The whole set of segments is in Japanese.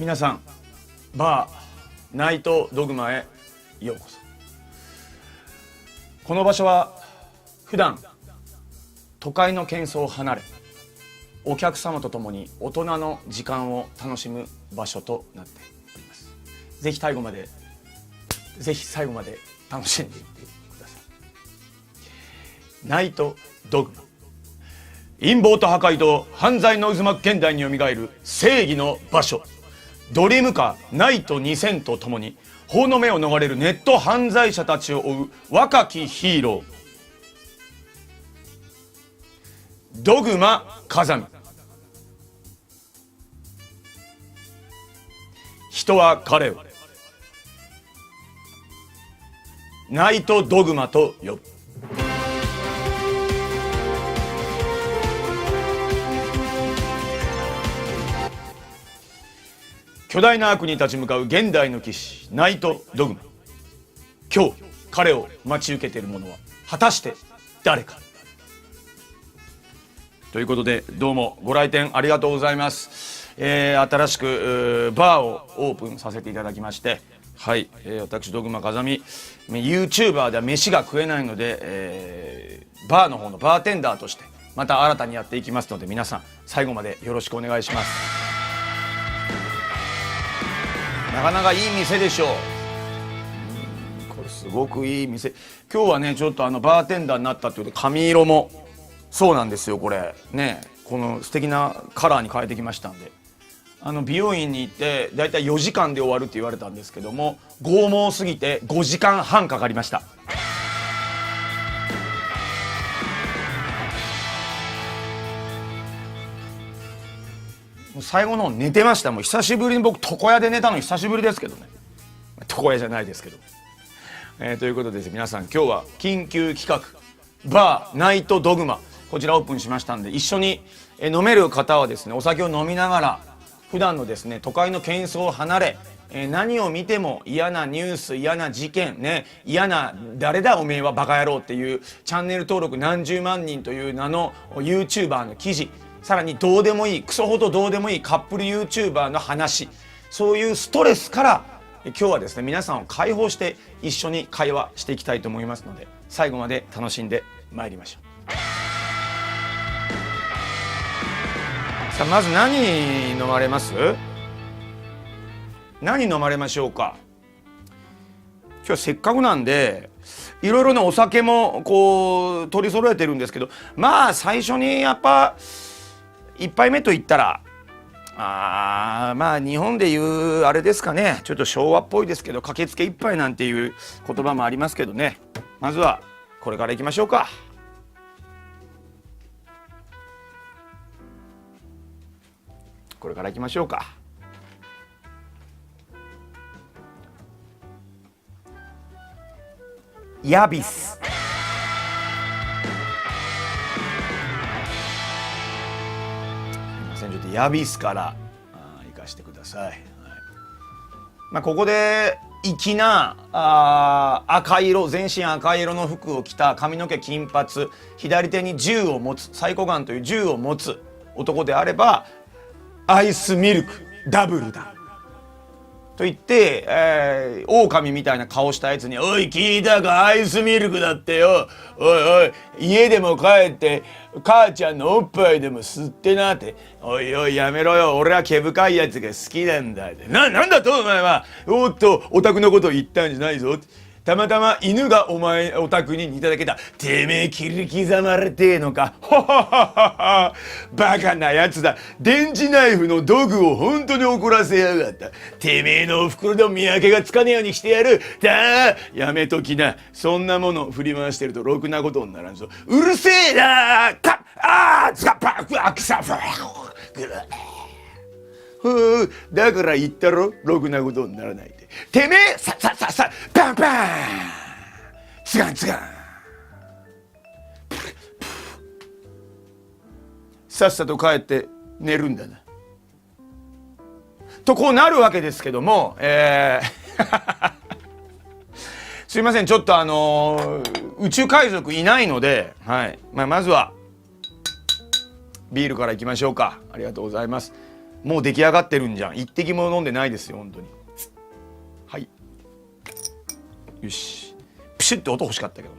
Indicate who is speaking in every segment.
Speaker 1: 皆さん、バーナイトドグマへようこそ。この場所は普段都会の喧騒を離れ、お客様と共に大人の時間を楽しむ場所となっております。ぜひ最後まで楽しんでいってください。ナイトドグマ、陰謀と破壊と犯罪の渦巻く現代によみがえる正義の場所。ドリームカーナイト2000とともに法の目を逃れるネット犯罪者たちを追う若きヒーロー、ドグマ風見。人は彼をナイトドグマと呼ぶ。巨大な悪に立ち向かう現代の騎士ナイトドグマ。今日彼を待ち受けている者は果たして誰か。ということで、どうもご来店ありがとうございます。新しくバーをオープンさせていただきまして、はい、私ドグマ風見 YouTuber では飯が食えないので、バーの方のバーテンダーとしてまた新たにやっていきますので、皆さん最後までよろしくお願いします。なかなかいい店でしょう。これすごくいい店。今日はね、ちょっとバーテンダーになったっていうと、髪色もそうなんですよ。これね、この素敵なカラーに変えてきましたんで、美容院に行ってだいたい4時間で終わるって言われたんですけども、剛毛すぎて5時間半かかりました。最後の方寝てました。もう久しぶりに僕床屋で寝たの久しぶりですけどね。床屋じゃないですけど、ということで皆さん、今日は緊急企画バーナイトドグマ、こちらオープンしましたんで、一緒に飲める方はですね、お酒を飲みながら普段のですね都会の喧騒を離れ、何を見ても嫌なニュース、嫌な事件ね、嫌な誰だおめえはバカ野郎っていうチャンネル登録何十万人という名の YouTuber の記事、さらにどうでもいい、クソほどどうでもいいカップル YouTuber の話、そういうストレスから今日はですね皆さんを解放して一緒に会話していきたいと思いますので、最後まで楽しんでまいりましょう。さあ、まず何飲まれます？何飲まれましょうか。今日せっかくなんでいろいろなお酒もこう取り揃えてるんですけど、まあ最初にやっぱ1杯目といったら、まあ日本でいうあれですかね、ちょっと昭和っぽいですけど、駆けつけ一杯なんていう言葉もありますけどね、まずはこれからいきましょうか。これからいきましょうか。ヤビス。ちょっとヤビスから行かしてください。はい、まあ、ここで粋な赤色、全身赤色の服を着た、髪の毛金髪、左手に銃を持つ、サイコガンという銃を持つ男であれば、アイスミルクダブルだと言って、狼みたいな顔したやつに、おい聞いたか、アイスミルクだってよ、おいおい家でも帰って母ちゃんのおっぱいでも吸ってなって、おいおいやめろよ、俺は毛深いやつが好きなんだって、なんだとお前は、おっとオタクのことを言ったんじゃないぞ、たまたま犬がお前オタクに似ただけだ、てめえ切り刻まれてえのか、ほほほほほ、バカなやつだ、電磁ナイフの道具を本当に怒らせやがった、てめえのお袋の見分けがつかねえようにしてやる、やめときな、そんなもの振り回してるとろくなことにならんぞ、うるせえなーかつかパクアクサフだから言ったろ、ろくなことにならないって、てめえさパンパンツガンツガンさっさと帰って寝るんだなと、こうなるわけですけども、すいません、ちょっと宇宙海賊いないので、はい、まずはビールからいきましょうか。ありがとうございます。もう出来上がってるんじゃん。一滴も飲んでないですよ本当に。はい、よし、プシュって音欲しかったけど。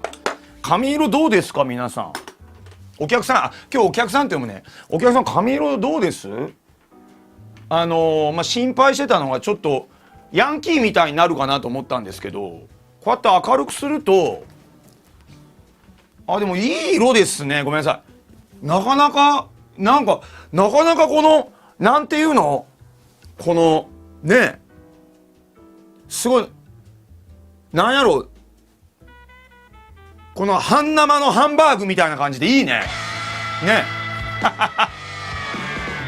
Speaker 1: 髪色どうですか皆さん。お客さん、今日お客さんって読むね。お客さん髪色どうです？心配してたのがちょっとヤンキーみたいになるかなと思ったんですけど、こうやって明るくすると、でもいい色ですね。ごめんなさい。なかなかこのなんていうの、このね、すごいなんやろ、この半生のハンバーグみたいな感じでいいね。ね。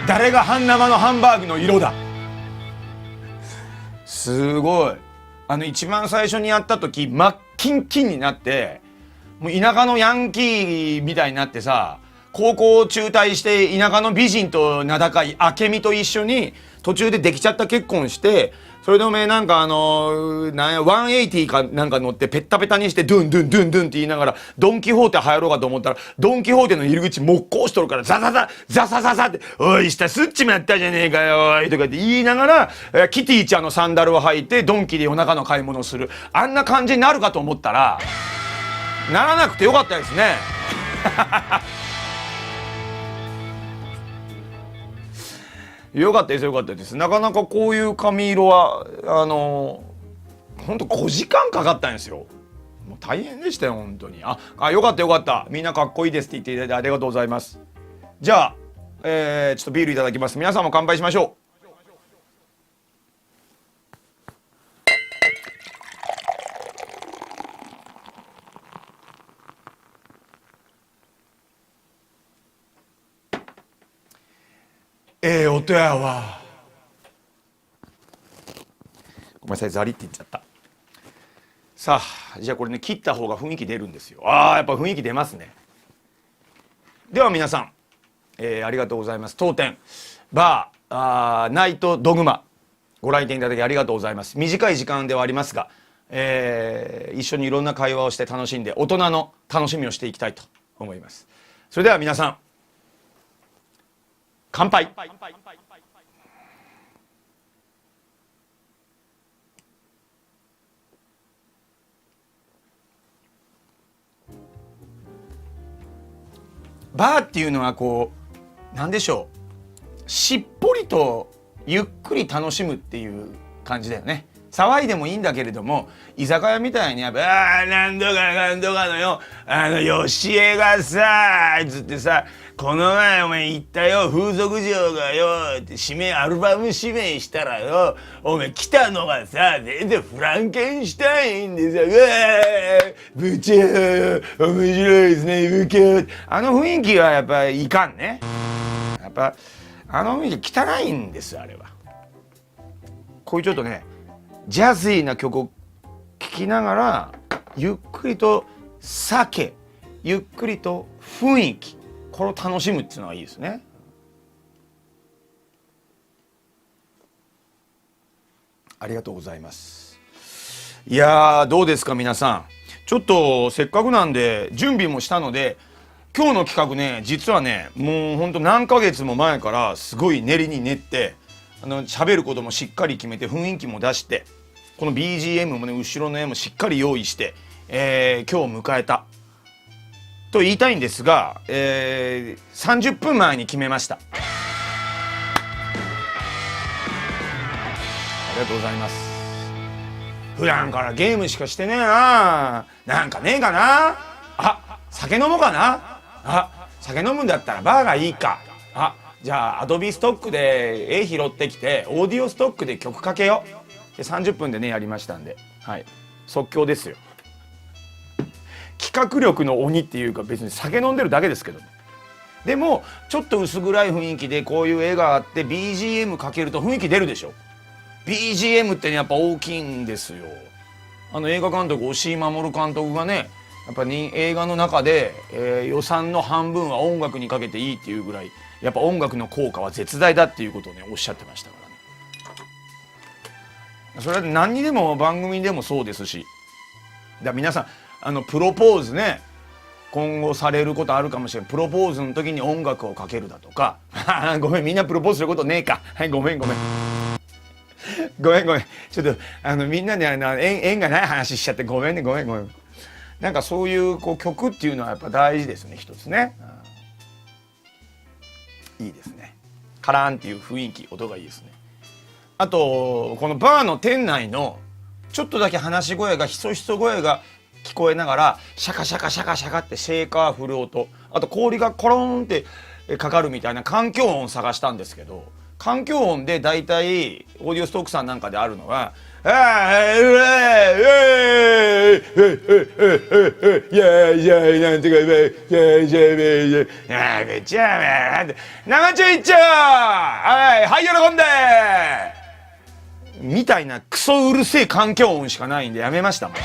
Speaker 1: 誰が半生のハンバーグの色だ。すごい。一番最初にやった時真っキンキンになって、もう田舎のヤンキーみたいになってさ、高校中退して田舎の美人と名高い明美と一緒に途中でできちゃった結婚して、それでおめえなんか180かなんか乗ってペッタペタにしてドゥンドゥンドゥンドゥンって言いながらドンキホーテ入ろうかと思ったら、ドンキホーテの入り口木工しとるからザザザザザザザって、おい下スッチもやったじゃねえかよおいとかって言いながら、キティちゃんのサンダルを履いてドンキで夜中の買い物をする、あんな感じになるかと思ったら、ならなくてよかったですね。よかったですよかったです。なかなかこういう髪色はほんと5時間かかったんですよ。もう大変でしたよ本当に。よかったよかった。みんなかっこいいですって言っていただいてありがとうございます。じゃあ、ちょっとビールいただきます。皆さんも乾杯しましょう。音やわ。ごめんなさい、ザリって言っちゃった。さあ、じゃあこれね、切った方が雰囲気出るんですよ。やっぱ雰囲気出ますね。では皆さん、ありがとうございます。当店バーナイトドグマご来店いただきありがとうございます。短い時間ではありますが、一緒にいろんな会話をして楽しんで大人の楽しみをしていきたいと思います。それでは皆さん、乾杯。バーっていうのはこうなんでしょう、しっぽりとゆっくり楽しむっていう感じだよね。騒いでもいいんだけれども、居酒屋みたいになんとかなんとかのよ、よしえがさつってさ、この前お前言ったよ、風俗嬢がよってアルバム指名したらよ、お前来たのがさ全然フランケンシュタインでさ、部長面白いですね部長、雰囲気はやっぱいかんね。やっぱ雰囲気汚いんですあれは。こういうちょっとねジャズィーな曲を聴きながらゆっくりと酒、ゆっくりと雰囲気、これを楽しむっていうのがいいですね。ありがとうございます。いやーどうですか皆さん。ちょっとせっかくなんで準備もしたので、今日の企画ね、実はねもうほんと何ヶ月も前からすごい練りに練って、喋ることもしっかり決めて雰囲気も出して、この BGM もね後ろの絵もしっかり用意して、今日を迎えたと言いたいんですが、30分前に決めました。ありがとうございます。普段からゲームしかしてねえな。なんかねえかな。酒飲もうかな。酒飲むんだったらバーがいいか。じゃあアドビストックで絵拾ってきてオーディオストックで曲かけよう。で30分でねやりましたんで、はい、即興ですよ。企画力の鬼っていうか別に酒飲んでるだけですけどね。でもちょっと薄暗い雰囲気でこういう絵があって BGM かけると雰囲気出るでしょ。 BGM ってねやっぱ大きいんですよ。映画監督押井守監督がねやっぱり映画の中で、予算の半分は音楽にかけていいっていうぐらいやっぱ音楽の効果は絶大だっていうことをねおっしゃってましたからね。それは何にでも番組でもそうですし、皆さんプロポーズね、今後されることあるかもしれない。プロポーズの時に音楽をかけるだとかごめん、みんなプロポーズすることねえか。はい、ごめんちょっとみんなで縁がない話しちゃってごめん。なんかそういう曲っていうのはやっぱ大事ですね、一つね。いいですね。カラーンっていう雰囲気、音がいいですね。あとこのバーの店内のちょっとだけ話し声がひそ声が聞こえながらシャカシャカってシェーカー振る音、あと氷がコロンってかかるみたいな環境音を探したんですけど、環境音でだいたいオーディオストックさんなんかであるのは喜んでみたいなクソうるせえ環境音しかないんでやめましたもん。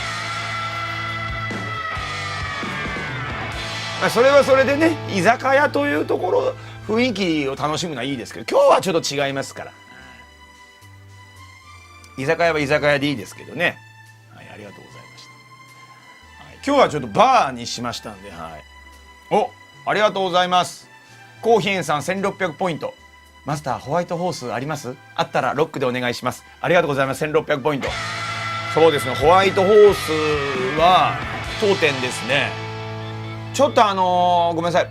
Speaker 1: それはそれでね、居酒屋というところ雰囲気を楽しむのはいいですけど、今日はちょっと違いますから。居酒屋は居酒屋でいいですけどね。はい、ありがとうございました。はい、今日はちょっとバーにしましたんで、はい。お、ありがとうございます。コーヒー園さん1600ポイント。マスターホワイトホースあります？あったらロックでお願いします。ありがとうございます。1600ポイント。そうですね、ホワイトホースは当店ですね。ちょっとごめんなさい。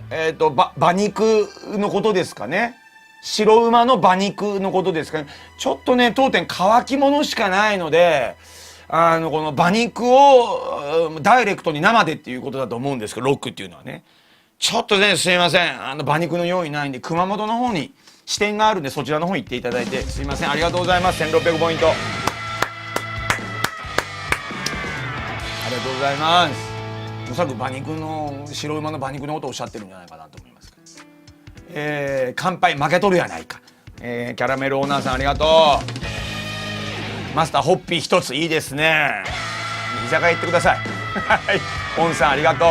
Speaker 1: 馬肉のことですかね。白馬の馬肉のことですかね。ちょっとね、当店乾き物しかないので、この馬肉をダイレクトに生でっていうことだと思うんですけど、ロックっていうのはね。ちょっとね、すいません。馬肉の用意ないんで、熊本の方に支店があるんで、そちらの方に行っていただいて、すいません。ありがとうございます。1600ポイント。ありがとうございます。おそらく馬肉の白馬の馬肉のことをおっしゃってるんじゃないかなと思いますけど、乾杯負けとるやないか、キャラメルオーナーさんありがとう。マスターホッピー一ついいですね。居酒屋行ってくださいはいオンさんありがとう。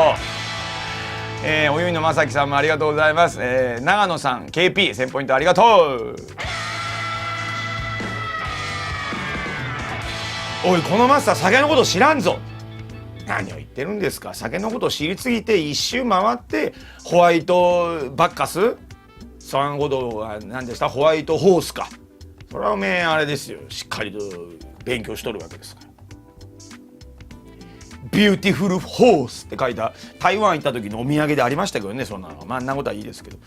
Speaker 1: おゆいのまさきさんもありがとうございます。長野さん KP1000 ポイントありがとう。おい、このマスター酒のこと知らんぞ。何を言ってるんですか。酒のことを知りすぎて一周回ってホワイトバッカスさんごとは何でした、ホワイトホースか。それはおめえあれですよ、しっかりと勉強しとるわけですから。ビューティフルホースって書いた台湾行った時のお土産でありましたけどね。そんなのまあんなことはいいですけど、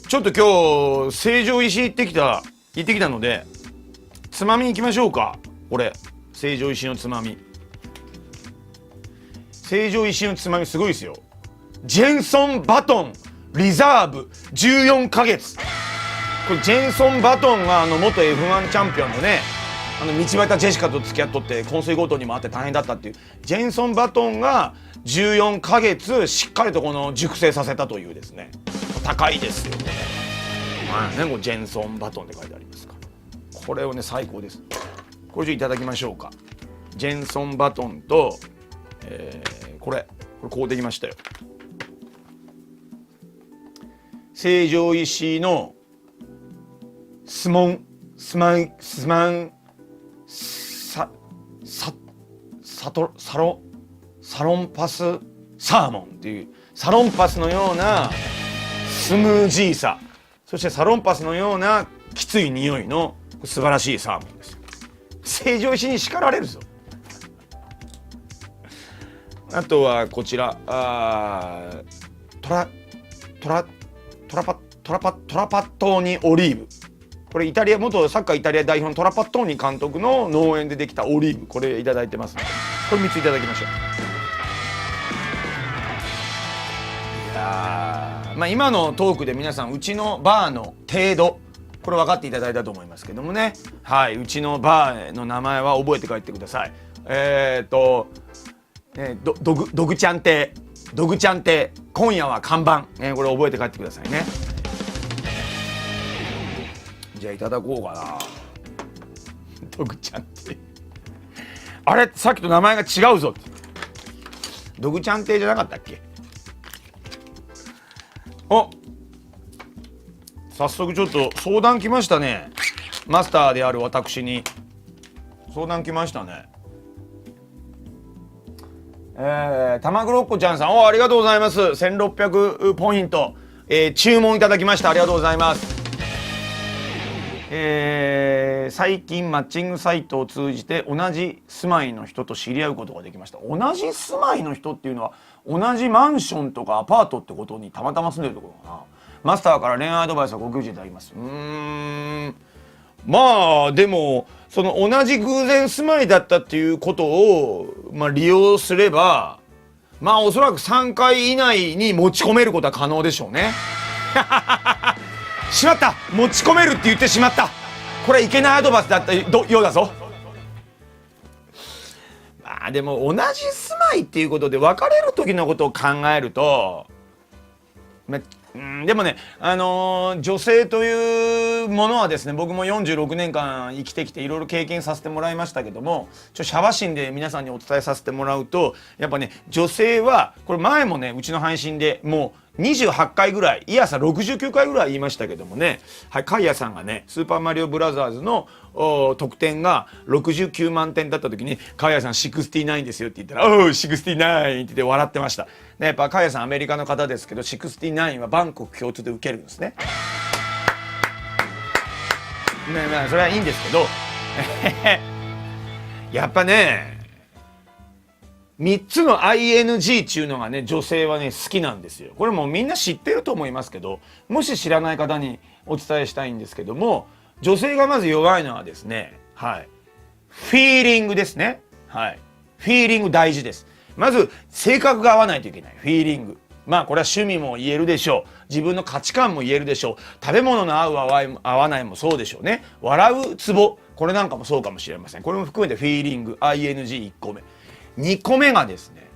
Speaker 1: ちょっと今日成城石井行ってきたのでつまみ行きましょうか。これ成城石井のつまみ、成城石井のつまみすごいですよ。ジェンソン・バトンリザーブ14ヶ月。これジェンソン・バトンが元 F1 チャンピオンのね、道端ジェシカと付き合っとって昏睡強盗にもあって大変だったっていうジェンソン・バトンが14ヶ月しっかりとこの熟成させたというですね、高いですよこれ。まあね、もうジェンソン・バトンって書いてありますから、これをね最高です。これちょっといただきましょうか。ジェンソン・バトンとこれ買うてきましたよ。成城石井のサロンパスサーモンっていう、サロンパスのようなスムージーさ、そしてサロンパスのようなきつい匂いの素晴らしいサーモンですよ。成城石井に叱られるぞ。あとはこちらトラパットーニオリーブ。これ元サッカーイタリア代表のトラパットーニ監督の農園でできたオリーブ、これいただいてますので、これ3ついただきましょう。いやまあ今のトークで皆さんうちのバーの程度これ分かっていただいたと思いますけどもね。はい、うちのバーの名前は覚えて帰ってください。ドグちゃん亭、今夜は看板、これ覚えて帰ってくださいね。じゃあいただこうかな。ドグちゃん亭、あれさっきと名前が違うぞって。ドグちゃん亭じゃなかったっけ。早速ちょっと相談来ましたね。マスターである私に相談来ましたね。玉黒っこちゃんさん、ありがとうございます。1600ポイント、注文いただきました。ありがとうございます。最近マッチングサイトを通じて同じ住まいの人と知り合うことができました。同じ住まいの人っていうのは同じマンションとかアパートってことにたまたま住んでるところかな。マスターから恋愛アドバイスをご教示いただきます。まあでもその同じ偶然住まいだったっていうことを、利用すればおそらく3回以内に持ち込めることは可能でしょうね。しまった、持ち込めるって言ってしまった。これいけないアドバイスだったようだぞ。でも同じ住まいっていうことで別れる時のことを考えると、でもね、女性というものはですね、僕も46年間生きてきていろいろ経験させてもらいましたけども、シャワシンで皆さんにお伝えさせてもらうと、やっぱね、女性はこれ前もねうちの配信でもう28回ぐらい、いやさ69回ぐらい言いましたけどもね、はい、カイヤさんがねスーパーマリオブラザーズの得点が69万点だった時にカイヤさん69ですよって言ったら「おう69」って言って笑ってました。ね、やっぱカイヤさんアメリカの方ですけど69はバンコク共通で受けるんですね。それはいいんですけどやっぱね3つの ING っていうのがね女性はね好きなんですよ。これもうみんな知ってると思いますけど、もし知らない方にお伝えしたいんですけども、女性がまず弱いのはですね、はい、フィーリングですね。はい、フィーリング大事です。まず性格が合わないといけない。フィーリング、これは趣味も言えるでしょう。自分の価値観も言えるでしょう。食べ物の合う合わないもそうでしょうね。笑うツボ、これなんかもそうかもしれません。これも含めてフィーリング ING1 個目。2個目がですね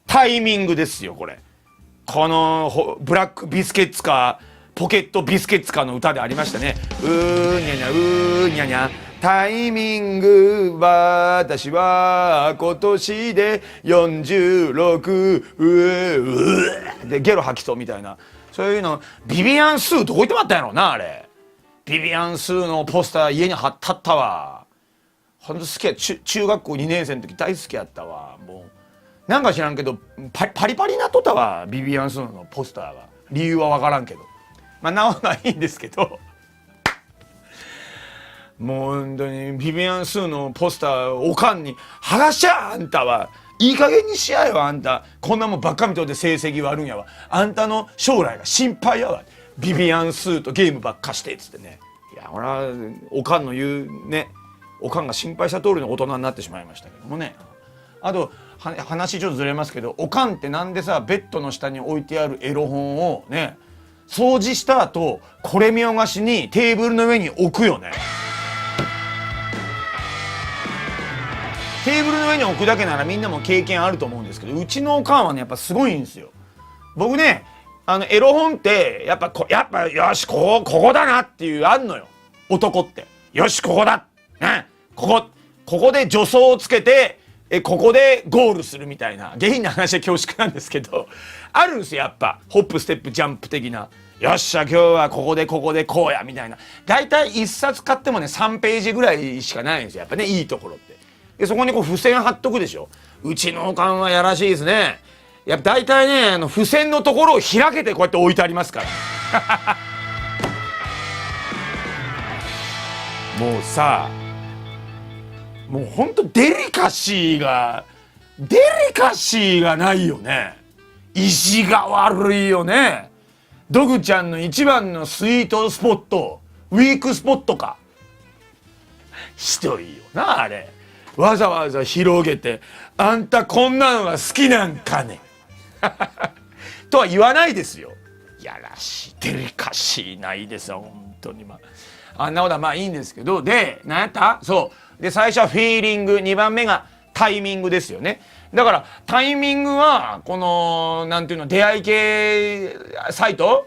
Speaker 1: タイミングですよ。このブラックビスケッツかポケットビスケッツかの歌でありましたね。うーにゃにゃうーにゃにゃタイミング私は今年で46でゲロ吐きそうみたいな、そういうの。ビビアン・スーどこ行ってまったんやろうな。あれビビアン・スーのポスター家に貼ったったわ。ほんと好きや。中学校2年生の時大好きやったわ。もうなんか知らんけどパリパリなっとったわ、ビビアン・スーのポスターが。理由は分からんけど、なおないいんですけどもう本当にビビアン・スーのポスターおかんに剥がしちゃあんたはいい加減にしやよ。あんたこんなもんばっか見といて成績悪いんやわ。あんたの将来が心配やわ。ビビアン・スーとゲームばっかしてっつってね。いや俺はおかんの言うね、おかんが心配した通りの大人になってしまいましたけどもね。あと話ちょっとずれますけど、おかんってなんでさベッドの下に置いてあるエロ本をね掃除した後これ見よがしにテーブルの上に置くよね。テーブルの上に置くだけならみんなも経験あると思うんですけど、うちのおかんはねやっぱすごいんですよ。僕ねエロ本ってやっぱよしここだなっていうあんのよ、男って。よしここだ、ね、ここで助走をつけてここでゴールするみたいな下品な話は恐縮なんですけどあるんですよ。やっぱホップステップジャンプ的な、よっしゃ今日はここでこうやみたいな。だいたい1冊買ってもね3ページぐらいしかないんですよ。やっぱねいいところって。でそこに付箋貼っとくでしょ。うちのおかんはやらしいですね。やっぱだいたいね付箋のところを開けてこうやって置いてありますからもうさ、もうほんとデリカシーがないよね。意地が悪いよね。ドグちゃんの一番のスイートスポット、ウィークスポットか。ひどいよなあれ。わざわざ広げてあんたこんなんは好きなんかねとは言わないですよ。やらしい、デリカシーないですよ本当に。あんなことはいいんですけど、で何やったそうで、最初はフィーリング、2番目がタイミングですよね。だからタイミングはこのなんていうの、出会い系サイト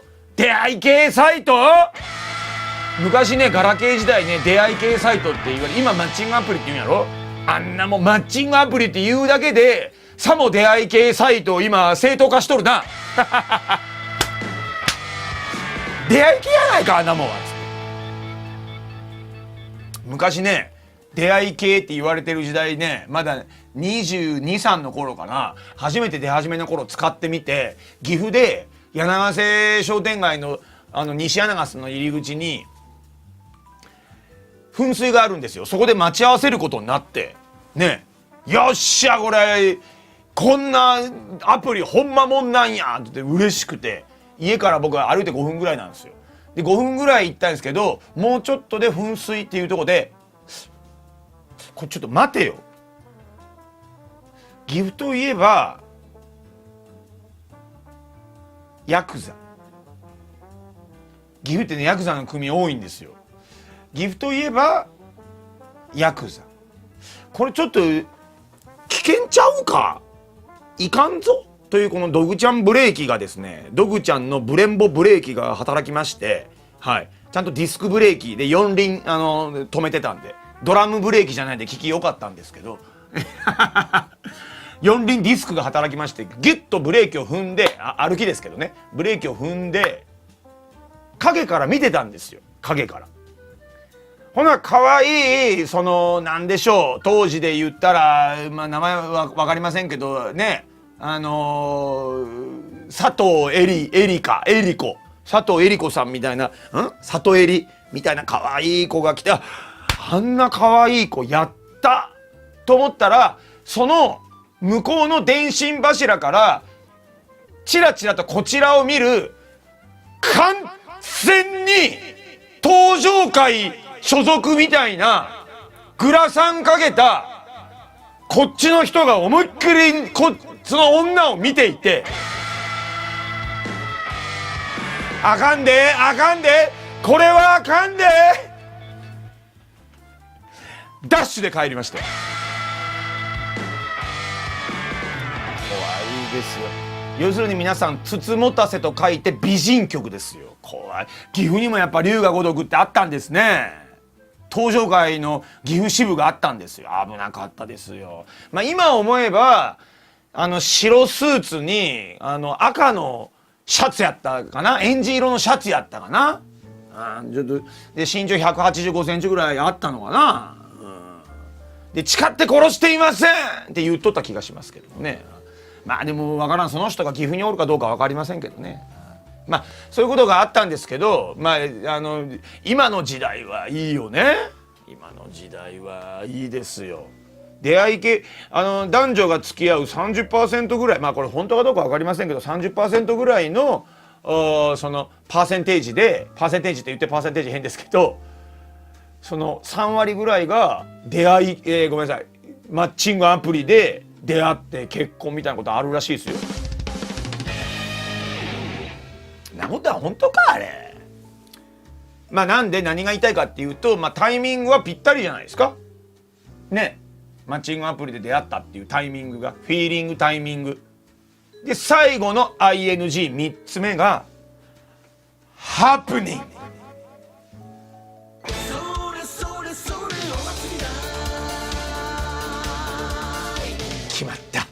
Speaker 1: 昔ねガラケー時代ね出会い系サイトって言われ、今マッチングアプリって言うんやろ。あんなもんマッチングアプリって言うだけでさも出会い系サイトを今正当化しとるな出会い系やないかあんなもんは。昔ね出会い系って言われてる時代ね、まだ22、3の頃かな、初めて出始めの頃使ってみて、岐阜で柳瀬商店街の西柳瀬の入り口に噴水があるんですよ。そこで待ち合わせることになってね、よっしゃこれこんなアプリほんまもんなんやって嬉しくて、家から僕は歩いて5分ぐらいなんですよ。で5分ぐらい行ったんですけど、もうちょっとで噴水っていうとこで、これちょっと待てよ、岐阜といえばヤクザ、岐阜ってねヤクザの組多いんですよ。岐阜といえばヤクザ、これちょっと危険ちゃうか、いかんぞというこのドグちゃんブレーキがですね、ドグちゃんのブレンボブレーキが働きまして、はい、ちゃんとディスクブレーキで4輪止めてたんで、ドラムブレーキじゃないで聞きよかったんですけど4輪ディスクが働きまして、ギュッとブレーキを踏んで、歩きですけどね、ブレーキを踏んで影から見てたんですよ、影から。ほな可愛いなんでしょう、当時で言ったら、まあ、名前は分かりませんけどね、佐藤エリコ佐藤エリコさんみたいな、佐藤エリみたいな可愛い子が来て、あんな可愛い子やったと思ったら、その向こうの電信柱からチラチラとこちらを見る、完全に登場界所属みたいなグラサンかけたこっちの人が思いっきりその女を見ていて、あかんでこれはあかんで、ダッシュで帰りました。怖いですよ。要するに皆さん、つつもたせと書いて美人局ですよ。怖い。岐阜にもやっぱ龍が如くってあったんですね。登場界の岐阜支部があったんですよ。危なかったですよ。まあ今思えば白スーツに赤のシャツやったかな、エンジ色のシャツやったかな、ちょっとで身長185センチぐらいあったのかな、で誓って殺していませんって言っとった気がしますけどね。まあでもわからん、その人が岐阜におるかどうか分かりませんけどね。まあそういうことがあったんですけど、まあ今の時代はいいよね。今の時代はいいですよ。出会い系男女が付き合う 30% ぐらい、まあこれ本当かどうか分かりませんけど 30% ぐらいのそのパーセンテージで、パーセンテージって言ってパーセンテージ変ですけど、その3割ぐらいが出会い、ごめんなさい、マッチングアプリで出会って結婚みたいなことあるらしいですよ。なことは本当かあれ。まあなんで何が言いたいかっていうと、まあタイミングはぴったりじゃないですかね。マッチングアプリで出会ったっていうタイミングが、フィーリングタイミングで、最後の ING3 つ目がハプニング。決まった。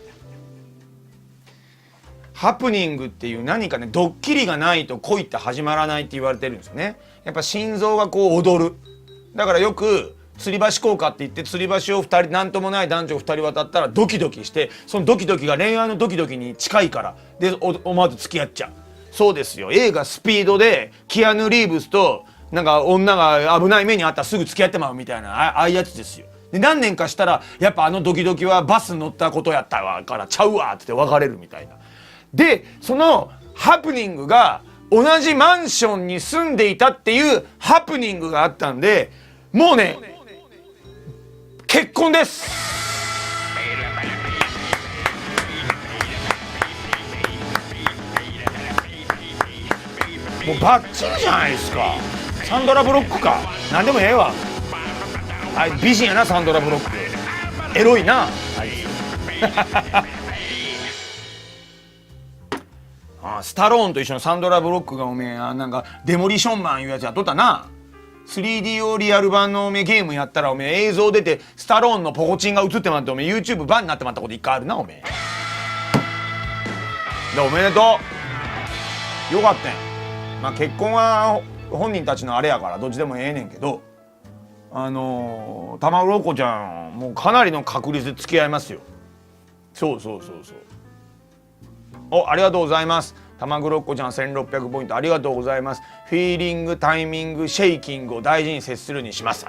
Speaker 1: ハプニングっていう何かね、ドッキリがないと恋って始まらないって言われてるんですよね。やっぱ心臓がこう踊る。だからよく吊り橋効果って言って、吊り橋を2人、なんともない男女2人渡ったらドキドキして、そのドキドキが恋愛のドキドキに近いからで思わず付き合っちゃう。そうですよ。映画スピードでキアヌ・リーブスとなんか女が危ない目にあったらすぐ付き合ってまうみたいな、ああいうやつですよ。で何年かしたらやっぱドキドキはバス乗ったことやったわからちゃうわって別れるみたいな。でそのハプニングが同じマンションに住んでいたっていうハプニングがあったんで、もうね結婚です。もうバッチリじゃないですか。サンドラ・ブロックか何でもええわ。あい美人やな、サンドラ・ブロック。エロいなあいつスタローンと一緒のサンドラ・ブロックがおめえなんかデモリションマンいうやつやっとったな。 3DO リアル版のおめえゲームやったらおめえ映像出てスタローンのポコチンが映ってまっておめえ YouTube バンになってまったこと一回あるなおめえで。おめでとう、よかったん。まあ結婚は本人たちのあれやからどっちでもええねんけど、たまごろこちゃんもうかなりの確率で付き合いますよ。そう。ありがとうございます。たまごろこちゃん1600ポイントありがとうございます。フィーリング、タイミング、シェイキングを大事に接するにします。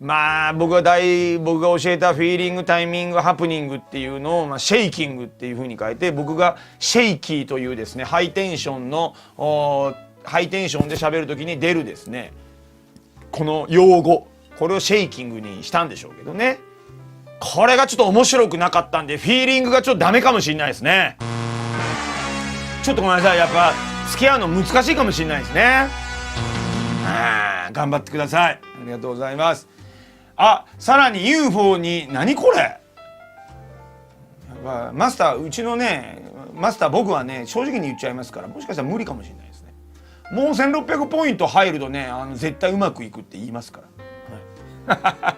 Speaker 1: まあ僕が教えたフィーリング、タイミング、ハプニングっていうのを、シェイキングっていう風に書いて、僕がシェイキーというですねハイテンションで喋る時に出るですねこの用語、これをシェイキングにしたんでしょうけどね。これがちょっと面白くなかったんでフィーリングがちょっとダメかもしれないですね。ちょっとごめんなさい、やっぱ付き合うの難しいかもしれないですね。頑張ってください。ありがとうございます。さらに UFO に何これ、やっぱマスター、うちのねマスター、僕はね正直に言っちゃいますから、もしかしたら無理かもしれないですね。もう1600ポイント入るとね絶対うまくいくって言いますから、は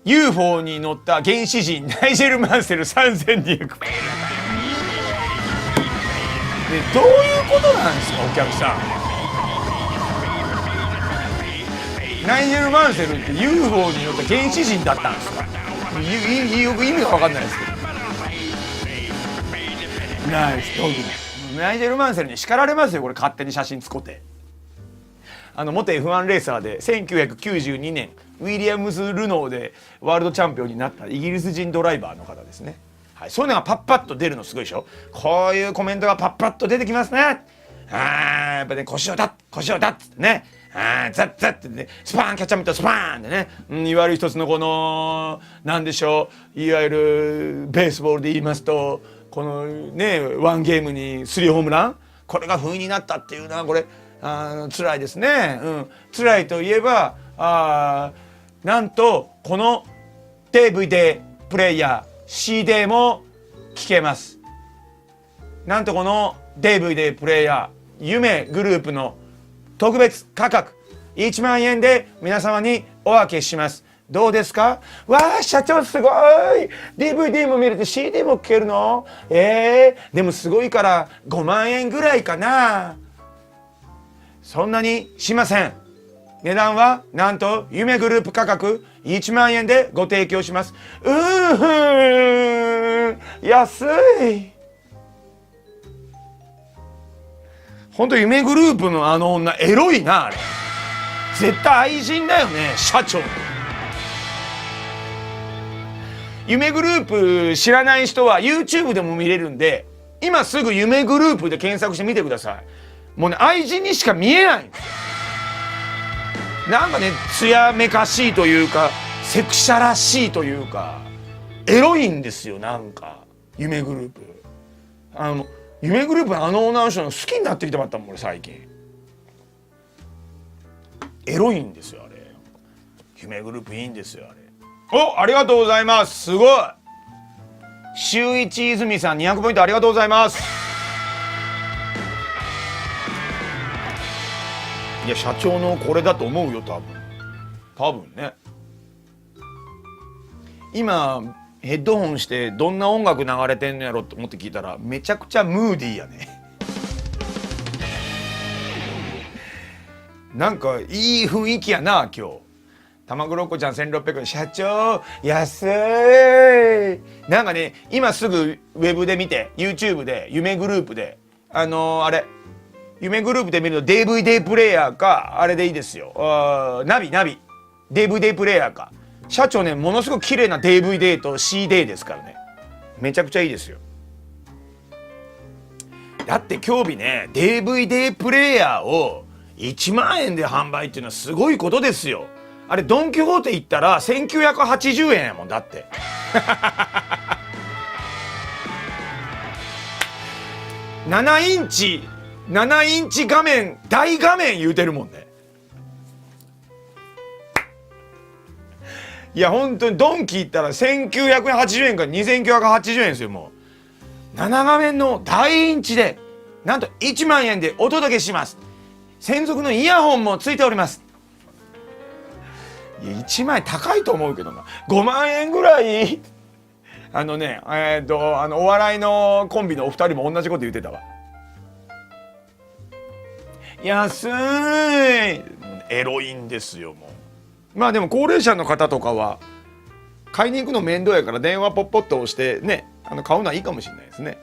Speaker 1: い、UFO に乗った原始人ナイジェル・マンセル3200でどういうことなんですかお客さん。ナイジェル・マンセルって UFO に乗った原始人だったんですか。よく意味が分かんないですけど、ナイスドッグ。ナイジェル・マンセルに叱られますよこれ、勝手に写真使って。元 F1 レーサーで1992年ウィリアムズ・ルノーでワールドチャンピオンになったイギリス人ドライバーの方ですね。はい、そういうのがパッパッと出るのすごいでしょ。こういうコメントがパッパッと出てきますね。やっぱね腰をだっつってね、ザッザッってね、スパーンキャッチャーミットスパーンってね、いわゆる一つのこのなんでしょう、いわゆるベースボールで言いますとこのねワンゲームに3ホームラン、これが不意になったっていうのはこれ辛いですね。辛いといえばなんとこの DVD プレイヤー CD も聴けます。なんとこの DVD プレイヤー夢グループの特別価格1万円で皆様にお分けします。どうですか。社長すごい DVD も見れて CD も聴けるの。でもすごいから5万円ぐらいかな。そんなにしません。値段はなんと夢グループ価格1万円でご提供します。安い。ほんと夢グループの女エロいな。あれ絶対愛人だよね、社長。夢グループ知らない人は YouTube でも見れるんで、今すぐ夢グループで検索してみてください。もうね愛人にしか見えないんですよ。なんかね艶めかしいというかセクシャらしいというかエロいんですよ。なんか夢グループ夢グループの女の人の好きになってきてもらったもん俺最近。エロいんですよあれ。夢グループいいんですよあれ。ありがとうございます。すごい。周一泉さん200ポイントありがとうございます。いや社長のこれだと思うよ多分ね。今ヘッドホンしてどんな音楽流れてんのやろって思って聞いたらめちゃくちゃムーディーやね。なんかいい雰囲気やな今日。たまごろこちゃん1600円社長安い。なんかね今すぐウェブで見て YouTube で夢グループであれ夢グループで見ると DVD プレイヤーかあれでいいですよ。ナビ DVD プレイヤーか。社長ねものすごく綺麗な DVD と CD ですからねめちゃくちゃいいですよ。だって今日日ね DVD プレイヤーを1万円で販売っていうのはすごいことですよ。あれドン・キホーテ行ったら1980円やもんだって7インチ画面大画面言うてるもんね。いや本当にドンキ行ったら1980円から2980円ですよ。もう7画面の大インチでなんと1万円でお届けします。専属のイヤホンもついております。いや1万円高いと思うけどな。5万円ぐらいお笑いのコンビのお二人も同じこと言ってたわ。安い。エロいんですよ。もうまあでも高齢者の方とかは買いに行くの面倒やから電話ポッポッと押してね、買うのはいいかもしれないですね。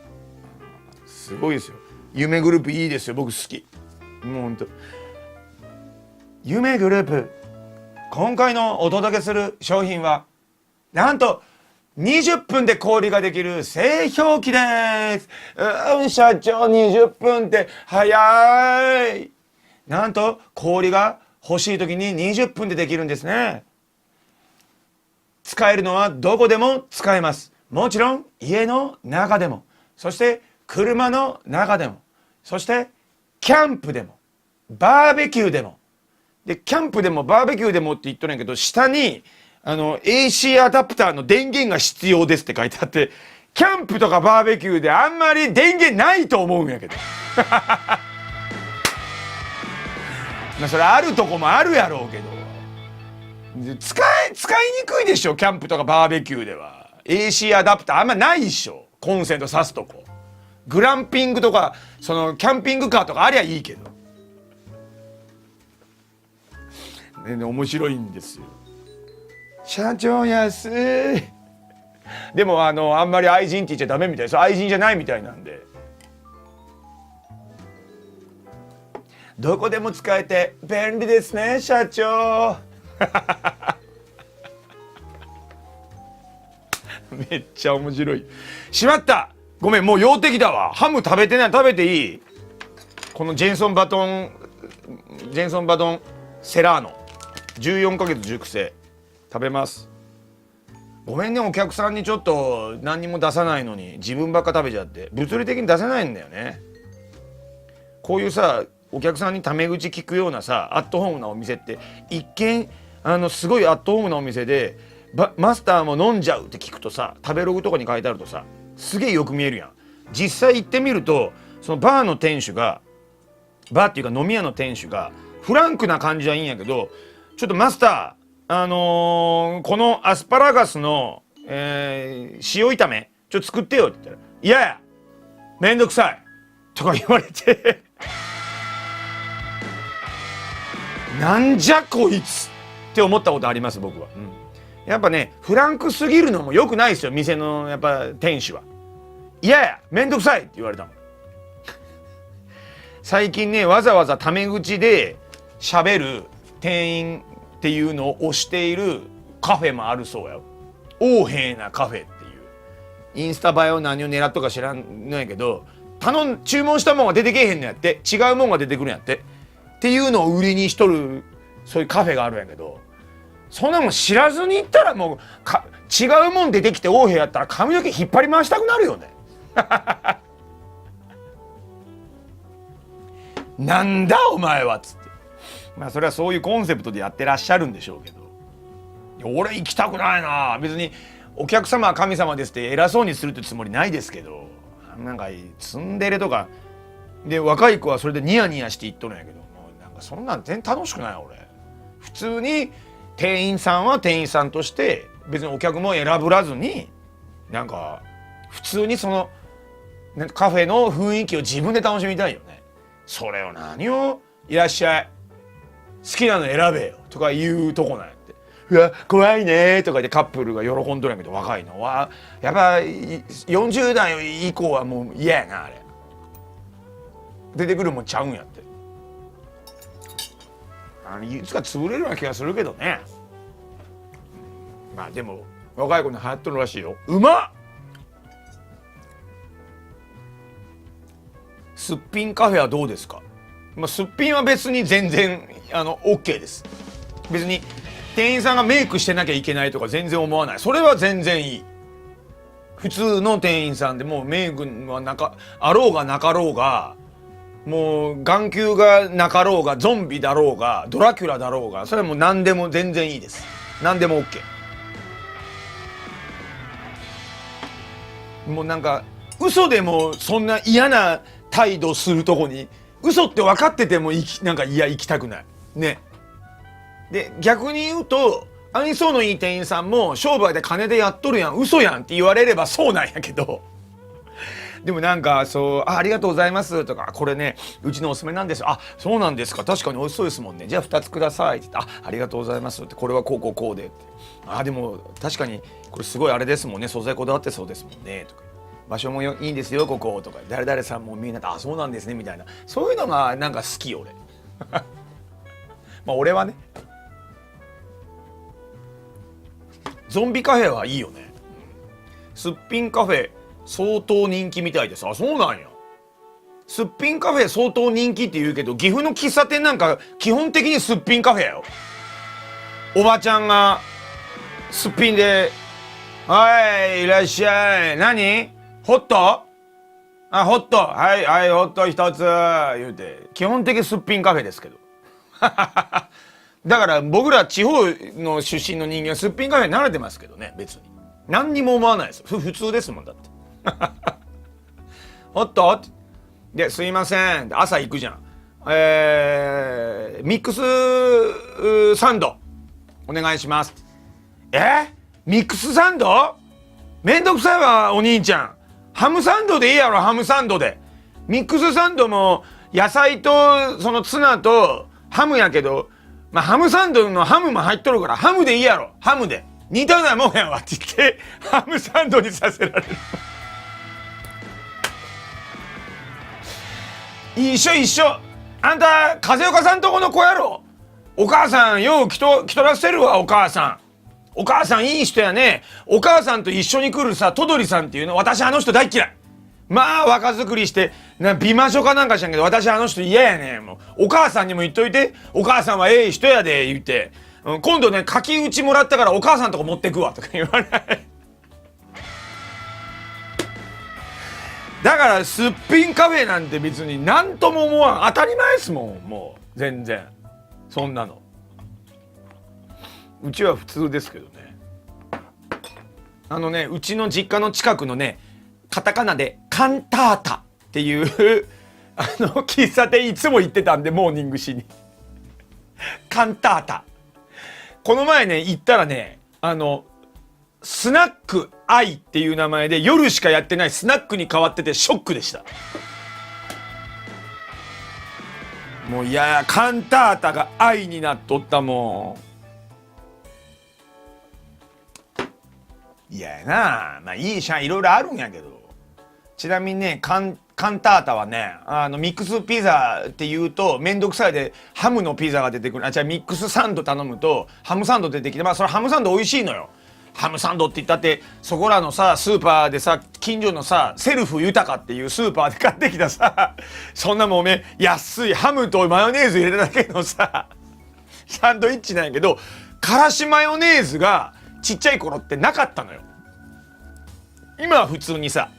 Speaker 1: すごいですよ。夢グループいいですよ。僕好き。もうほんと夢グループ、今回のお届けする商品はなんと20分で氷ができる製氷機です。社長20分って早い。なんと氷が欲しい時に20分でできるんですね。使えるのはどこでも使えます。もちろん家の中でも、そして車の中でも、そしてキャンプでもバーベキューでも。でキャンプでもバーベキューでもって言っとるんやけど、下にAC アダプターの電源が必要ですって書いてあって、キャンプとかバーベキューであんまり電源ないと思うんやけどまあそれあるとこもあるやろうけど、使いにくいでしょ。キャンプとかバーベキューでは AC アダプターあんまないでしょ。コンセント挿すとこ。グランピングとかそのキャンピングカーとかありゃいいけどね、面白いんですよ。社長安い。でもあんまり愛人って言っちゃダメみたいです。愛人じゃないみたいなんで。どこでも使えて便利ですね社長めっちゃ面白い。しまった、ごめん、もう用的だわ。ハム食べてない。食べていい？このジェンソンバトンセラーノ14ヶ月熟成食べます。ごめんね、お客さんにちょっと何にも出さないのに自分ばっか食べちゃって。物理的に出せないんだよね。こういうさ、お客さんにタメ口聞くようなさ、アットホームなお店って一見すごいアットホームなお店でマスターも飲んじゃうって聞くとさ、食べログとかに書いてあるとさ、すげえよく見えるやん。実際行ってみると、そのバーの店主が、バーっていうか飲み屋の店主がフランクな感じはいいんやけど、ちょっとマスター、このアスパラガスの、塩炒めちょっと作ってよって言ったら、いやいやめんどくさいとか言われてなんじゃこいつって思ったことあります僕は、やっぱね、フランクすぎるのも良くないですよ。店のやっぱ店主は。いやいやめんどくさいって言われたもん最近ね、わざわざタメ口で喋る店員っていうのを推しているカフェもあるそうや。横柄なカフェっていう、インスタ映えを何を狙っとか知らんのやけど、注文したもんが出てけえへんのやって、違うもんが出てくるんやってっていうのを売りにしとる、そういうカフェがあるんやけど、そんなもん知らずに行ったらもう違うもん出てきて横柄やったら髪の毛引っ張り回したくなるよねなんだお前はっつって。まあそれはそういうコンセプトでやってらっしゃるんでしょうけど、俺行きたくないな。別にお客様は神様ですって偉そうにするってつもりないですけど、なんかツンデレとかで若い子はそれでニヤニヤして言っとるんやけど、もうなんかそんなん全然楽しくない。俺普通に店員さんは店員さんとして別にお客も選ぶらずに、なんか普通にそのカフェの雰囲気を自分で楽しみたいよね。それを何をいらっしゃい好きなの選べよとか言うとこなんやって。うわ怖いねとか言ってカップルが喜んどるんやけど、若いのはやっぱ40代以降はもう嫌やな。あれ出てくるもんちゃうんやって。いつか潰れるような気がするけどね。まあでも若い子に流行っとるらしいよ。うまっ。すっぴんカフェはどうですか？まあ、すっぴんは別に全然OK です。別に店員さんがメイクしてなきゃいけないとか全然思わない。それは全然いい。普通の店員さんでもうメイクはあろうがなかろうが、もう眼球がなかろうが、ゾンビだろうがドラキュラだろうが、それはもう何でも全然いいです。何でも OK。 もうなんか嘘でもそんな嫌な態度するとこに、嘘って分かっててもなんか行きたくないね。で逆に言うと、愛想のいい店員さんも商売で金でやっとるやん、嘘やんって言われればそうなんやけど、でもなんかそうありがとうございますとかこれねうちのおすすめなんですよ。あそうなんですか確かに美味しそうですもんねじゃあ2つくださいって言ってありがとうございますってこれはこうこうこうでってでも確かにこれすごいあれですもんね素材こだわってそうですもんねとか場所もいいんですよこことか誰々さんもみんなあそうなんですねみたいなそういうのがなんか好き俺まあ俺はねゾンビカフェはいいよね。すっぴんカフェ相当人気みたいです。そうなんや。すっぴんカフェ相当人気って言うけど岐阜の喫茶店なんか基本的にすっぴんカフェやよ。おばちゃんがすっぴんで「はいいらっしゃい何ホットホットはいはいホット一つ」言うて基本的にすっぴんカフェですけどだから僕ら地方の出身の人間はすっぴんカフェに慣れてますけどね別に何にも思わないです普通ですもんだってホットですいません朝行くじゃんミックスサンドお願いしますミックスサンドめんどくさいわお兄ちゃんハムサンドでいいやろハムサンドでミックスサンドも野菜とそのツナとハムやけどまあハムサンドのハムも入っとるからハムでいいやろハムで似たようなもんやわって言ってハムサンドにさせられる一緒一緒あんた風岡さんとこの子やろお母さんよう来とらせるわお母さんお母さんいい人やねお母さんと一緒に来るさトドリさんっていうの私あの人大嫌いまあ若作りして美魔女かなんかしらんけど私あの人嫌やねもうお母さんにも言っといてお母さんはええ人やで言って、今度ね書き打ちもらったからお母さんとこ持ってくわとか言わないだからすっぴんカフェなんて別に何とも思わん当たり前ですもんもう全然そんなのうちは普通ですけどねうちの実家の近くのねカタカナでカンタータっていう喫茶店いつも行ってたんでモーニングしにカンタータこの前ね行ったらねスナックアイっていう名前で夜しかやってないスナックに変わっててショックでしたもういやカンタータが愛になっとったもんいややなまあいいシャンいろいろあるんやけどちなみにねカンタータはねミックスピザって言うとめんどくさいでハムのピザが出てくるじゃあミックスサンド頼むとハムサンド出てきてまあそれハムサンド美味しいのよハムサンドって言ったってそこらのさスーパーでさ近所のさセルフ豊かっていうスーパーで買ってきたさそんなもん安いハムとマヨネーズ入れただけのさサンドイッチなんやけどからしマヨネーズがちっちゃい頃ってなかったのよ今は普通にさ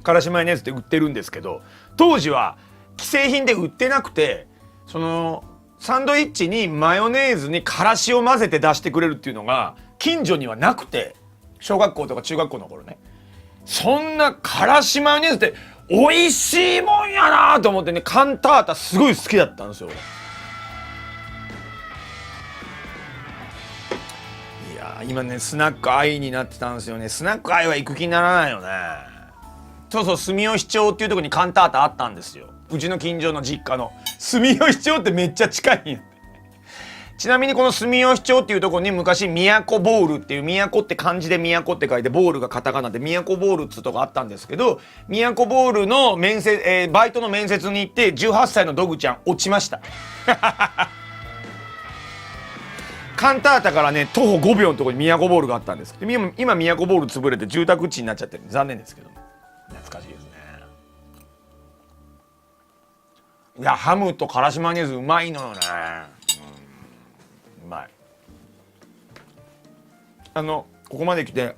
Speaker 1: からしマヨネーズって売ってるんですけど当時は既製品で売ってなくてそのサンドイッチにマヨネーズにからしを混ぜて出してくれるっていうのが近所にはなくて小学校とか中学校の頃ねそんなからしマヨネーズって美味しいもんやなと思ってねカンタータすごい好きだったんですよ俺いや今ねスナックアイになってたんですよねスナックアイは行く気にならないよねそう住吉町っていうところにカンタータあったんですようちの近所の実家の住吉町ってめっちゃ近いんやちなみにこの住吉町っていうところに昔都ボールっていう都って漢字で都って書いてボールがカタカナで都ボールっつうとこあったんですけど都ボールの面接、バイトの面接に行って18歳のドグちゃん落ちましたカンタータからね徒歩5秒のところに都ボールがあったんですけど今都ボール潰れて住宅地になっちゃってる残念ですけど懐かしいですねいやハムとからしマヨネーズうまいのよねうまいここまで来て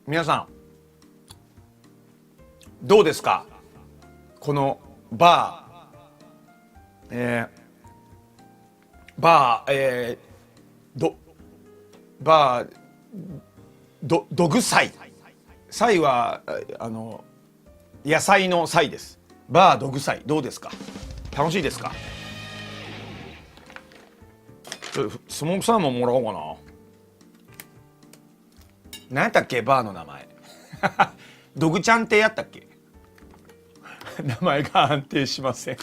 Speaker 1: 皆さんどうですかこのバードグサイサイは野菜のサイですバードグサイどうですか楽しいですかスモークサーモンもらおうかな何やったっけバーの名前ドグちゃんってやったっけ名前が安定しません。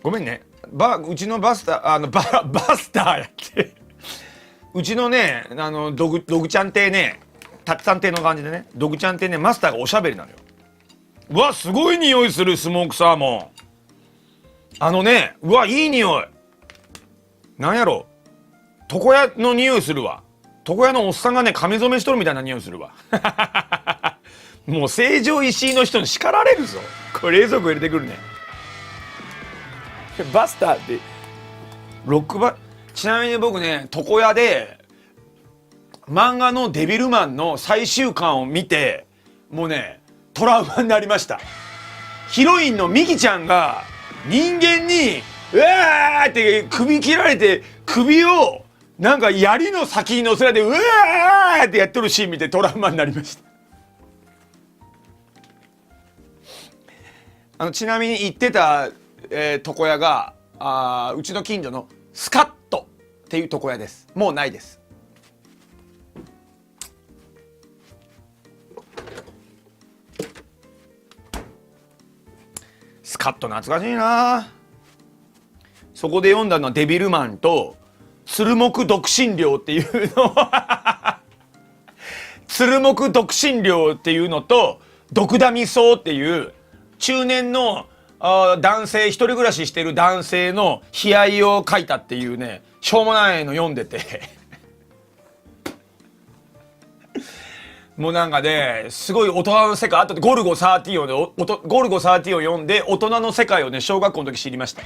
Speaker 1: ごめんね。うちのバスターバスターやってうちのねドグちゃん亭ね、たっつぁん亭の感じでね、ドグちゃん亭ね、マスターがおしゃべりなのよ。うわすごい匂いするスモークサーモン。うわいい匂い。なんやろ、床屋の匂いするわ。床屋のおっさんがね亀染めしとるみたいな匂いするわ。もう成城石井の人に叱られるぞ。これ冷蔵庫入れてくるね。バスターってちなみに僕ね床屋で漫画のデビルマンの最終巻を見てもうねトラウマになりました。ヒロインのミキちゃんが人間にうわーって首切られて、首をなんか槍の先に乗せられてうわーってやってるシーン見てトラウマになりました。ちなみに行ってた、床屋がうちの近所のスカットっていう床屋です。もうないです。スカット懐かしいな。そこで読んだのはデビルマンと鶴木独身寮っていうの鶴木独身寮っていうのと毒ダミソウっていう中年の男性、一人暮らししてる男性の悲哀を書いたっていうね、しょうもないの読んでてもうなんかねすごい大人の世界、あとゴルゴ13をゴルゴ13を読んで大人の世界をね小学校の時知りました。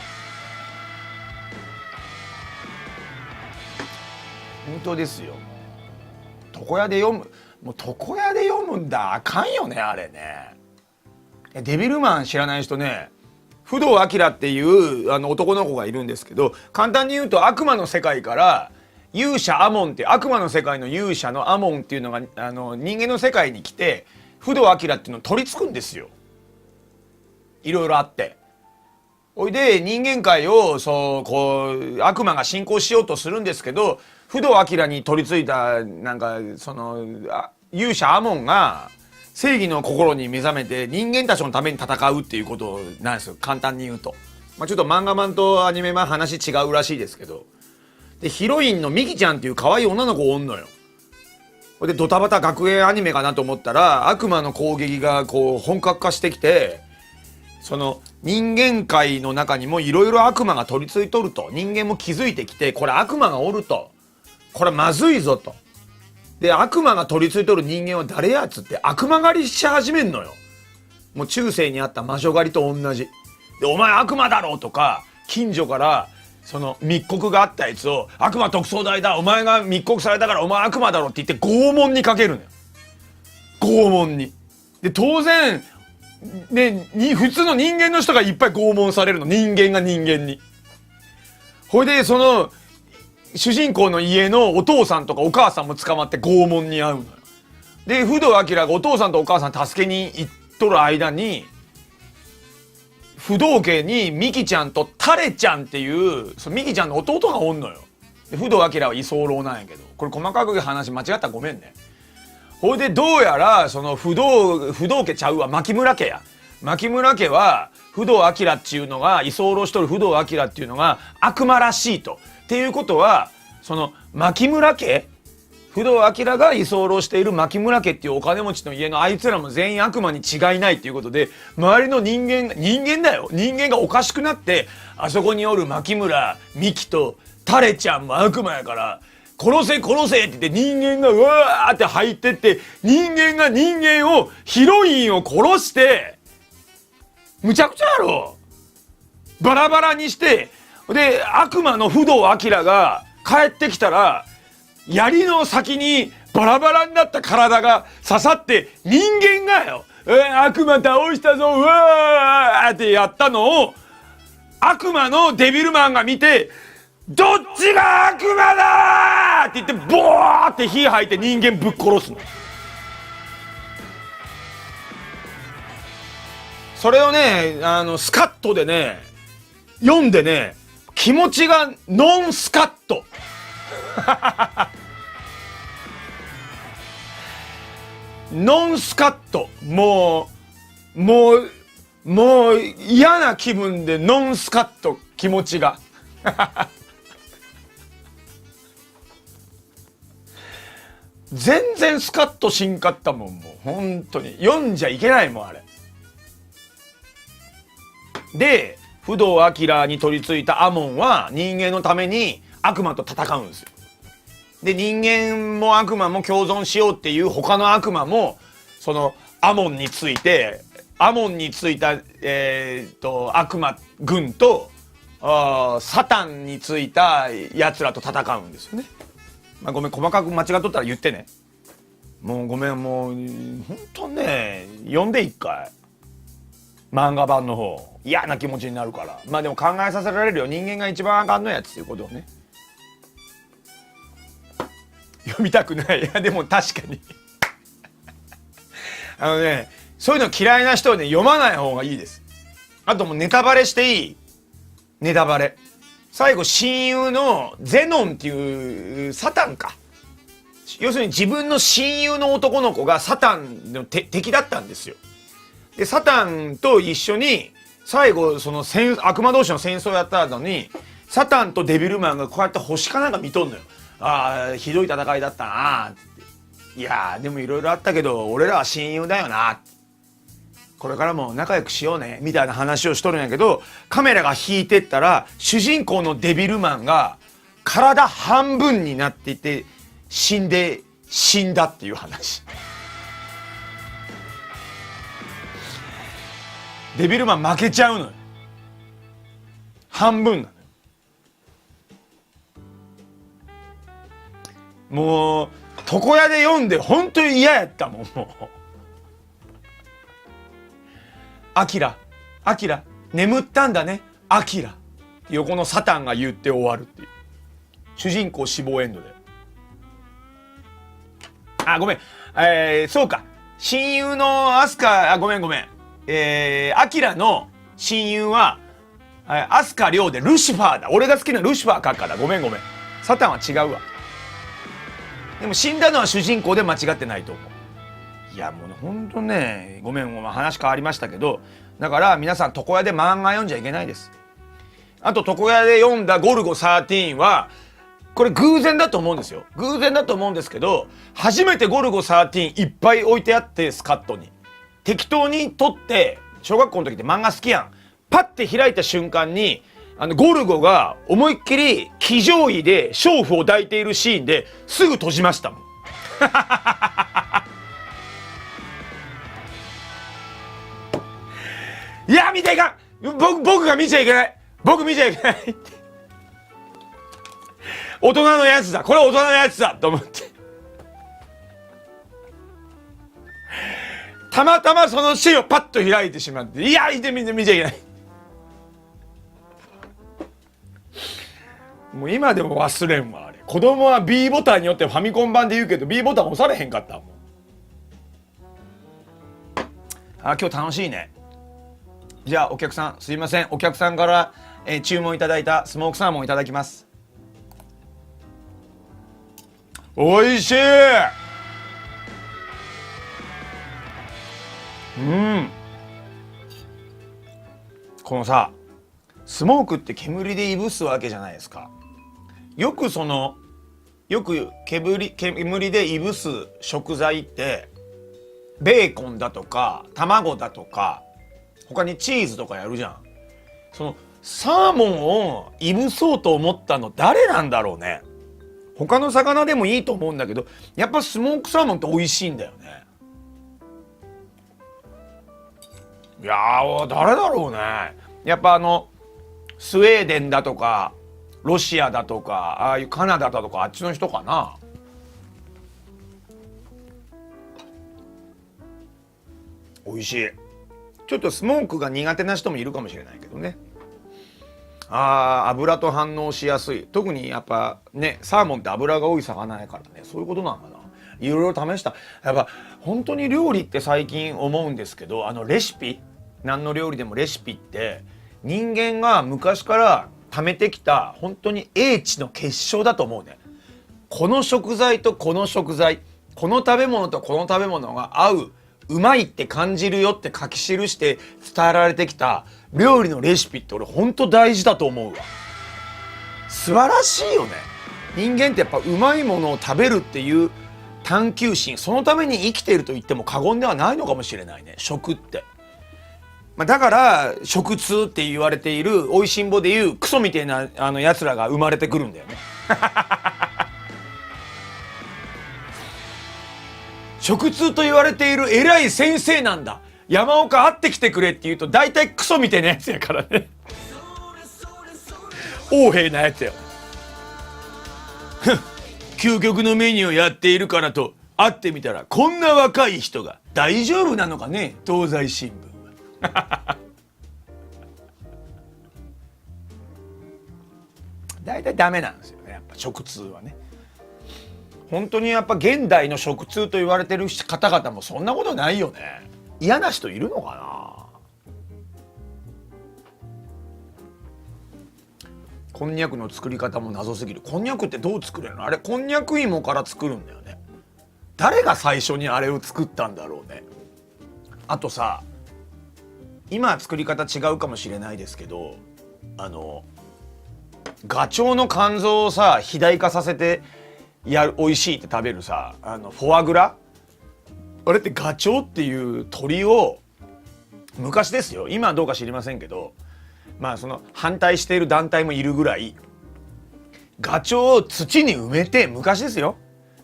Speaker 1: 本当ですよ。床屋で読む、もう床屋で読むんだ、あかんよねあれね。デビルマン知らない人ね、不動明っていう男の子がいるんですけど、簡単に言うと悪魔の世界から勇者アモンって、悪魔の世界の勇者のアモンっていうのが人間の世界に来て不動明っていうのを取り付くんですよ。いろいろあって、おいで人間界をこう悪魔が侵攻しようとするんですけど、不動明に取り付いたなんか勇者アモンが正義の心に目覚めて人間たちのために戦うっていうことなんですよ、簡単に言うと。ちょっと漫画版とアニメ版話違うらしいですけど、でヒロインのミキちゃんっていう可愛い女の子おんのよ。でドタバタ学園アニメかなと思ったら悪魔の攻撃がこう本格化してきて、その人間界の中にもいろいろ悪魔が取り付いとると、人間も気づいてきて、これ悪魔がおると、これまずいぞと。で悪魔が取り付いとる人間は誰やっつって悪魔狩りし始めんのよ。もう中世にあった魔女狩りと同じで、お前悪魔だろとか、近所からその密告があったやつを悪魔特捜隊だ、お前が密告されたからお前悪魔だろって言って拷問にかけるのよ。拷問に。で当然ね、普通の人間の人がいっぱい拷問されるの、人間が人間に。ほいでその主人公の家のお父さんとかお母さんも捕まって拷問に遭うのよ。で不動明がお父さんとお母さん助けに行っとる間に、不動家にミキちゃんとタレちゃんっていうミキちゃんの弟がおんのよ。で不動明は居候なんやけど、これ細かく話間違ったらごめんね。ほいでどうやらその不動家ちゃうわ、牧村家や。牧村家は不動明っていうのが居候しとる不動明っていうのが悪魔らしいと。っていうことはその牧村家、不動明が居候している牧村家っていうお金持ちの家のあいつらも全員悪魔に違いないっていうことで、周りの人間だよ、人間がおかしくなって、あそこにおる牧村ミキとタレちゃんも悪魔やから殺せ殺せって言って人間がうわーって入ってって、人間が人間をヒロインを殺してむちゃくちゃやろ、バラバラにして、で悪魔の不動明が帰ってきたら槍の先にバラバラになった体が刺さって、人間がよ、悪魔倒したぞうわーってやったのを悪魔のデビルマンが見て、どっちが悪魔だーって言ってボーって火吐いて人間ぶっ殺すの。それをねスカッとでね読んでね、気持ちがノンスカッとノンスカット、もう嫌な気分でノンスカット、気持ちが全然スカッとしんかったもん。もう本当に読んじゃいけないもんあれで。不動明に取り付いたアモンは人間のために悪魔と戦うんですよ。で人間も悪魔も共存しようっていう他の悪魔もそのアモンについて、アモンについた、悪魔軍とサタンについたやつらと戦うんですよね。まあ、ごめん細かく間違っとったら言ってね。もうごめん、もうほんとね読んで一回漫画版の方嫌な気持ちになるから。まあでも考えさせられるよ、人間が一番あかんのやつっていうことをね。読みたくない。いやでも確かにそういうの嫌いな人はね読まない方がいいです。あともうネタバレしていい？ネタバレ。最後親友のゼノンっていうサタンか、要するに自分の親友の男の子がサタンの敵だったんですよ。でサタンと一緒に最後その悪魔同士の戦争やったのに、サタンとデビルマンがこうやって星かなんか見とんのよ。ああひどい戦いだったなって。いやでもいろいろあったけど俺らは親友だよな、これからも仲良くしようねみたいな話をしとるんやけど、カメラが引いてったら主人公のデビルマンが体半分になっていて死んだっていう話。デビルマン負けちゃうのよ。半分なのよ。もう床屋で読んで本当に嫌やったもん。もうアキラ眠ったんだねアキラ、横のサタンが言って終わるっていう。主人公死亡エンドで。あごめん、そうか、親友のアスカ、ごめんアキラの親友はアスカリョウでルシファーだ。俺が好きなルシファーかから、ごめんサタンは違うわ。でも死んだのは主人公で間違ってないと思う。いやもうほんとね、ごめん話変わりましたけど、だから皆さん床屋で漫画読んじゃいけないです。あと床屋で読んだゴルゴ13はこれ偶然だと思うんですよ。偶然だと思うんですけど、初めてゴルゴ13いっぱい置いてあって、スカットに適当に撮って、小学校の時って漫画好きやん。パッて開いた瞬間にゴルゴが思いっきり騎乗位で娼婦を抱いているシーンですぐ閉じましたもんいや見ちゃいかん、僕が見ちゃいけない、僕見ちゃいけないって大人のやつだ、これ大人のやつだと思って、たまたまそのシーンをパッと開いてしまって、いや見ちゃいけない。もう今でも忘れんわあれ。子供は B ボタンによってファミコン版で言うけど B ボタン押されへんかったもん。今日楽しいね。じゃあお客さんすいません、お客さんから、注文いただいたスモークサーモンいただきます。おいしい。このさスモークって煙でいぶすわけじゃないですか。よく煙でいぶす食材ってベーコンだとか卵だとか他にチーズとかやるじゃん。そのサーモンをいぶそうと思ったの誰なんだろうね。他の魚でもいいと思うんだけど、やっぱスモークサーモンって美味しいんだよね。いやー誰だろうね。やっぱスウェーデンだとかロシアだとかああいうカナダだとかあっちの人かな。美味しい。ちょっとスモークが苦手な人もいるかもしれないけどね。油と反応しやすい。特にやっぱねサーモンって油が多い魚やからね、そういうことなのかな。いろいろ試した。やっぱ本当に料理って最近思うんですけど、レシピ、何の料理でもレシピって人間が昔から貯めてきた本当に英知の結晶だと思うね。この食材とこの食材この食べ物とこの食べ物が合う、うまいって感じるよって書き記して伝えられてきた料理のレシピって俺ほんと大事だと思うわ。素晴らしいよね。人間ってやっぱうまいものを食べるっていう探求心、そのために生きていると言っても過言ではないのかもしれないね、食って。だから食通って言われている美味しんぼでいうクソみたいなやつらが生まれてくるんだよね。食通と言われている偉い先生なんだ、山岡会ってきてくれって言うと大体クソみたいなやつやからね。横柄なやつよ。究極のメニューをやっているからと会ってみたらこんな若い人が大丈夫なのかね、東西新聞は。大体ダメなんですよね、やっぱ食通はね。本当にやっぱ現代の食通と言われてる方々もそんなことないよね。嫌な人いるのかな。こんにゃくの作り方も謎すぎる。こんにゃくってどう作れるの？あれこんにゃく芋から作るんだよね。誰が最初にあれを作ったんだろうね。あとさ、今は作り方違うかもしれないですけど、ガチョウの肝臓をさ肥大化させて美味しいって食べるさ、フォアグラ、あれってガチョウっていう鳥を昔ですよ、今はどうか知りませんけど、その反対している団体もいるぐらいガチョウを土に埋めて、昔ですよ、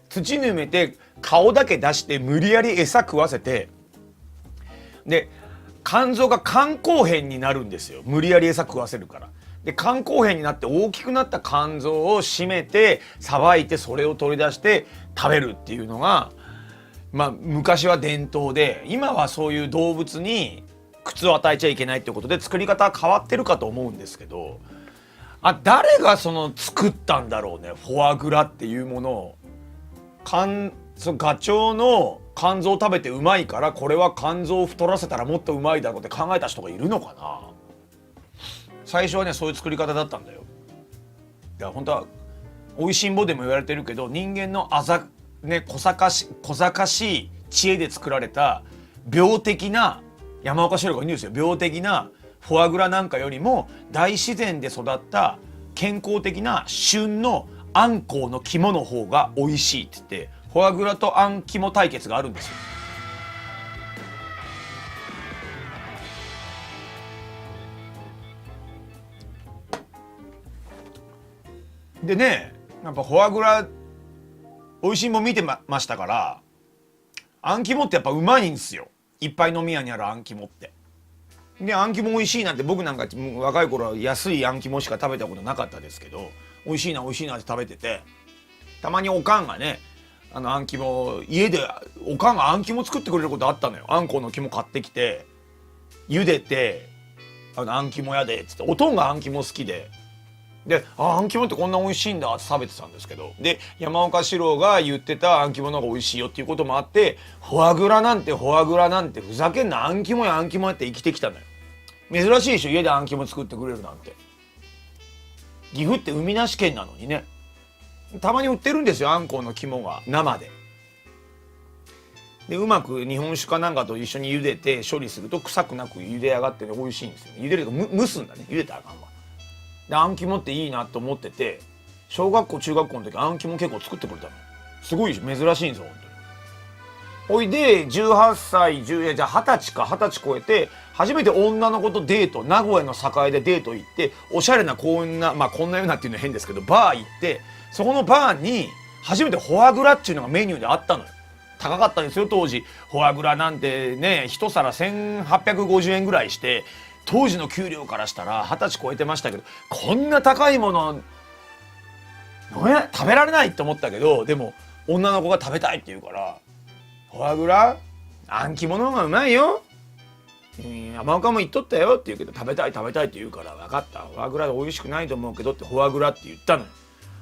Speaker 1: 土に埋めて顔だけ出して無理やり餌食わせて、で肝臓が肝硬変になるんですよ、無理やり餌食わせるから。で肝硬変になって大きくなった肝臓を締めてさばいて、それを取り出して食べるっていうのが昔は伝統で、今はそういう動物に苦痛を与えちゃいけないってことで作り方は変わってるかと思うんですけど、誰がその作ったんだろうね、フォアグラっていうものを。そのガチョウの肝臓を食べてうまいから、これは肝臓を太らせたらもっとうまいだろうって考えた人がいるのかな。最初はねそういう作り方だったんだよ。いや本当は美味しんぼでも言われてるけど、人間の小賢しい知恵で作られた病的な、山岡四郎が言うんですよ、病的なフォアグラなんかよりも大自然で育った健康的な旬のあんこうの肝の方が美味しいって言って、フォアグラとあん肝対決があるんですよ。でね、やっぱフォアグラ美味しいもん見てましたから、あん肝ってやっぱうまいんですよ、いっぱい飲み屋にあるあん肝って。であん肝美味しいなんて、僕なんか若い頃は安いあん肝しか食べたことなかったですけど、美味しいな美味しいなって食べてて、たまにおかんがねあん肝、家でおかんがあん肝作ってくれることあったのよ。あんこの肝買ってきて茹でて、あん肝やでっつって、おとんがあん肝好きで、あん肝ってこんな美味しいんだって食べてたんですけど、で山岡四郎が言ってたあん肝の方が美味しいよっていうこともあって、フォアグラなんてふざけんな、あん肝やって生きてきたのよ。珍しいでしょ、家であん肝作ってくれるなんて。岐阜って海なし県なのにね、たまに売ってるんですよ、あんこうの肝が生で。でうまく日本酒かなんかと一緒に茹でて処理すると臭くなく茹で上がってね、美味しいんですよ。茹でると蒸すんだね、茹でたらあかんわ。であん肝っていいなと思ってて、小学校中学校の時あん肝結構作ってくれたの。すごい珍しいんですよ本当に。ほいで18歳じゃあ20歳超えて初めて女の子とデート、名古屋の栄でデート行って、おしゃれなこんなこんなようなっていうのは変ですけどバー行って、そこのバーに初めてフォアグラっていうのがメニューであったのよ。高かったですよ当時。フォアグラなんてね一皿1850円ぐらいして、当時の給料からしたら20歳超えてましたけど、こんな高いもの食べられないって思ったけど、でも女の子が食べたいって言うから、フォアグラあん肝の方がうまいよ、山岡も言っとったよって言うけど、食べたいって言うから、分かった、フォアグラ美味しくないと思うけどってフォアグラって言ったのよ。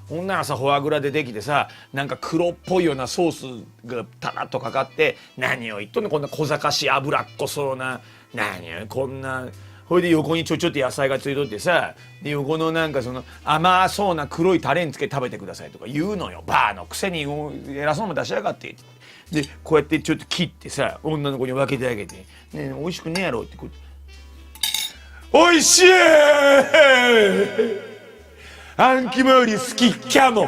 Speaker 1: ほんならさ、フォアグラでできてさ、なんか黒っぽいようなソースがタラッとかかって、何を言っとんのこんな小賢しい脂っこそうな、何よこんなほいで横にちょっと野菜がついとってさ、で横のなんかその甘そうな黒いタレにつけて食べてくださいとか言うのよ。バーのくせに偉そうなもん出しやがってって。でこうやってちょっと切ってさ、女の子に分けてあげて「ねえ美味しくねえやろ」ってこう「おいしいあん肝より好きかも」。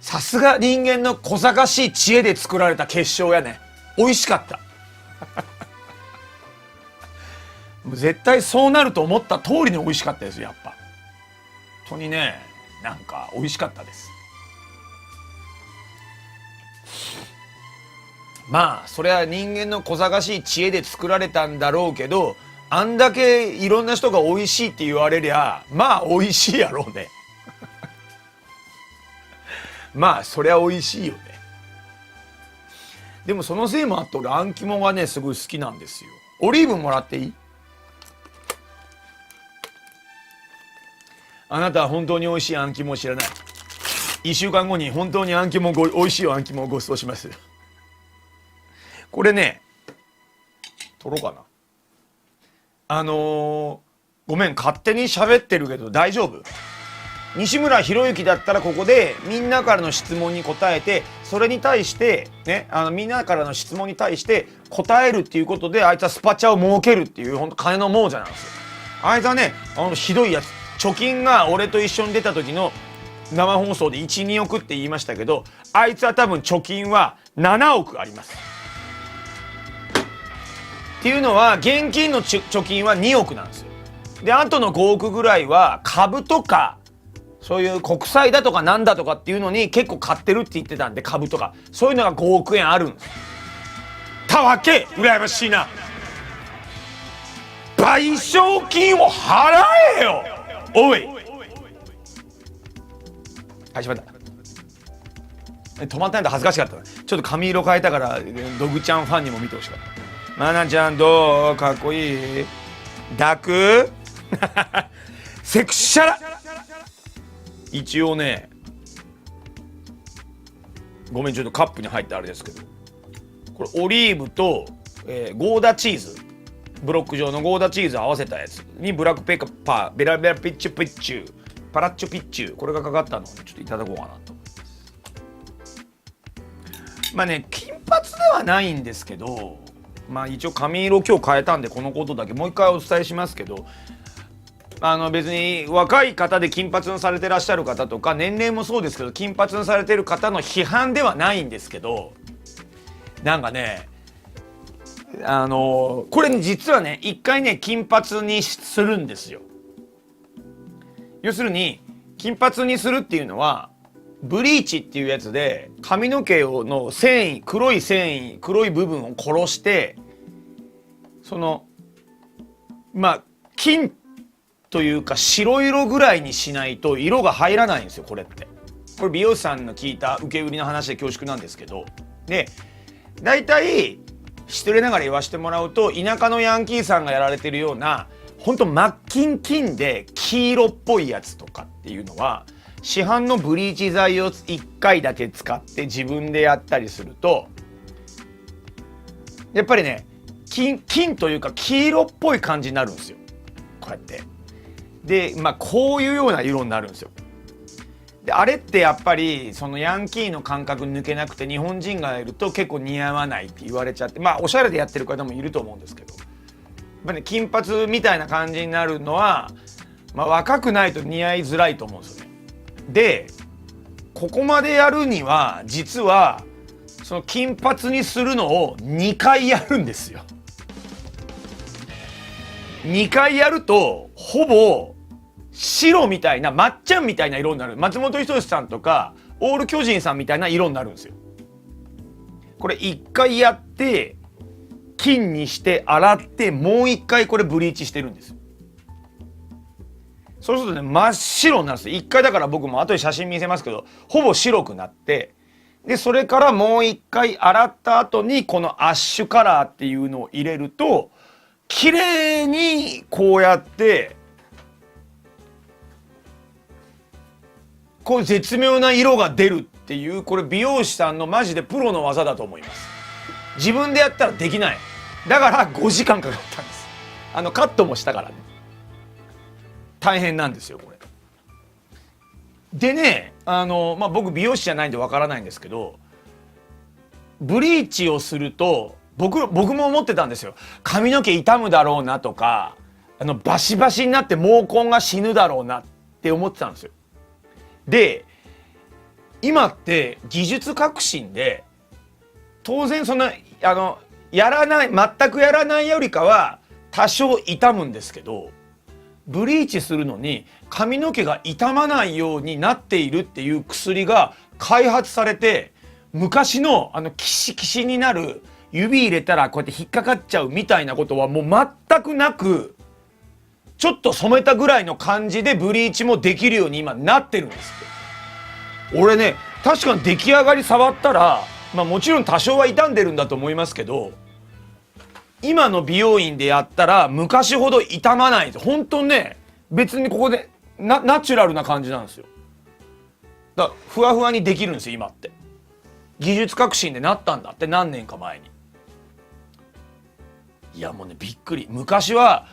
Speaker 1: さすが人間の小賢しい知恵で作られた結晶やね。美味しかったもう絶対そうなると思った通りに美味しかったですよ。やっぱ本当にね、なんか美味しかったです。まあそれは人間の小賢しい知恵で作られたんだろうけど、あんだけいろんな人が美味しいって言われりゃまあ美味しいやろうねまあそりゃ美味しいよね。でもそのせいもあって俺あん肝がねすごい好きなんですよ。オリーブもらっていい？あなたは本当に美味しいあん肝を知らない。1週間後に本当にあん肝美味しいあん肝をご馳走します。これね取ろうかな。ごめん勝手に喋ってるけど大丈夫？西村博之だったらここでみんなからの質問に答えて、それに対してね、みんなからの質問に対して答えるっていうことで、あいつはスパチャを設けるっていう本当金の亡者なんですよ。あいつはねひどいやつ。貯金が俺と一緒に出た時の生放送で1、2億って言いましたけど、あいつは多分貯金は7億あります。っていうのは現金の貯金は2億なんですよ。であとの5億ぐらいは株とかそういう国債だとかなんだとかっていうのに結構買ってるって言ってたんで、株とかそういうのが5億円あるんです。たわけ羨ましいな。賠償金を払えよおい。はいしまった。止まったんで恥ずかしかった。ちょっと髪色変えたからドグちゃんファンにも見てほしかった。マナちゃんどう？かっこいい？抱くセクシャラ。一応ね、ごめんちょっとカップに入ってあれですけど、これオリーブと、ゴーダチーズ、ブロック状のゴーダチーズ合わせたやつにブラックペッパー、ベラベラピッチュピッチュパラッチョピッチュ、これがかかったのをちょっといただこうかなと。まあね金髪ではないんですけど、まあ一応髪色今日変えたんでこのことだけもう一回お伝えしますけど、別に若い方で金髪にされてらっしゃる方とか年齢もそうですけど金髪にされてる方の批判ではないんですけど、なんかねこれ実はね一回ね金髪にするんですよ。要するに金髪にするっていうのはブリーチっていうやつで髪の毛の繊維、黒い繊維、黒い部分を殺して、そのまあ金というか白色ぐらいにしないと色が入らないんですよ。これってこれ美容師さんの聞いた受け売りの話で恐縮なんですけど、で大体失礼ながら言わせてもらうと田舎のヤンキーさんがやられてるようなほんと真っ金金で黄色っぽいやつとかっていうのは市販のブリーチ剤を1回だけ使って自分でやったりするとやっぱりね金というか黄色っぽい感じになるんですよ。こうやってでまあこういうような色になるんですよ。であれってやっぱりそのヤンキーの感覚抜けなくて日本人がいると結構似合わないって言われちゃって、まあおしゃれでやってる方もいると思うんですけど、まあね、金髪みたいな感じになるのは、まあ、若くないと似合いづらいと思うんですよね。でここまでやるには実はその金髪にするのを2回やるんですよ。2回やるとほぼ白みたいなまっちゃんみたいな色になる。松本人志さんとかオール巨人さんみたいな色になるんですよ。これ1回やって金にして洗ってもう1回これブリーチしてるんですよ。そうするとね真っ白になるんですよ。1回だから僕も後で写真見せますけどほぼ白くなって、でそれからもう1回洗った後にこのアッシュカラーっていうのを入れると綺麗にこうやってこういう絶妙な色が出るっっていう、これ美容師さんのマジでプロの技だと思います。自分でやったらできない。だから5時間かかったんです。カットもしたからね。大変なんですよこれ。でね、僕美容師じゃないんでわからないんですけど、ブリーチをすると僕も思ってたんですよ。髪の毛傷むだろうなとか、バシバシになって毛根が死ぬだろうなって思ってたんですよ。で、今って技術革新で、当然そんなやらない、全くやらないよりかは多少傷むんですけど、ブリーチするのに髪の毛が傷まないようになっているっていう薬が開発されて、昔のキシキシになる、指入れたらこうやって引っかかっちゃうみたいなことはもう全くなく、ちょっと染めたぐらいの感じでブリーチもできるように今なってるんですって。俺ね、確かに出来上がり触ったら、もちろん多少は傷んでるんだと思いますけど、今の美容院でやったら昔ほど傷まないです。本当ね、別にここでナチュラルな感じなんですよ。だからふわふわにできるんですよ今って。技術革新でなったんだって、何年か前に。いやもうね、びっくり。昔は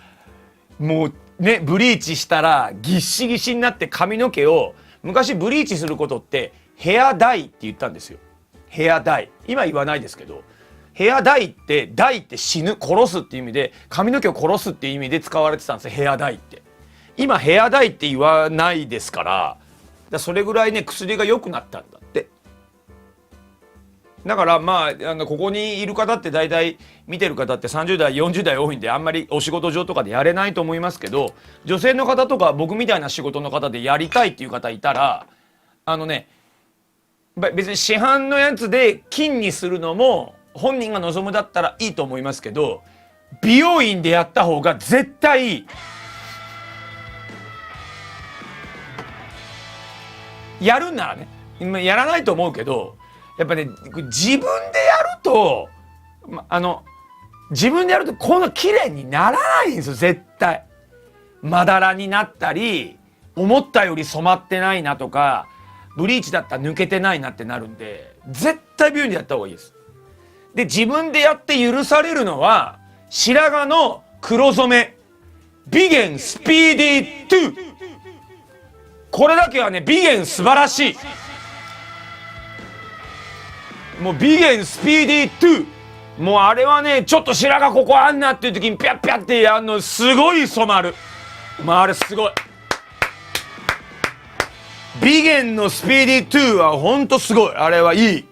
Speaker 1: もうね、ブリーチしたらギッシギシになって髪の毛を、昔ブリーチすることってヘアダイって言ったんですよ。ヘアダイ。今言わないですけど、ヘアダイって死ぬ、殺すっていう意味で、髪の毛を殺すっていう意味で使われてたんですよ、ヘアダイって。今ヘアダイって言わないですから、それぐらいね、薬が良くなったんだって。だからここにいる方って、大体見てる方って30代40代多いんで、あんまりお仕事上とかでやれないと思いますけど、女性の方とか僕みたいな仕事の方でやりたいっていう方いたら、別に市販のやつで金にするのも本人が望むだったらいいと思いますけど、美容院でやった方が絶対いい。やるんならね。やらないと思うけど、やっぱね、自分でやると、自分でやるとこんな綺麗にならないんですよ絶対。まだらになったり、思ったより染まってないなとか、ブリーチだったら抜けてないなってなるんで、絶対美容院でやった方がいいです。で、自分でやって許されるのは白髪の黒染めビゲンスピーディー2。これだけはね、ビゲン素晴らしい。もうビゲンスピーディー2、もうあれはね、ちょっと白髪ここあんなっていう時にピャッピャッってやるの、すごい染まる。あれすごい。ビゲンのスピーディー2はほんとすごい。あれはいい。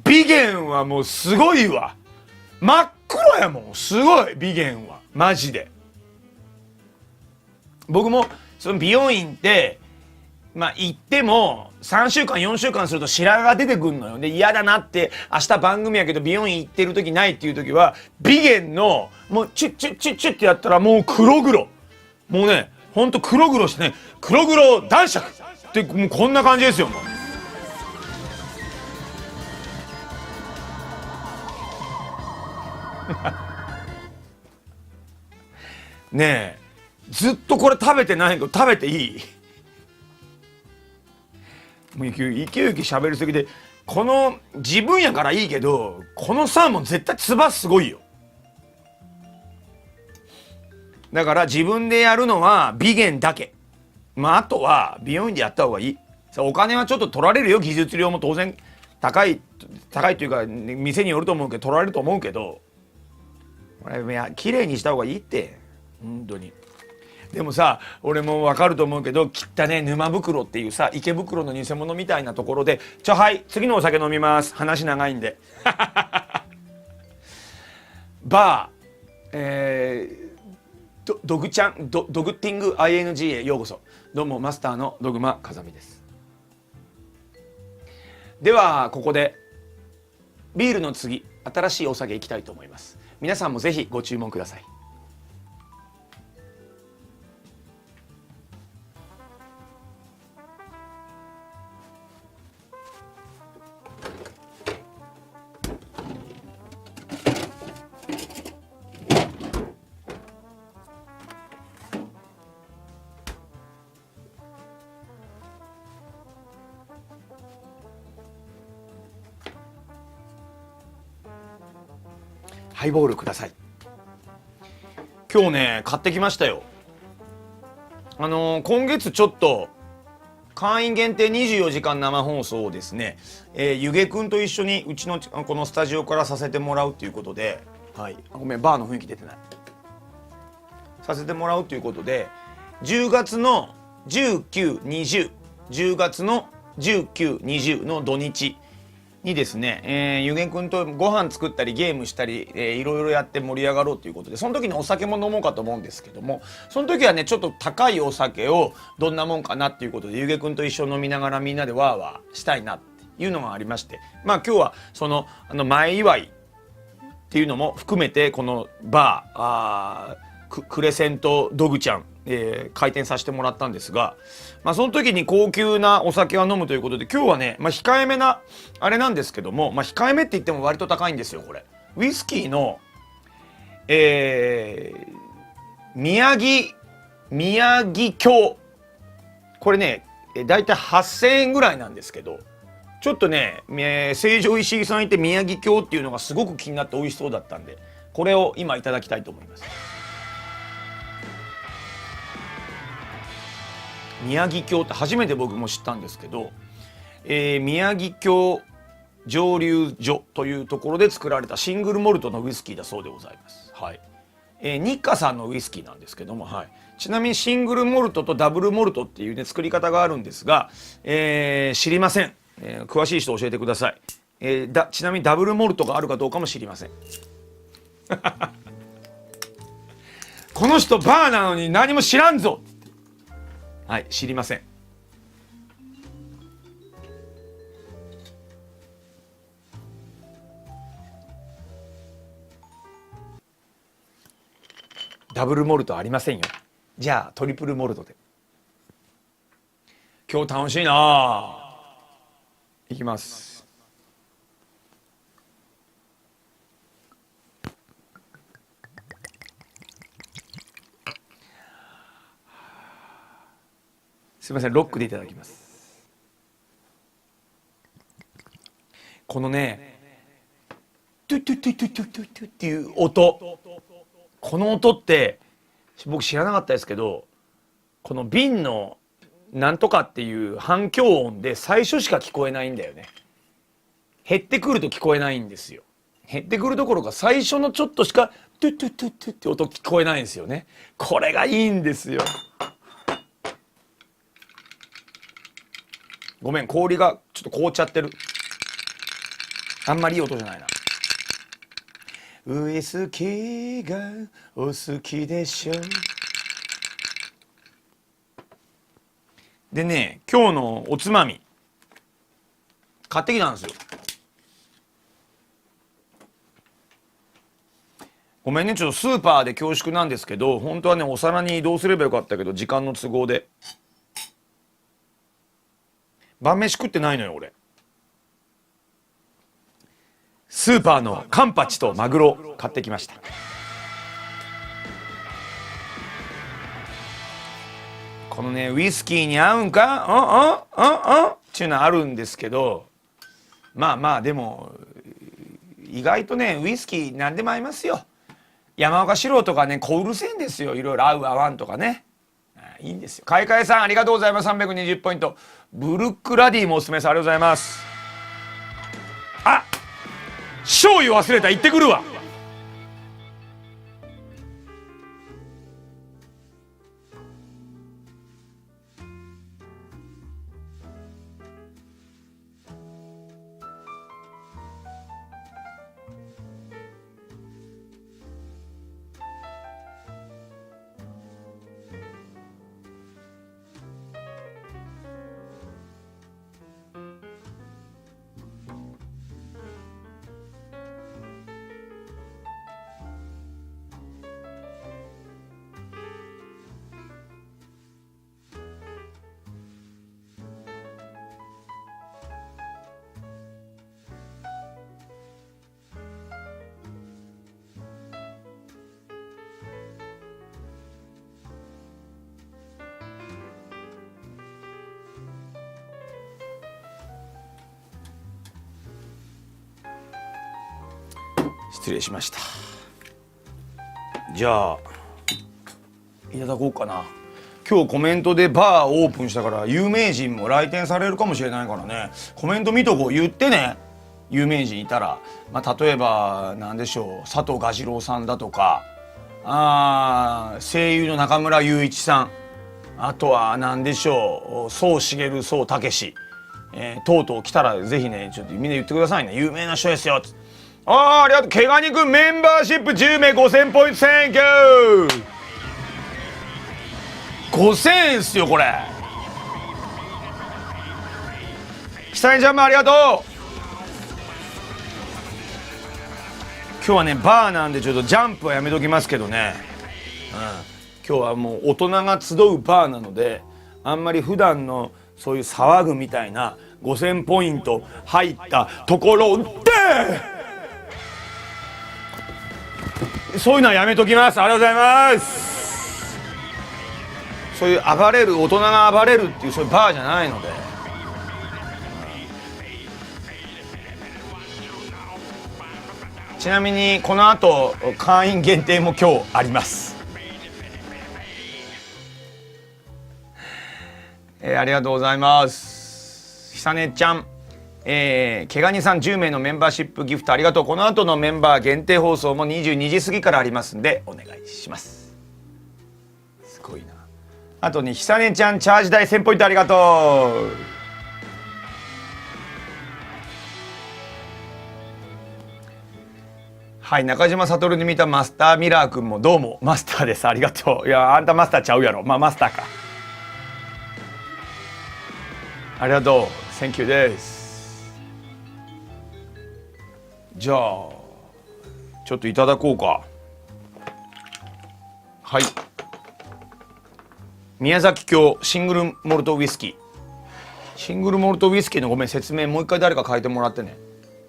Speaker 1: ビゲンはもうすごいわ。真っ黒やもん。すごいビゲンはマジで。僕もその美容院って行っても3週間4週間すると白髪が出てくるのよ。で、嫌だなって、明日番組やけど美容院行ってる時ないっていう時は、ビゲンのもうチュッチュッチュッチュッってやったらもう黒々、もうね、ほんと黒々してね、黒々男爵ってもうこんな感じですよ。もうねえ、ずっとこれ食べてないけど食べていい？もうイキイキ喋りすぎで、この自分やからいいけど、このサーモン絶対つばすごいよ。だから自分でやるのはビゲンだけ。あとは美容院でやった方がいい。お金はちょっと取られるよ。技術料も当然高いというか、店によると思うけど取られると思うけど、これ綺麗にした方がいいって、本当に。でもさ、俺も分かると思うけど、汚ね沼袋っていうさ、池袋の偽物みたいなところで、はい次のお酒飲みます、話長いんで。バー、ドグちゃん、ドグッティング ING へようこそ。どうもマスターのドグマ風見です。ではここでビールの次、新しいお酒いきたいと思います。皆さんもぜひご注文ください。ハイボールください。今日ね買ってきましたよ。今月ちょっと会員限定24時間生放送をですね、ゆげくんと一緒にうちのこのスタジオからさせてもらうということで、はい、ごめんバーの雰囲気出てない、させてもらうということで、10月の1920、10月の19、20の土日にですね、ゆげくんとご飯作ったりゲームしたり、いろいろやって盛り上がろうということで、その時にお酒も飲もうかと思うんですけども、その時はねちょっと高いお酒をどんなもんかなっていうことで、ゆげくんと一緒に飲みながらみんなでワーワーしたいなっていうのがありまして、まあ今日はその前祝いっていうのも含めてこのバークレセントドグちゃん、開店させてもらったんですが、まあ、その時に高級なお酒は飲むということで、今日はね、まあ、控えめなあれなんですけども、まあ、控えめって言っても割と高いんですよこれ。ウイスキーの、宮城郷、これねだいたい8,000円ぐらいなんですけど、ちょっとね、成城石井さん行って宮城郷っていうのがすごく気になって美味しそうだったんで、これを今いただきたいと思います。宮城郷って初めて僕も知ったんですけど、宮城郷蒸留所というところで作られたシングルモルトのウイスキーだそうでございます。はい。日課さんのウイスキーなんですけども、はい、ちなみにシングルモルトとダブルモルトっていうね作り方があるんですが、知りません。詳しい人教えてください。ちなみにダブルモルトがあるかどうかも知りません。この人バーなのに何も知らんぞ。はい、知りません。ダブルモルトありませんよ。じゃあトリプルモルトで。今日楽しいなあ。いきます。すいません、ロックでいただきます。このねトゥトゥトゥトゥトゥトゥトゥっていう音、この音って僕知らなかったですけど、この瓶のなんとかっていう反響音で最初しか聞こえないんだよね。減ってくると聞こえないんですよ。減ってくるどころか最初のちょっとしかトゥトゥトゥトゥって音聞こえないんですよね。これがいいんですよ。ごめん、氷がちょっと凍っちゃってる。あんまりいい音じゃないな。ウイスキーがお好きでしょ。でね、今日のおつまみ買ってきたんですよ。ごめんね、ちょっとスーパーで恐縮なんですけど、本当はねお皿に移動すればよかったけど時間の都合で晩飯食ってないのよ俺。スーパーのカンパチとマグロ買ってきました。このねウイスキーに合うんかっていうのはあるんですけど、まあまあでも意外とねウイスキー何でも合いますよ。山岡四郎とかね小うるせえんですよ。いろいろ合う合わんとかね、いいんですよ。買い替えさんありがとうございます。320ポイント。ブルックラディもおすすめです。ありがとうございます。あ、醤油忘れた。行ってくるわ。失礼しました。じゃあいただこうかな。今日コメントでバーオープンしたから有名人も来店されるかもしれないからね、コメント見とこう。言ってね、有名人いたら。例えば何でしょう、佐藤蛾次郎さんだとか、声優の中村雄一さん、あとは何でしょう、宗茂宗武史、とうとう来たらぜひねちょっとみんな言ってくださいね、有名な人ですよ。ありがとう。毛ガニくんメンバーシップ10名5000ポイント、センキュー。5000円っすよこれ。久根ちゃんもありがとう。今日はねバーなんでちょっとジャンプはやめときますけどね、今日はもう大人が集うバーなので、あんまり普段のそういう騒ぐみたいな5000ポイント入ったところでそういうのはやめときます。ありがとうございます。そういう暴れる大人が暴れるっていうそういうバーじゃないので。ちなみにこの後会員限定も今日あります。ありがとうございます。ひさねちゃん、毛ガニさん10名のメンバーシップギフトありがとう。この後のメンバー限定放送も22時過ぎからありますんでお願いします。すごいな。あとね、ひさねちゃんチャージ代1000ポイントありがとう。はい、中島悟に見たマスターミラー君もどうもマスターです。ありがとう。いやあんたマスターちゃうやろ。マスターか。ありがとう。Thank you です。じゃあちょっといただこうか。はい、宮崎郷シングルモルトウイスキー。シングルモルトウイスキーのごめん説明もう一回誰か書いてもらってね。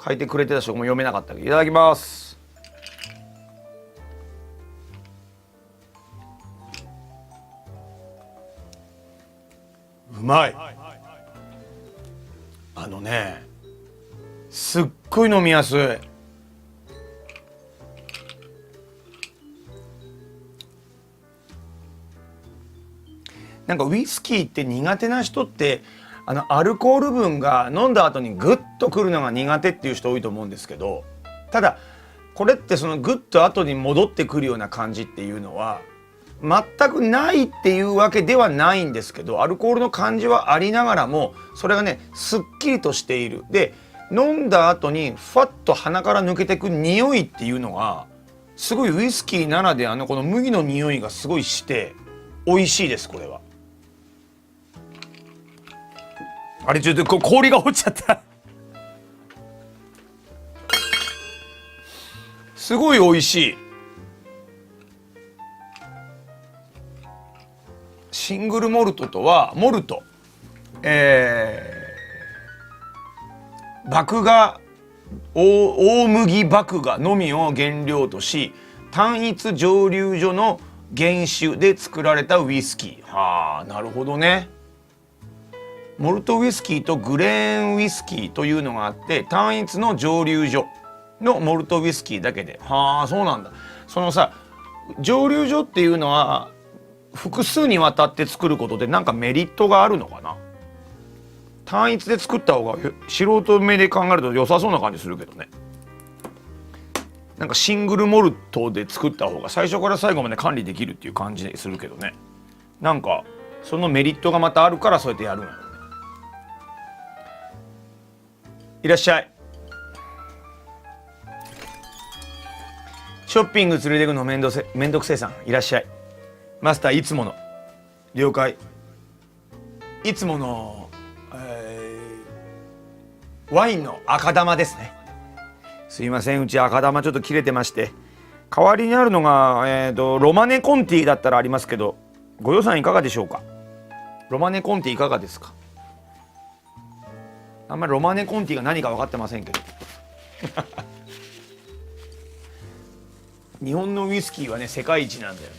Speaker 1: 書いてくれてた人も読めなかったけど、いただきます。うまい。すっごい飲みやすい。なんかウイスキーって苦手な人ってアルコール分が飲んだ後にグッとくるのが苦手っていう人多いと思うんですけど、ただこれってそのグッと後に戻ってくるような感じっていうのは全くないっていうわけではないんですけど、アルコールの感じはありながらもそれがねすっきりとしている。で飲んだ後にふわっと鼻から抜けてく匂いっていうのがすごいウイスキーならではのこの麦の匂いがすごいして美味しいです。これはあれちょっと氷が落ちちゃったすごい美味しい。シングルモルトとはモルト、麦芽大麦麦芽のみを原料とし単一蒸留所の原酒で作られたウイスキー。はあ、なるほどね。モルトウイスキーとグレーンウイスキーというのがあって単一の蒸留所のモルトウイスキーだけで。はあ、そうなんだ。そのさ蒸留所っていうのは複数にわたって作ることでなんかメリットがあるのかな。単一で作った方が素人目で考えると良さそうな感じするけどね。なんかシングルモルトで作った方が最初から最後まで管理できるっていう感じするけどね。なんかそのメリットがまたあるからそうやってやるのよ。いらっしゃい。ショッピング連れてくのめんどくせえさんいらっしゃい。マスターいつもの了解。いつもの、ワインの赤玉ですね。すいません、うち赤玉ちょっと切れてまして代わりにあるのが、ロマネコンティだったらありますけどご予算いかがでしょうか。ロマネコンティいかがですか。あんまりロマネコンティが何か分かってませんけど日本のウイスキーはね世界一なんだよね。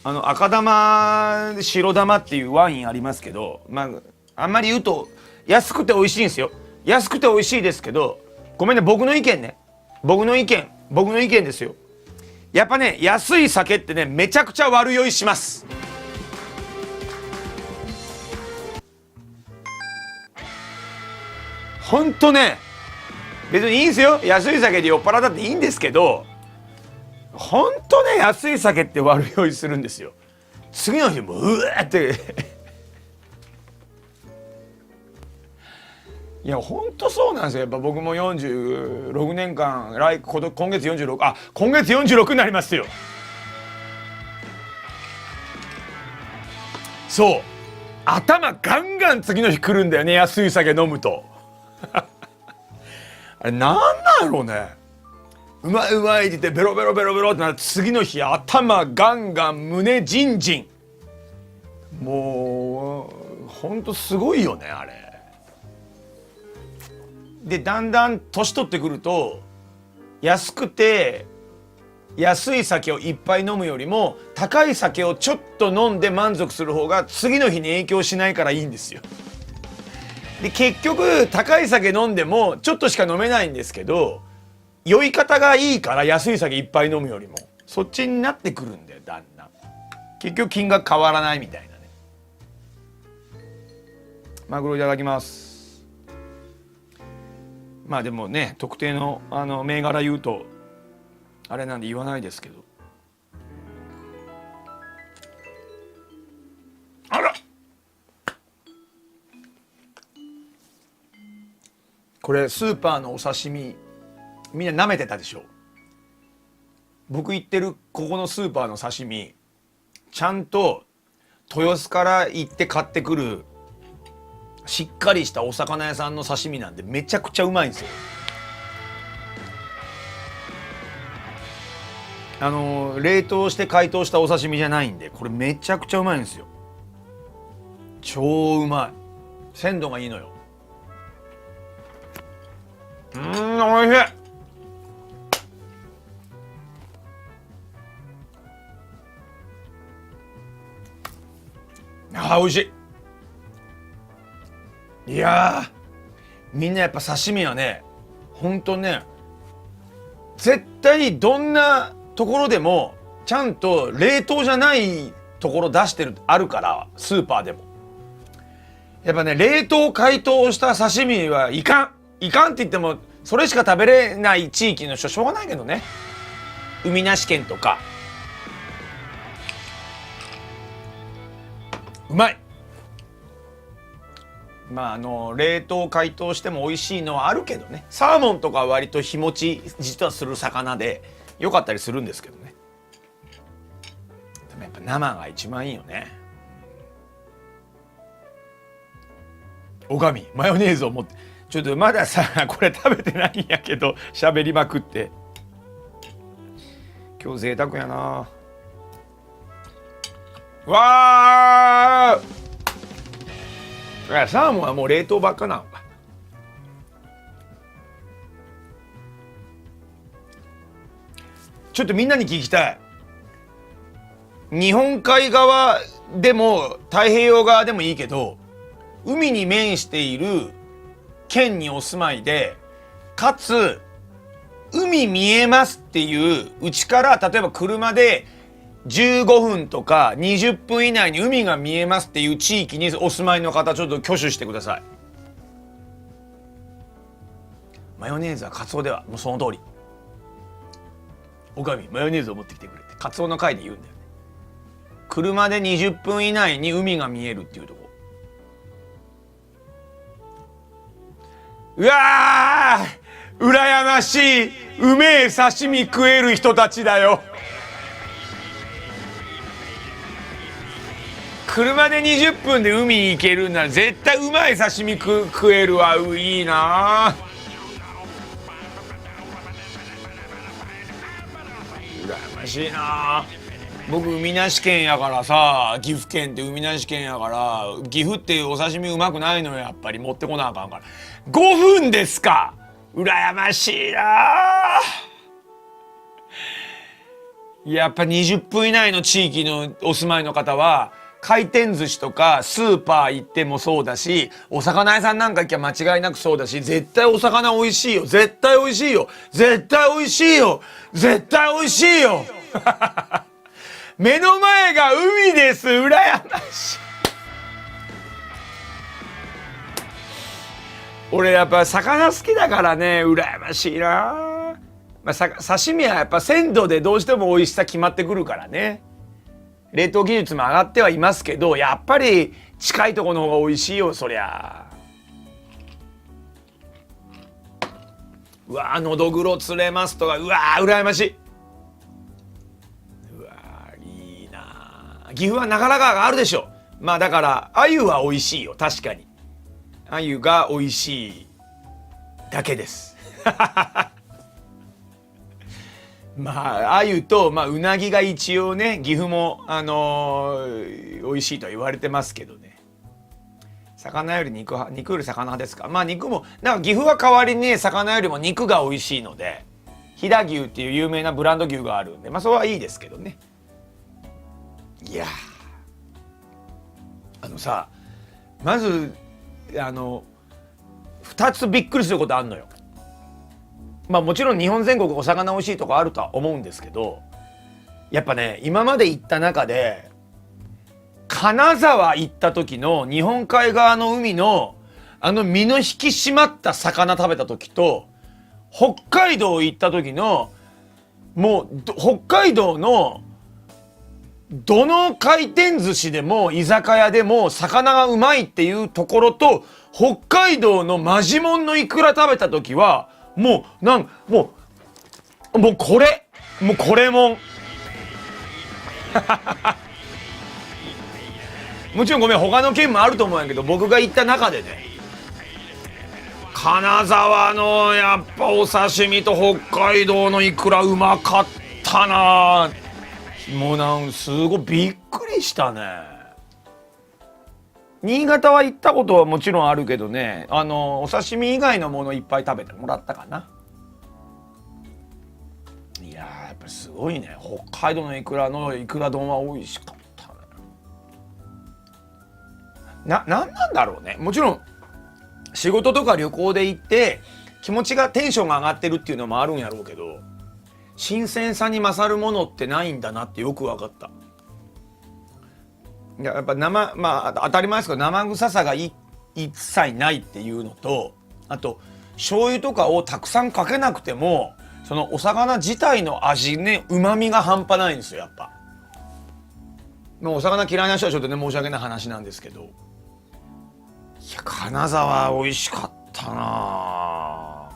Speaker 1: 赤玉白玉っていうワインありますけど、あんまり言うと安くて美味しいんですよ。安くて美味しいですけど、ごめんね僕の意見ね。僕の意見ですよ。やっぱね、安い酒ってね、めちゃくちゃ悪酔いします。ほんとね、別にいいんですよ、安い酒で酔っ払ったっていいんですけど、ほんとね、安い酒って悪酔いするんですよ。次の日もうわーっていやほんとそうなんですよ。やっぱ僕も46年間今月46になりますよ。そう、頭ガンガン次の日くるんだよね、安い酒飲むとあれなんなんやろうね。うまいうまいって言ってベロベロベロベロってなって、次の日頭ガンガン胸ジンジン、もうほんとすごいよねあれ。でだんだん年取ってくると、安くて安い酒をいっぱい飲むよりも高い酒をちょっと飲んで満足する方が次の日に影響しないからいいんですよ。で結局高い酒飲んでもちょっとしか飲めないんですけど、酔い方がいいから安い酒いっぱい飲むよりもそっちになってくるんだよ、だんだん。結局金額変わらないみたいなね。マグロいただきます。まあでもね、特定の銘柄言うとあれなんで言わないですけど。あら、これスーパーのお刺身みんな舐めてたでしょ。僕行ってるここのスーパーの刺身、ちゃんと豊洲から行って買ってくるしっかりしたお魚屋さんの刺身なんでめちゃくちゃうまいんですよ。冷凍して解凍したお刺身じゃないんで、これめちゃくちゃうまいんですよ。超うまい。鮮度がいいのよ。おいしい。おいしい。いやみんなやっぱ刺身はね、ほんとね、絶対どんなところでもちゃんと冷凍じゃないところ出してるあるから、スーパーでもやっぱね、冷凍解凍した刺身はいかんって言ってもそれしか食べれない地域の人しょうがないけどね。海なし県とかうまい。まあ冷凍解凍しても美味しいのはあるけどね。サーモンとかは割と日持ち実はする魚で良かったりするんですけどね。でもやっぱ生が一番いいよね。おかみマヨネーズを持って、ちょっとまださこれ食べてないんやけど喋りまくって、今日贅沢やな。わー、サーモンはもう冷凍ばっかなん。ちょっとみんなに聞きたい。日本海側でも太平洋側でもいいけど、海に面している県にお住まいで、かつ海見えますっていう、うちから例えば車で15分とか20分以内に海が見えますっていう地域にお住まいの方、ちょっと挙手してください。マヨネーズはカツオではもうその通り。おかみマヨネーズを持ってきてくれってカツオの回で言うんだよね。車で20分以内に海が見えるっていうとこ。うわー、羨ましい。うめえ刺身食える人たちだよ。車で20分で海に行けるなら絶対うまい刺身食えるわ。いいな。羨ましいな。僕海なし県やからさ、岐阜県って海なし県やから、岐阜ってお刺身うまくないのよ。やっぱり持ってこなあかんから。5分ですか。羨ましいな。やっぱ20分以内の地域のお住まいの方は回転寿司とかスーパー行ってもそうだし、お魚屋さんなんか行きゃ間違いなくそうだし、絶対お魚美味しいよ、絶対美味しいよ、絶対美味しいよ、絶対美味しいよ目の前が海です、羨ましい。俺やっぱ魚好きだからね、羨ましいな。刺身はやっぱ鮮度でどうしても美味しさ決まってくるからね。冷凍技術も上がってはいますけど、やっぱり近いところの方が美味しいよ、そりゃ。うわー、のどぐろ釣れますとか、うわー、羨ましい。うわー、いいな。岐阜は長良川があるでしょ。まあだから鮎は美味しいよ、確かに。鮎が美味しいだけですまあ鮎と、うなぎが一応ね、岐阜も美味しいとは言われてますけどね。魚より肉より魚派ですか。肉もなんか岐阜は代わりにね、魚よりも肉が美味しいので、飛騨牛っていう有名なブランド牛があるんで、それはいいですけどね。いやさ、まず2つびっくりすることあんのよ。もちろん日本全国お魚美味しいとこあるとは思うんですけど、やっぱね、今まで行った中で金沢行った時の日本海側の海の身の引き締まった魚食べた時と、北海道行った時のもう北海道のどの回転寿司でも居酒屋でも魚がうまいっていうところと、北海道のマジモンのイクラ食べた時はもうこれもんもちろんごめん、他の県もあると思うんやけど、僕が行った中でね、金沢のやっぱお刺身と北海道のイクラうまかったな。もうすごいびっくりしたね。新潟は行ったことはもちろんあるけどね、お刺身以外のものいっぱい食べてもらったかな。いやー、やっぱりすごいね。北海道のイクラのイクラ丼は美味しかったね。なんなんだろうね。もちろん仕事とか旅行で行って気持ちがテンションが上がってるっていうのもあるんやろうけど、新鮮さに勝るものってないんだなってよく分かった。やっぱ当たり前ですけど、生臭さが一切ないっていうのと、あと醤油とかをたくさんかけなくても、そのお魚自体の味ね、旨味が半端ないんですよ。やっぱもうお魚嫌いな人はちょっとね、申し訳ない話なんですけど、いや金沢美味しかったな。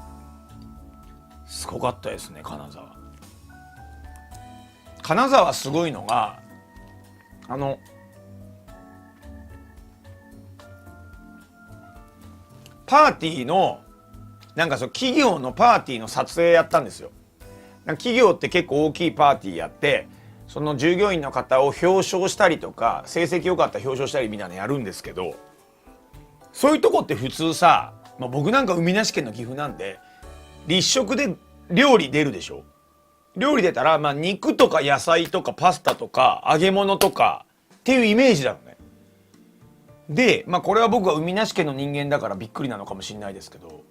Speaker 1: すごかったですね、金沢。金沢すごいのがパーティーの企業のパーティーの撮影やったんですよ。企業って結構大きいパーティーやって、その従業員の方を表彰したりとか、成績良かったら表彰したりみたいなのやるんですけど、そういうとこって普通さ、僕なんか海なし県の岐阜なんで立食で料理出るでしょ。料理出たら肉とか野菜とかパスタとか揚げ物とかっていうイメージなのね。でこれは僕は海なし県の人間だからびっくりなのかもしれないですけど、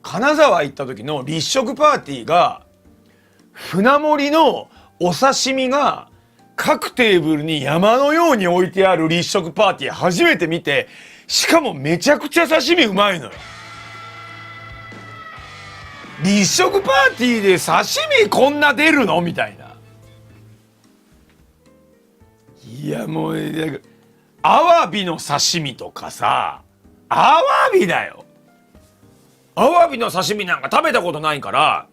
Speaker 1: 金沢行った時の立食パーティーが、船盛りのお刺身が各テーブルに山のように置いてある立食パーティー初めて見て、しかもめちゃくちゃ刺身うまいのよ。立食パーティーで刺身こんな出るのみたいな。いやもうアワビの刺身とかさ、アワビだよ。アワビの刺身なんか食べたことないから、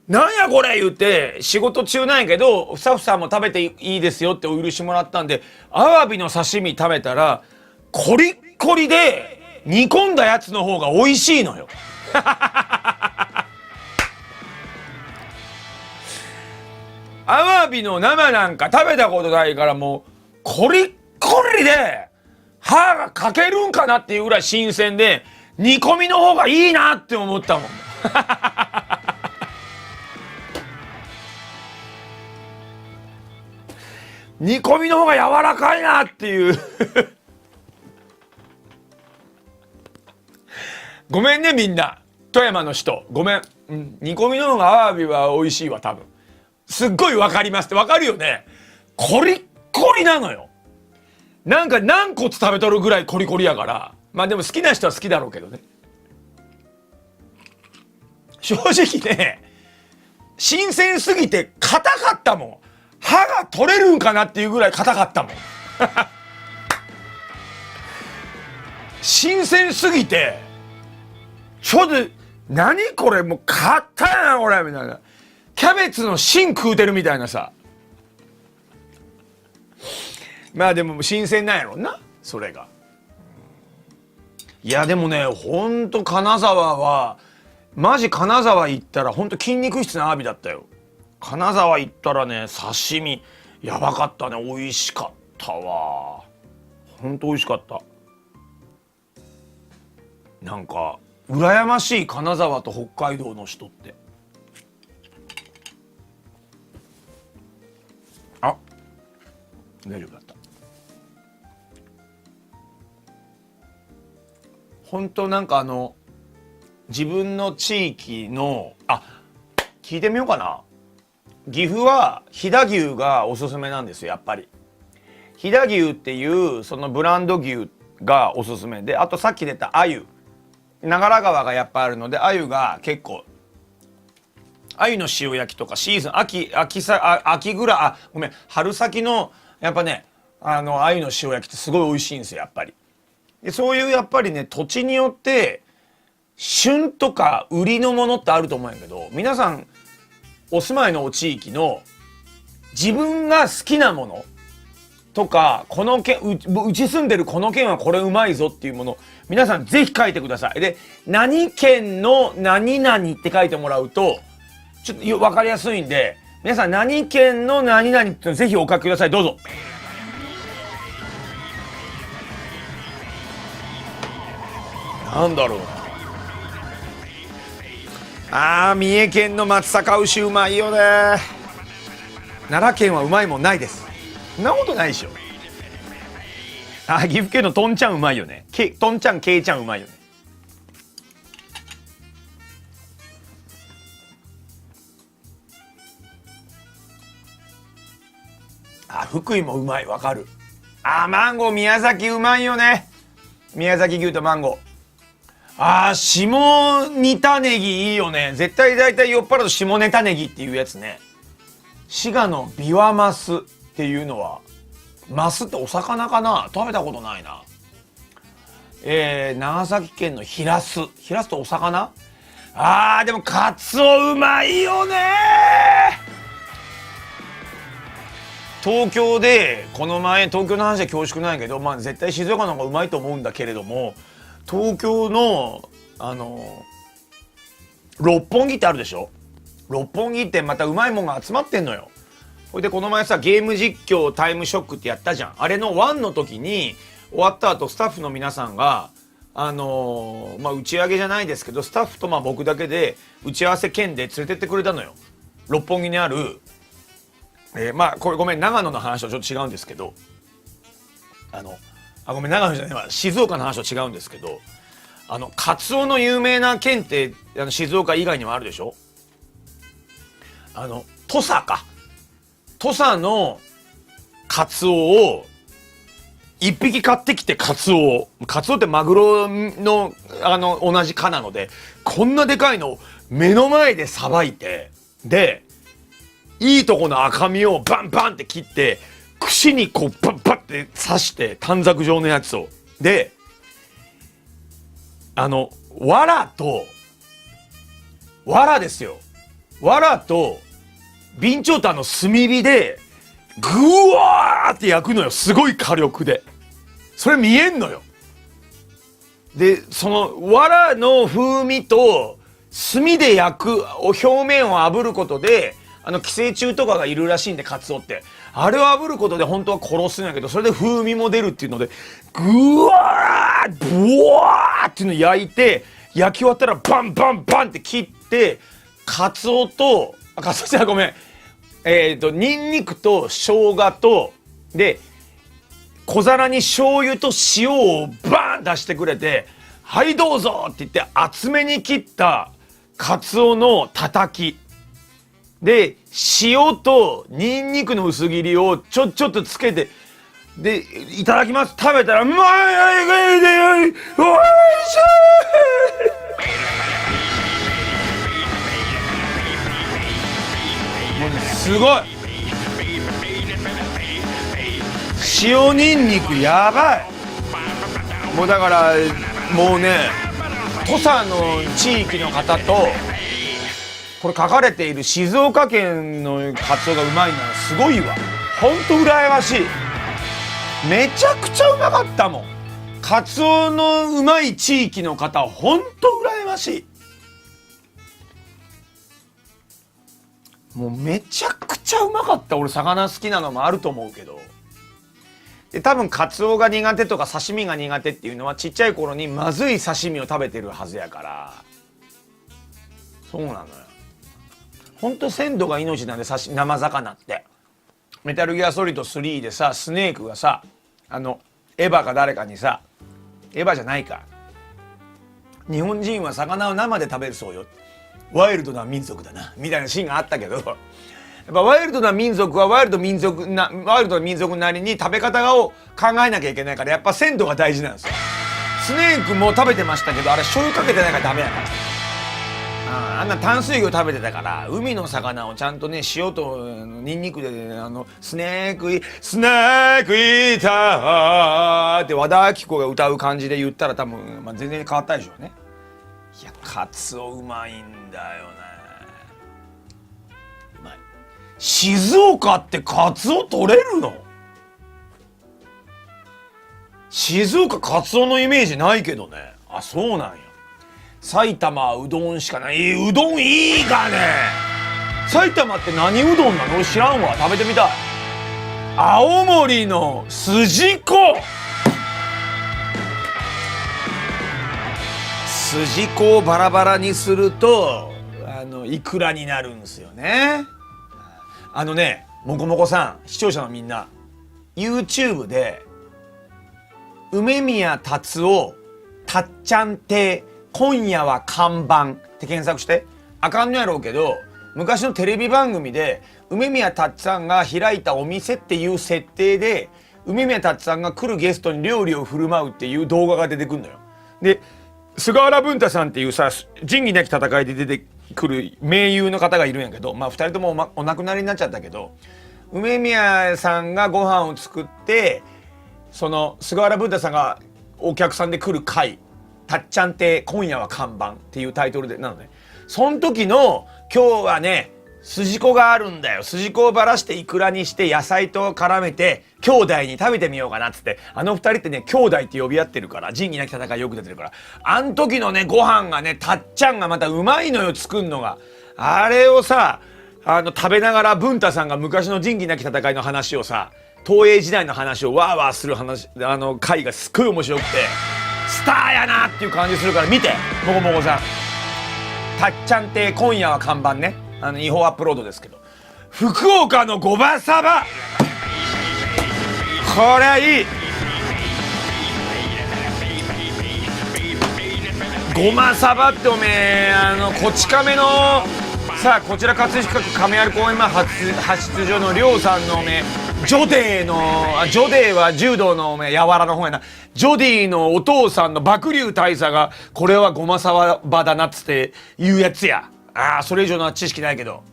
Speaker 1: なんやこれ言って仕事中なんやけど、スタッフさんも食べていいですよってお許しもらったんで、アワビの刺身食べたらコリッコリで煮込んだやつの方が美味しいのよアワビの生なんか食べたことないから、もうコリッコリで歯が欠けるんかなっていうぐらい新鮮で、煮込みの方がいいなって思ったもん煮込みの方が柔らかいなっていうごめんねみんな、富山の人ごめん、煮込みの方がアワビは美味しいわ多分。すっごいわかりますってわかるよね。コリッコリなのよ。なんか軟骨食べとるぐらいコリコリやから。まあでも好きな人は好きだろうけどね。正直ね、新鮮すぎて硬かったもん。歯が取れるんかなっていうぐらい硬かったもん新鮮すぎてちょっと何これもう硬いなこれみたいな、キャベツの芯食うてるみたいなさ。まあでも新鮮なんやろなそれが。いやでもね、ほんと金沢はマジ、金沢行ったらほんと筋肉質なアワビだったよ。金沢行ったらね、刺身やばかったね。美味しかったわ。ほんと美味しかった。なんか羨ましい、金沢と北海道の人って。あ、大丈夫だった。ほんとなんか自分の地域の聞いてみようかな。岐阜は飛騨牛がおすすめなんですよやっぱり。飛騨牛っていうそのブランド牛がおすすめで、あとさっき出た鮎、長良川がやっぱあるので鮎が結構、鮎の塩焼きとかシーズン秋ぐらい、ごめん、春先のやっぱね、鮎の塩焼きってすごい美味しいんですよやっぱり。でそういうやっぱりね、土地によって旬とか売りのものってあると思うんやけど、皆さんお住まいのお地域の自分が好きなものとか、この県 うち住んでるこの県はこれうまいぞっていうもの、皆さんぜひ書いてください。で何県の何々って書いてもらうとちょっと分かりやすいんで、皆さん何県の何々ってぜひお書きください。どうぞ。なんだろうな。三重県の松阪牛うまいよね。奈良県はうまいもんないです。そんなことないでしょ。岐阜県のとんちゃんうまいよね。とんちゃんけいちゃんうまいよね。福井もうまい、わかる。マンゴー宮崎うまいよね。宮崎牛とマンゴー。下仁田ネギいいよね。絶対大体酔っ払うと下ネタネギっていうやつね。滋賀のビワマスっていうのは、マスってお魚かな、食べたことないな。長崎県のヒラスってお魚。でもカツオうまいよね。東京でこの前、東京の話で恐縮ないけど、絶対静岡の方がうまいと思うんだけれども、東京の六本木ってあるでしょ。六本木ってまたうまいもんが集まってんのよ。それでこの前さ、ゲーム実況タイムショックってやったじゃん。あれの1の時に終わった後、スタッフの皆さんが打ち上げじゃないですけど、スタッフと僕だけで打ち合わせ兼で連れてってくれたのよ。六本木にあるこれごめん、長野の話とちょっと違うんですけど、ごめん、長野じゃないわ、静岡の話と違うんですけど、カツオの有名な県って静岡以外にもあるでしょ。土佐のカツオを一匹買ってきて、カツオってマグロの同じ科なので、こんなでかいのを目の前でさばいて、でいいとこの赤身をバンバンって切って、串にこうバッバッって刺して、短冊状のやつをで藁ですよ。藁と備長炭の炭火でぐわーって焼くのよ。すごい火力で。それ見えんのよ。でその藁の風味と炭で焼く表面を炙ることで、寄生虫とかがいるらしいんで、カツオってあれを炙ることで本当は殺すんやけど、それで風味も出るっていうので、ぐわーブワーっていうのを焼いて、焼き終わったらバンバンバンって切って、カツオじゃごめん、ニンニクと生姜とで小皿に醤油と塩をバーン出してくれて、はいどうぞって言って厚めに切ったカツオのたたきで塩とニンニクの薄切りをちょっとつけて、でいただきます。食べたらうまい、おいしい。もうね、すごい塩ニンニクやばい。もうだからもうね、土佐の地域の方とこれ書かれている静岡県のカツオがうまいならすごいわ。ほんと羨ましい。めちゃくちゃうまかったもん。カツオのうまい地域の方ほんと羨ましい。もうめちゃくちゃうまかった。俺魚好きなのもあると思うけど、で多分カツオが苦手とか刺身が苦手っていうのはちっちゃい頃にまずい刺身を食べてるはずやから、そうなのよ。ほんと鮮度が命なんで、生魚って。メタルギアソリッド3でさ、スネークがさ、エヴァか誰かにさ、エヴァじゃないか、日本人は魚を生で食べるそうよ、ワイルドな民族だなみたいなシーンがあったけど、やっぱワイルドな民族はワイルドな民族なりに食べ方を考えなきゃいけないから、やっぱ鮮度が大事なんですよ。スネークも食べてましたけど、あれ醤油かけてないからダメやから。あんな淡水魚食べてたから、海の魚をちゃんとね、塩とニンニクでスネークイーターって和田アキ子が歌う感じで言ったら多分、全然変わったでしょうね。いや、カツオうまいんだよね。うまい。静岡ってカツオ取れるの？静岡カツオのイメージないけどね。あ、そうなんや。埼玉はうどんしかない。うどんいいかね。埼玉って何うどんなの？知らんわ。食べてみたい。青森の筋子。筋子をバラバラにするとイクラになるんですよね。もこもこさん、視聴者のみんな YouTube で梅宮達夫たっちゃん亭今夜は看板って検索して。あかんのやろうけど、昔のテレビ番組で梅宮達さんが開いたお店っていう設定で、梅宮達さんが来るゲストに料理を振る舞うっていう動画が出てくるのよ。で菅原文太さんっていうさ、仁義なき戦いで出てくる名優の方がいるんやけど、2人ともお亡くなりになっちゃったけど、梅宮さんがご飯を作って、その菅原文太さんがお客さんで来る回、たっちゃん亭今夜は看板っていうタイトルでなのね。その時の今日はね、筋子があるんだよ、筋子をばらしてイクラにして野菜と絡めて兄弟に食べてみようかなっつって、二人ってね兄弟って呼び合ってるから、仁義なき戦いよく出てるから、あん時のねご飯がね、たっちゃんがまたうまいのよ、作んのが。あれをさ、食べながら文太さんが昔の仁義なき戦いの話をさ、東映時代の話をワーワーする話、回がすっごい面白くて、スターやなっていう感じするから見て、もこもこさん。たっちゃん亭今夜は看板ね、違法アップロードですけど、福岡のごまさば、これはいい。ごまさばっておめえ、こち亀のさあ、こちら葛飾区亀有公園前発出所のりょうさんのおめえ、ジョデーは柔道のおめえ、柔らの方やな。ジョディのお父さんの幕竜大佐がこれはごまさばだなっつって言うやつや。それ以上の知識ないけど、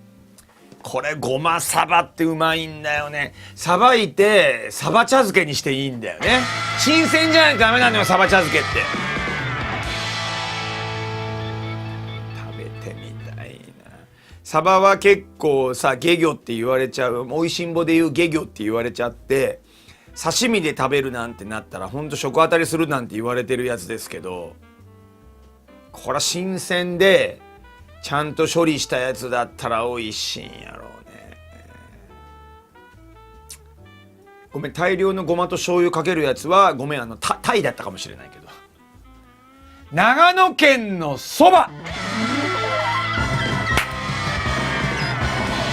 Speaker 1: これごまさばってうまいんだよね。さばいてサバ茶漬けにしていいんだよね。新鮮じゃないとダメなのよ、サバ茶漬けって。食べてみたいな。サバは結構さ、下魚って言われちゃう、おいしんぼで言う下魚って言われちゃって、刺身で食べるなんてなったらほんと食当たりするなんて言われてるやつですけど、これは新鮮でちゃんと処理したやつだったら美味しいんやろうね。ごめん、大量のごまと醤油かけるやつはごめん、タイだったかもしれないけど。長野県のそば、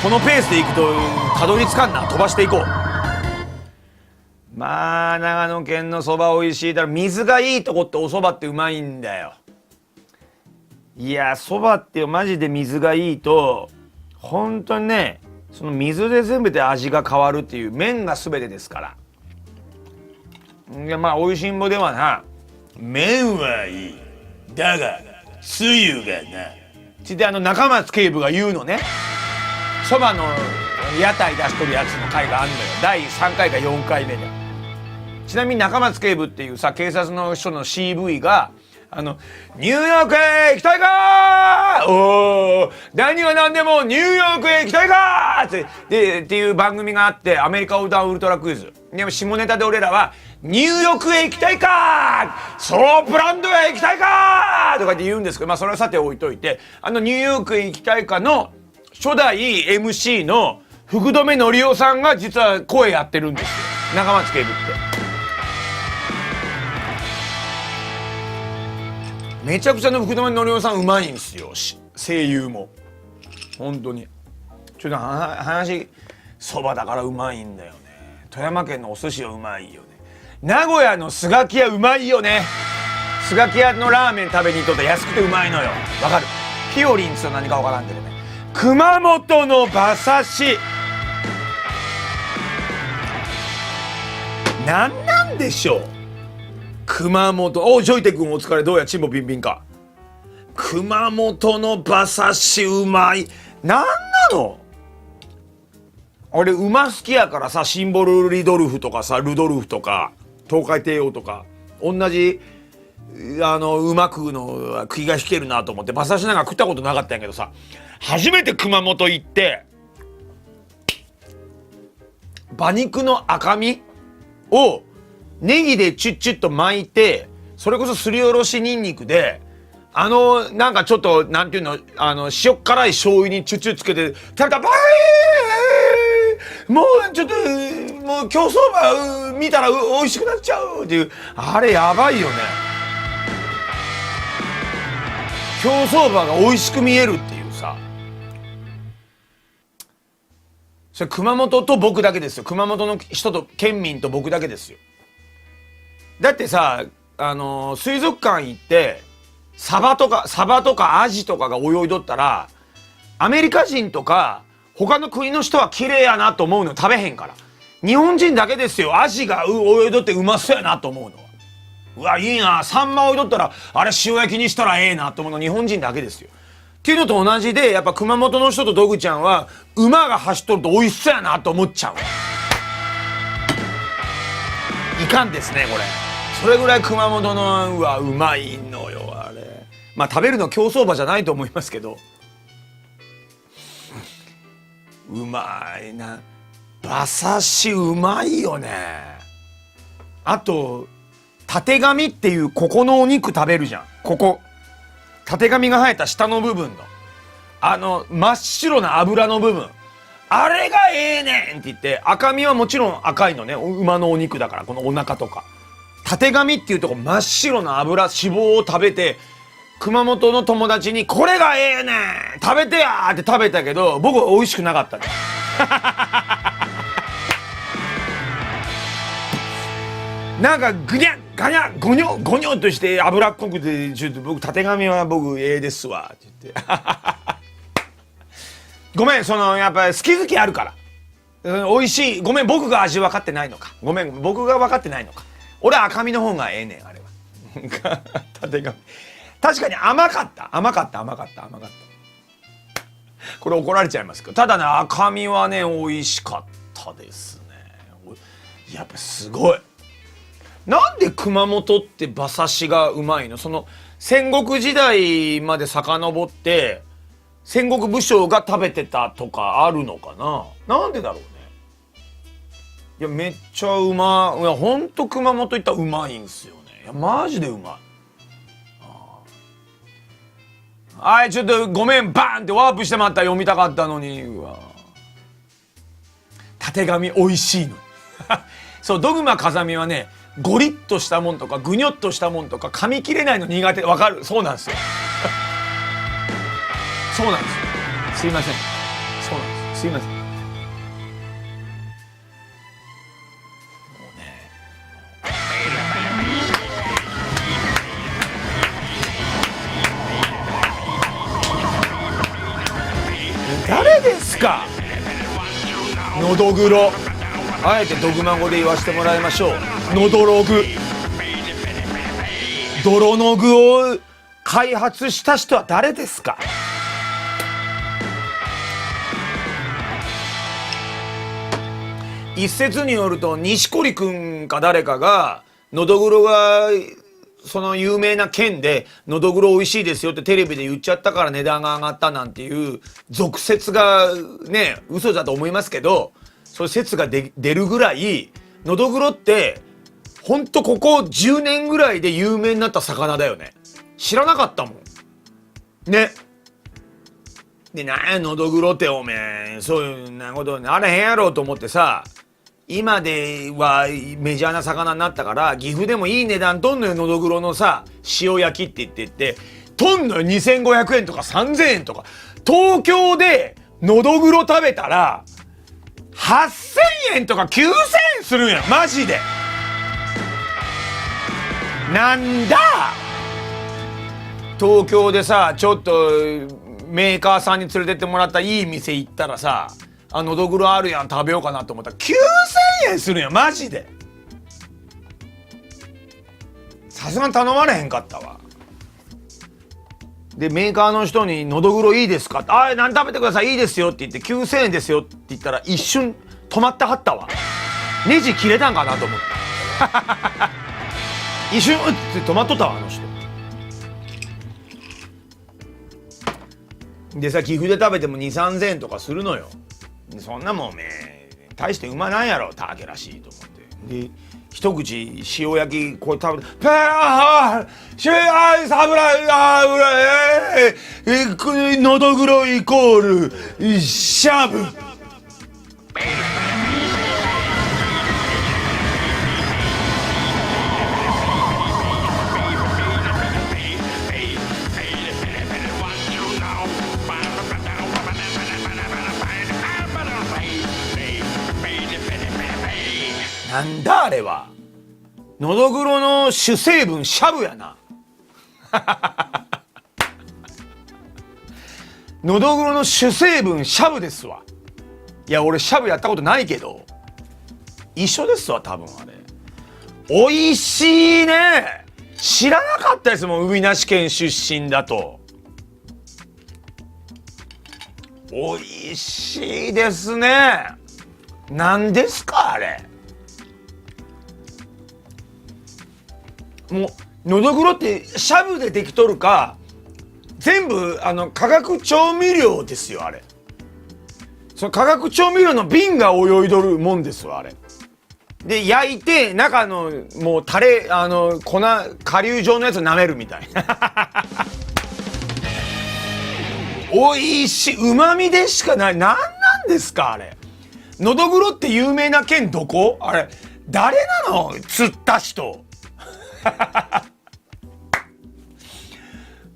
Speaker 1: このペースでいくとたどり着かんな。飛ばしていこう。まあ長野県のそば美味しいだろ。水がいいとこっておそばってうまいんだよ。いやそばってマジで水がいいと本当にね、その水で全て味が変わるっていう、麺が全てですから。いやまあ美味しんぼではな、麺はいいだがつゆがなつって中松警部が言うのね。そばの屋台出しとるやつの回があんのよ。第3回か4回目で。ちなみに中松警部っていうさ、警察の人の CV がニューヨークへ行きたいかー、おー何は何でもニューヨークへ行きたいかーっていう番組があって、アメリカを歌うウルトラクイズでも下ネタで俺らはニューヨークへ行きたいかー、ソロプランドへ行きたいかーとかって言うんですけど、まあそれはさて置いといて、ニューヨークへ行きたいかの初代 MC の福留のりおさんが実は声やってるんですよ、中松警部って。めちゃくちゃの福留のりおさんうまいんですよ、声優も。本当にちょっと話、そばだからうまいんだよね。富山県のお寿司はうまいよね。名古屋のスガキ屋うまいよね。スガキ屋のラーメン食べに行っとって安くてうまいのよ。わかる？ピオリンって何かわからんけどね。熊本の馬刺しなんでしょう。熊本、おジョイテ君お疲れ、どうやチンボピンピンか。熊本の馬刺しうまい。なんなの俺馬好きやからさ、シンボルリドルフとかさ、ルドルフとか東海帝王とか同じ馬食うの気が引けるなと思って馬刺しなんか食ったことなかったんやけどさ、初めて熊本行って馬肉の赤身をネギでチュッチュッと巻いて、それこそすりおろしニンニクでなんかちょっとなんていうの、塩辛い醤油にチュッチュッつけて食べたらバーイ、もうちょっともう競走馬見たら美味しくなっちゃうっていう、あれやばいよね。競走馬が美味しく見えるっていうさ、それ熊本と僕だけですよ。熊本の人と県民と僕だけですよ。だってさ、水族館行ってサバとかアジとかが泳いどったら、アメリカ人とか他の国の人は綺麗やなと思うの食べへんから。日本人だけですよ、アジが泳いどってうまそうやなと思うのは。うわいいな、サンマ泳いどったらあれ塩焼きにしたらええなと思うの日本人だけですよ。っていうのと同じで、やっぱ熊本の人とドグちゃんは馬が走っとると美味しそうやなと思っちゃう。いかんですねこれ。それぐらい熊本のはうまいのよあれ。まあ食べるの競走馬じゃないと思いますけど、うまいな。馬刺しうまいよね。あとたてがみっていうここのお肉食べるじゃん。ここたてがみが生えた下の部分の真っ白な脂の部分、あれがええねんって言って、赤身はもちろん赤いのね、馬のお肉だから。このお腹とかたてがみっていうとこ真っ白な脂肪を食べて、熊本の友達にこれがええねん食べてやーって食べたけど、僕は美味しくなかったねなんかぐにゃガニャゴニョゴニョとして脂っこくて、ちょっと僕たてがみは僕ええですわって言ってごめん、やっぱり好き好きあるから、美味しい。ごめん、僕が味分かってないのか。ごめん、僕が分かってないのか。俺は赤身の方がええねんあれはたてがみ確かに甘かったこれ怒られちゃいますけど、ただね赤身はね美味しかったですね。やっぱすごい。なんで熊本って馬刺しがうまいの？戦国時代まで遡って戦国武将が食べてたとかあるのかな。なんでだろうね。いやめっちゃうまい。いやほんと熊本行ったらうまいんすよね。いやマジでうまい。はい、ちょっとごめん、バーンってワープしてまった。読みたかったのに。うわたてがみ美味しいのそう、ドグマ風見はねゴリッとしたもんとかぐにょっとしたもんとか噛み切れないの苦手。わかる？そうなんですよそうなんですよ。すいません。そうなんです。すいません。もうねですか。のどぐろ、あえてドグマ語で言わせてもらいましょう。のどろぐ、泥の具を開発した人は誰ですか。一説によると錦織くんか誰かがのどぐろがその有名な県でのどぐろ美味しいですよってテレビで言っちゃったから値段が上がったなんていう俗説がね、嘘だと思いますけど、そういう説が出るぐらいのどぐろってほんとここ10年ぐらいで有名になった魚だよね。知らなかったもんね。で、なんやのどぐろっておめえそういうなことあれへんやろうと思ってさ、今ではメジャーな魚になったから岐阜でもいい値段とんのよ、のどぐろのさ塩焼きって言ってとんのよ。2500円とか3000円とか。東京でのどぐろ食べたら8000円とか9000円するんや、マジで。なんだ東京でさちょっとメーカーさんに連れてってもらったいい店行ったらさ、のどぐろあるやん食べようかなと思ったら9000円するんや、マジで。さすがに頼まれへんかったわ。でメーカーの人にのどぐろいいですかって、あ、何食べてくださいいいですよって言って9000円ですよって言ったら一瞬止まってはったわ。ネジ切れたんかなと思った一瞬うって止まっとったわ、あの人。でさ、岐阜で食べても2、3000円とかするのよ。そんなもんね大してうまないやろタケらしいと思って。で一口塩焼きこう食べてペー油のどぐろイコールしゃぶ。なんだあれは。のどぐろの主成分しゃぶやなのどぐろの主成分しゃぶですわ。いや俺しゃぶやったことないけど一緒ですわ多分あれ。美味しいね。知らなかったですもん、海なし県出身だと。美味しいですね。何ですかあれ。もうのどぐろってしゃぶでできとるか全部化学調味料ですよあれ。その化学調味料の瓶が泳いどるもんですわあれ。で焼いて中のもうタレ粉顆粒状のやつ舐めるみたいな美味しい、旨味でしかない。何なんですかあれ。のどぐろって有名な県どこあれ。誰なの釣った人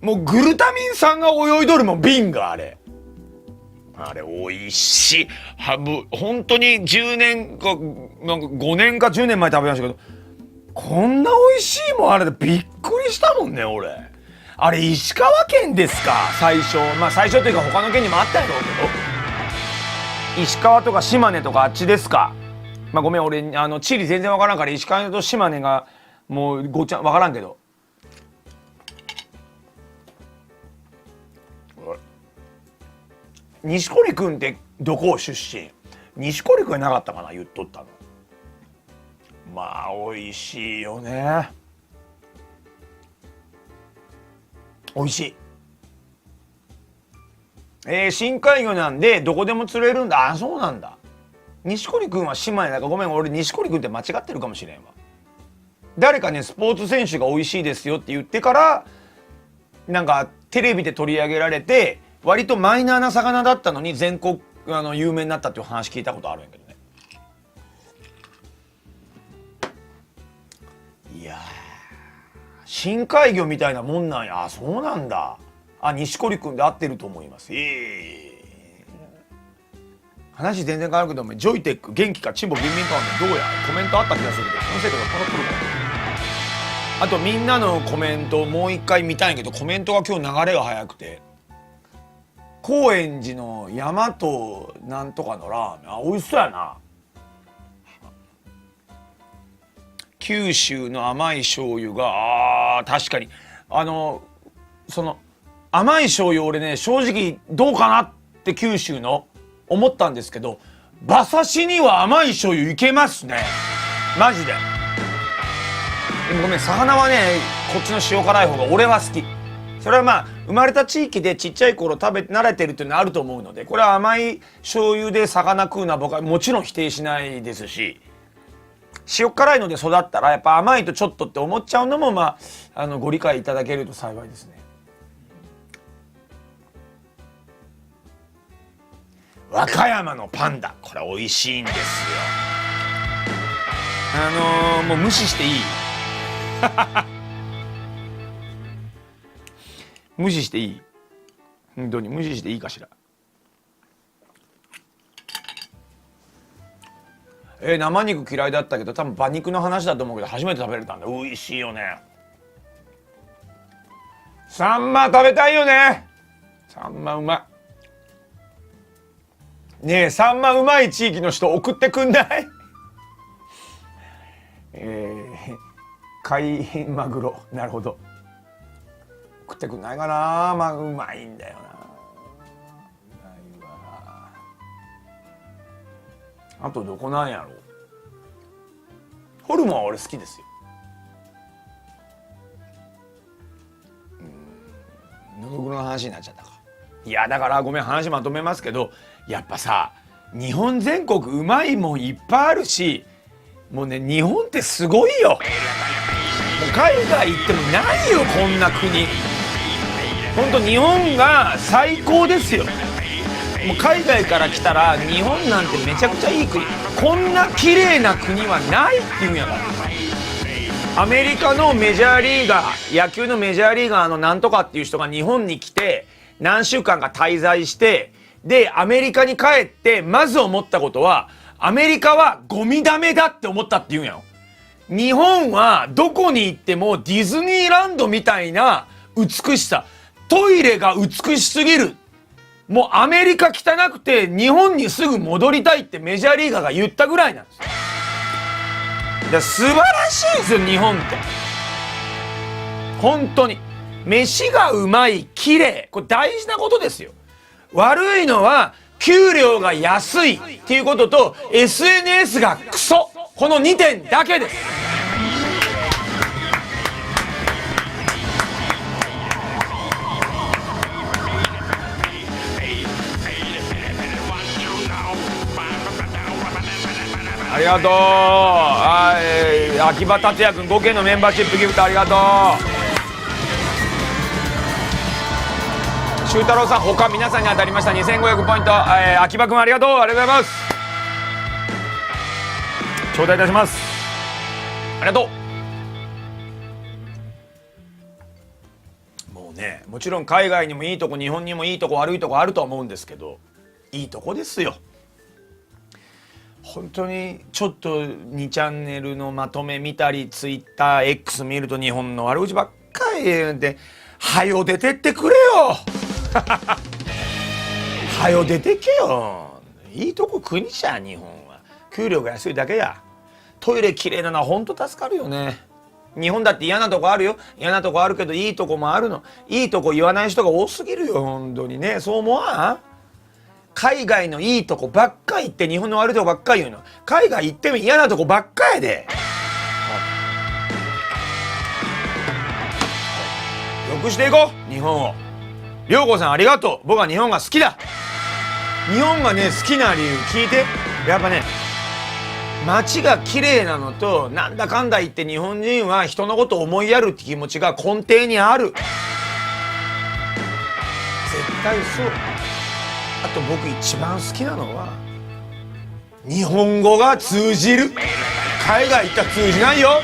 Speaker 1: もうグルタミン酸が泳いどるもん瓶があれ。あれ美味しい。本当に10年かなんか5年か10年前食べましたけどこんな美味しいもんあれでびっくりしたもんね俺。あれ石川県ですか最初。まあ最初というか他の県にもあったやろうけど石川とか島根とかあっちですか。まあごめん俺地理全然わからんから石川と島根がもうごちゃわからんけど。錦織くんってどこ出身。錦織くんなかったかな言っとったの。まあ美味しいよね。美味しい。深海魚なんでどこでも釣れるんだ。あ、そうなんだ。錦織くんは島根だからごめん俺錦織くんって間違ってるかもしれんわ。誰かねスポーツ選手が美味しいですよって言ってからなんかテレビで取り上げられて割とマイナーな魚だったのに全国有名になったっていう話聞いたことあるんやけどね。いや深海魚みたいなもんなんや。あ、そうなんだ。あ、錦織くんで合ってると思います。話全然変わるけどジョイテック元気かチンボビンビンかはねどうやコメントあった気がするけどそのせいかこの来るか。あとみんなのコメントもう一回見たいんやけどコメントが今日流れが早くて高円寺の大和なんとかのラーメン、あ、美味しそうやな。九州の甘い醤油が、確かにその甘い醤油、俺ね正直どうかなって九州の思ったんですけど、馬刺しには甘い醤油いけますね、マジで。でもごめん、魚はねこっちの塩辛い方が俺は好き。それはまあ生まれた地域でちっちゃい頃食べ慣れてるっていうのはあると思うので、これは甘い醤油で魚食うのは僕はもちろん否定しないですし、塩辛いので育ったらやっぱ甘いとちょっとって思っちゃうのもまあご理解いただけると幸いですね。和歌山のパンダ、これ美味しいんですよ。もう無視していい無視していい、本当に無視していいかしら。生肉嫌いだったけど多分馬肉の話だと思うけど初めて食べれたんだ。美味しいよね。サンマ食べたいよね。サンマうまいね。え、サンマうまい地域の人送ってくんない？貝マグロ、なるほど、送ってくんないかな。まあうまいんだよな。うまいわ。あとどこなんやろう。ホルモンは俺好きですよ。のどぐろの話になっちゃったか。いやだからごめん、話まとめますけど、やっぱさ日本全国うまいもんいっぱいあるし、もうね日本ってすごいよ。もう海外行ってもないよこんな国。ほんと日本が最高ですよ。もう海外から来たら日本なんてめちゃくちゃいい国、こんな綺麗な国はないって言うんやから。アメリカのメジャーリーガー、野球のメジャーリーガーのなんとかっていう人が日本に来て何週間か滞在して、でアメリカに帰ってまず思ったことは、アメリカはゴミダメだって思ったって言うんやろ。日本はどこに行ってもディズニーランドみたいな美しさ、トイレが美しすぎる、もうアメリカ汚くて日本にすぐ戻りたいってメジャーリーガーが言ったぐらいなんですよ。素晴らしいですよ日本って。本当に飯がうまい、綺麗、これ大事なことですよ。悪いのは給料が安いっていうことと SNS がクソ、この2点だけです。ありがとう。秋葉達也君5件のメンバーシップギフトありがとう。修太郎さん他皆さんに当たりました2500ポイント。秋葉君ありがとう。ありがとうございます。頂戴いたします。ありがとう。もうね、もちろん海外にもいいとこ日本にもいいとこ悪いとこあるとは思うんですけど、いいとこですよ。本当にちょっと2チャンネルのまとめ見たり TwitterX 見ると日本の悪口ばっかりで、はよ出てってくれよはよ出てけよ。いいとこ国じゃ日本は。給料が安いだけや。トイレきれいなのは本当助かるよね。日本だって嫌なとこあるよ。嫌なとこあるけどいいとこもあるの。いいとこ言わない人が多すぎるよ本当にね。そう思わん？海外のいいとこばっかり言って日本の悪いとこばっかり言うの。海外行っても嫌なとこばっかやで。よくしていこう日本を。涼子さんありがとう。僕は日本が好きだ。日本がね好きな理由聞いて。やっぱね街が綺麗なのと、なんだかんだ言って日本人は人のことを思いやるって気持ちが根底にある。絶対そう。あと僕一番好きなのは日本語が通じる。海外行ったら通じないよ。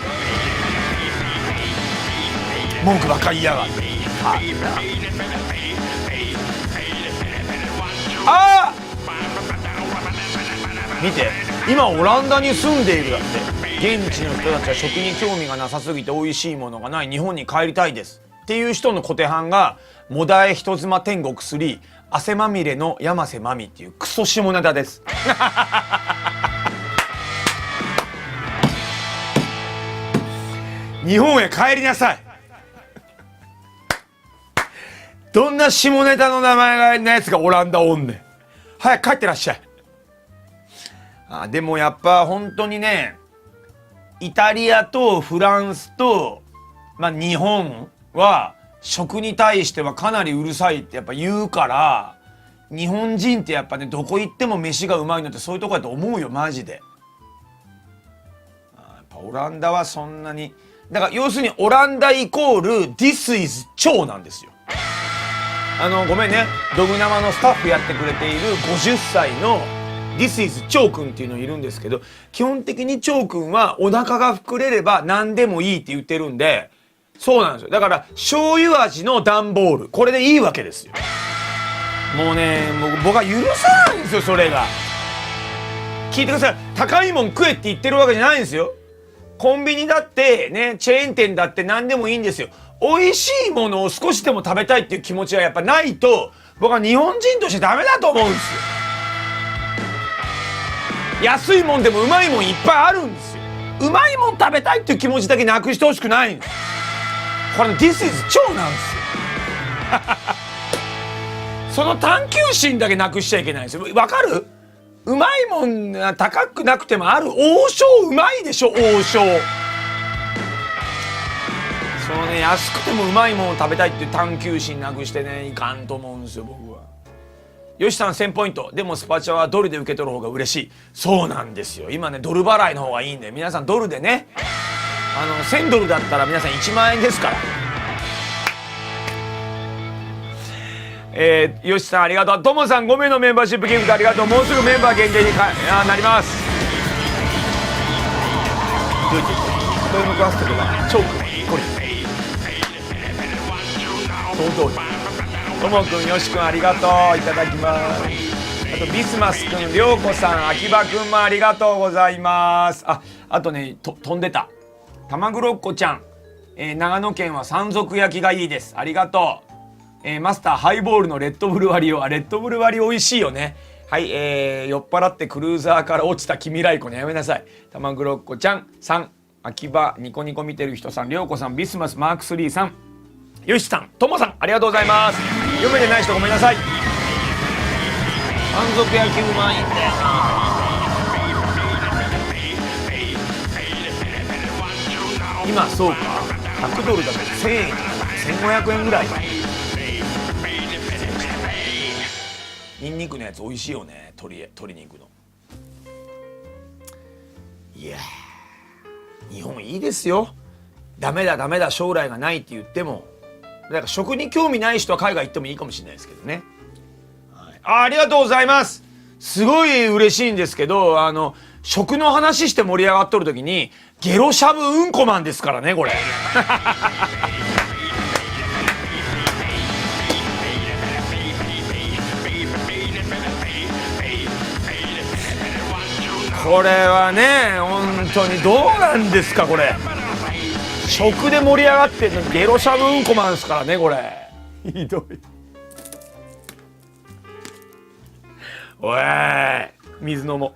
Speaker 1: 文句ばっかり言いやがって。ああ見て、今オランダに住んでいるだって。現地の人たちは食に興味がなさすぎて美味しいものがない、日本に帰りたいですっていう人の小手半がもだえ人妻天国3、汗まみれの山瀬まみっていうクソ下ネタです日本へ帰りなさいどんな下ネタの名前のやつがオランダおんねん。早く帰ってらっしゃい。でもやっぱ本当にね、イタリアとフランスと、日本は食に対してはかなりうるさいってやっぱ言うから、日本人ってやっぱね、どこ行っても飯がうまいのってそういうとこやと思うよマジで。やっぱオランダはそんなに、だから要するにオランダイコール This is 超なんですよ。ごめんね、ドグ生のスタッフやってくれている50歳の This is 超くんっていうのいるんですけど、基本的に超くんはお腹が膨れれば何でもいいって言ってるんで、そうなんですよ。だから醤油味の段ボール、これでいいわけですよ。もうね、僕は許さないんですよそれが。聞いてください、高いもん食えって言ってるわけじゃないんですよ。コンビニだってね、チェーン店だって何でもいいんですよ。美味しいものを少しでも食べたいっていう気持ちはやっぱないと、僕は日本人としてダメだと思うんですよ。安いもんでもうまいもんいっぱいあるんですよ。うまいもん食べたいっていう気持ちだけなくしてほしくないんです。これ This is 超なんですよその探求心だけなくしちゃいけないんですよ。わかる？うまいもん高くなくてもある。王将うまいでしょ、王将。そのね、安くてもうまいものを食べたいっていう探求心なくしてね、いかんと思うんですよ僕は。よしさん1000ポイント。でもスパチャはドルで受け取る方が嬉しい。そうなんですよ。今ね、ドル払いの方がいいんで、皆さんドルでね、1000ドルだったら皆さん1万円ですから。よしさんありがとう。ともさん5名のメンバーシップギフトありがとう。もうすぐメンバー限定になります。どうやって人に向かわせてるのかチョークこれそうともくん、よしくんありがとう。いただきます。あとビスマスくん、りょうこさん、秋葉くんもありがとうございます。あとね、飛んでたたまぐろっこちゃん、長野県は山賊焼きがいいです。ありがとう。マスターハイボールのレッドブル割りを、レッドブル割り美味しいよね。はい、酔っ払ってクルーザーから落ちた君ライコね、やめなさい。たまぐろっこちゃんさん、秋葉ニコニコ見てる人さん、りょうこさん、ビスマスマーク3さん、よしさん、ともさんありがとうございます。読めてない人ごめんなさい。山賊焼きうまいんだよな。今そうか、100ドルだと1000円1500円ぐらい。ニンニクのやつ美味しいよね、鶏肉の。いや日本いいですよ。ダメだ将来がないって言っても、だから食に興味ない人は海外行ってもいいかもしれないですけどね。ありがとうございます。すごい嬉しいんですけど、食の話して盛り上がっとる時にゲロしゃぶうんこマンですからねこれこれはね、本当にどうなんですかこれ。食で盛り上がってるのにゲロしゃぶうんこマンですからねこれ。ひどい。おい、水飲もう。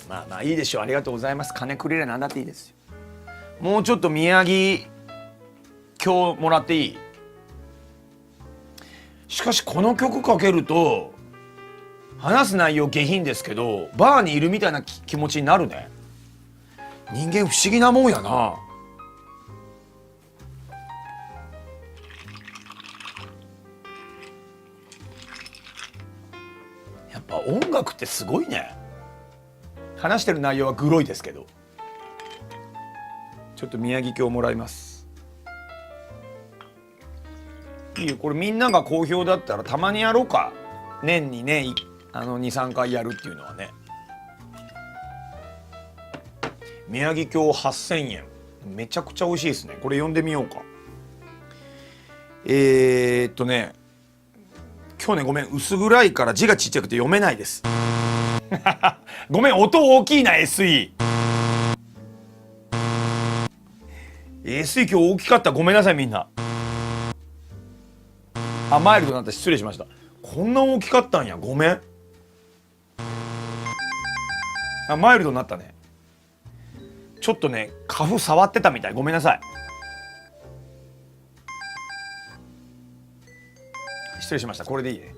Speaker 1: まあいいでしょう。ありがとうございます。金くれりゃ何だっていいですよ。もうちょっと宮城今日もらっていい？しかしこの曲かけると話す内容下品ですけどバーにいるみたいな気持ちになるね。人間不思議なもんやな。やっぱ音楽ってすごいね。話してる内容はグロいですけど、ちょっと宮城郷もらいます。いいよ、これみんなが好評だったらたまにやろうか。年にね、2、3回やるっていうのはね。宮城郷8000円、めちゃくちゃ美味しいですね。これ読んでみようか。今日ね、ごめん、薄暗いから字がちっちゃくて読めないですごめん、音大きいな。 SE 今日大きかった。ごめんなさいみんな。マイルドになった。失礼しました。こんな大きかったんや。ごめん。マイルドになったね。ちょっとね花粉触ってたみたい。ごめんなさい。失礼しました。これでいいね。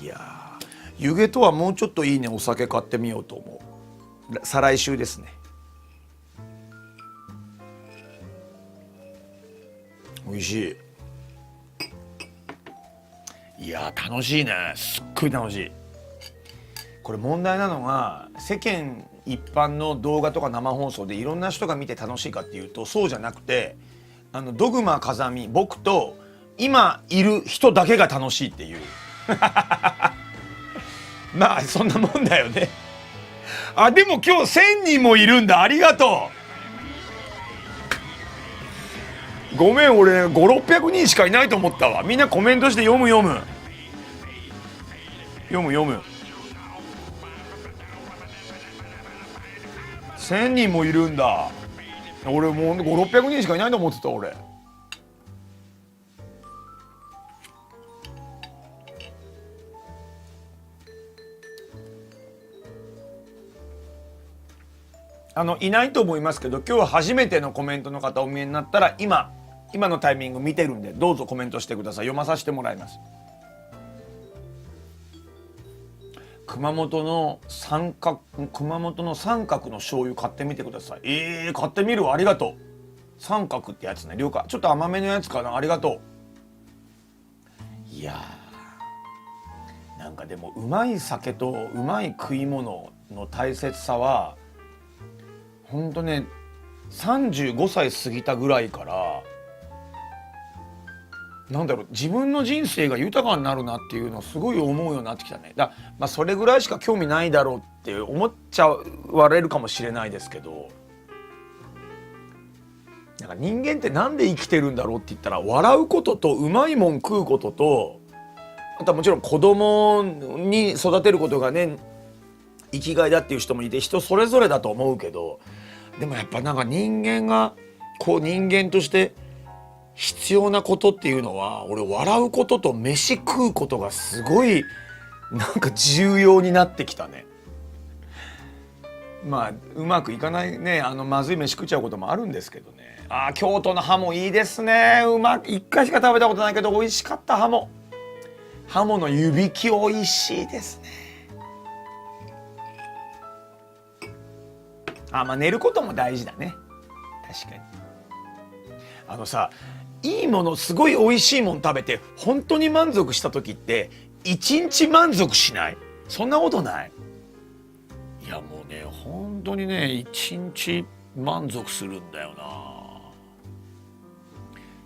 Speaker 1: いや湯気とはもうちょっといいね。お酒買ってみようと思う。再来週ですね。美味しい。いや楽しいね。すっごい楽しい。これ問題なのが、世間一般の動画とか生放送でいろんな人が見て楽しいかっていうとそうじゃなくて、ドグマ風見、僕と今いる人だけが楽しいっていうまあそんなもんだよね。あ、でも今日1000人もいるんだ。ありがとう。ごめん、俺500-600人しかいないと思ったわ。みんなコメントして読む。1000人もいるんだ。俺もう500-600人しかいないと思ってた。俺いないと思いますけど、今日初めてのコメントの方お見えになったら今のタイミング見てるんで、どうぞコメントしてください。読まさせてもらいます。熊本の三角の醤油買ってみてください。買ってみるわ。ありがとう。三角ってやつね。了解。ちょっと甘めのやつかな。ありがとう。いやー、なんかでもうまい酒とうまい食い物の大切さはほんとね、35歳過ぎたぐらいからなんだろう、自分の人生が豊かになるなっていうのをすごい思うようになってきたね。まあそれぐらいしか興味ないだろうって思っちゃわれるかもしれないですけど、なんか人間ってなんで生きてるんだろうって言ったら、笑うこととうまいもん食うことと、あとはもちろん子供に育てることがね生きがいだっていう人もいて、人それぞれだと思うけど、でもやっぱなんか人間がこう人間として必要なことっていうのは、俺笑うことと飯食うことがすごいなんか重要になってきたね。まあうまくいかないね、まずい飯食っちゃうこともあるんですけどね。京都のハモいいですね。一回しか食べたことないけど美味しかった。ハモの湯引き美味しいですね。まあ寝ることも大事だね。確かに。さ、いいもの、すごい美味しいもの食べて本当に満足した時って一日満足しない？そんなことない？いやもうね、本当にね、一日満足するんだよな。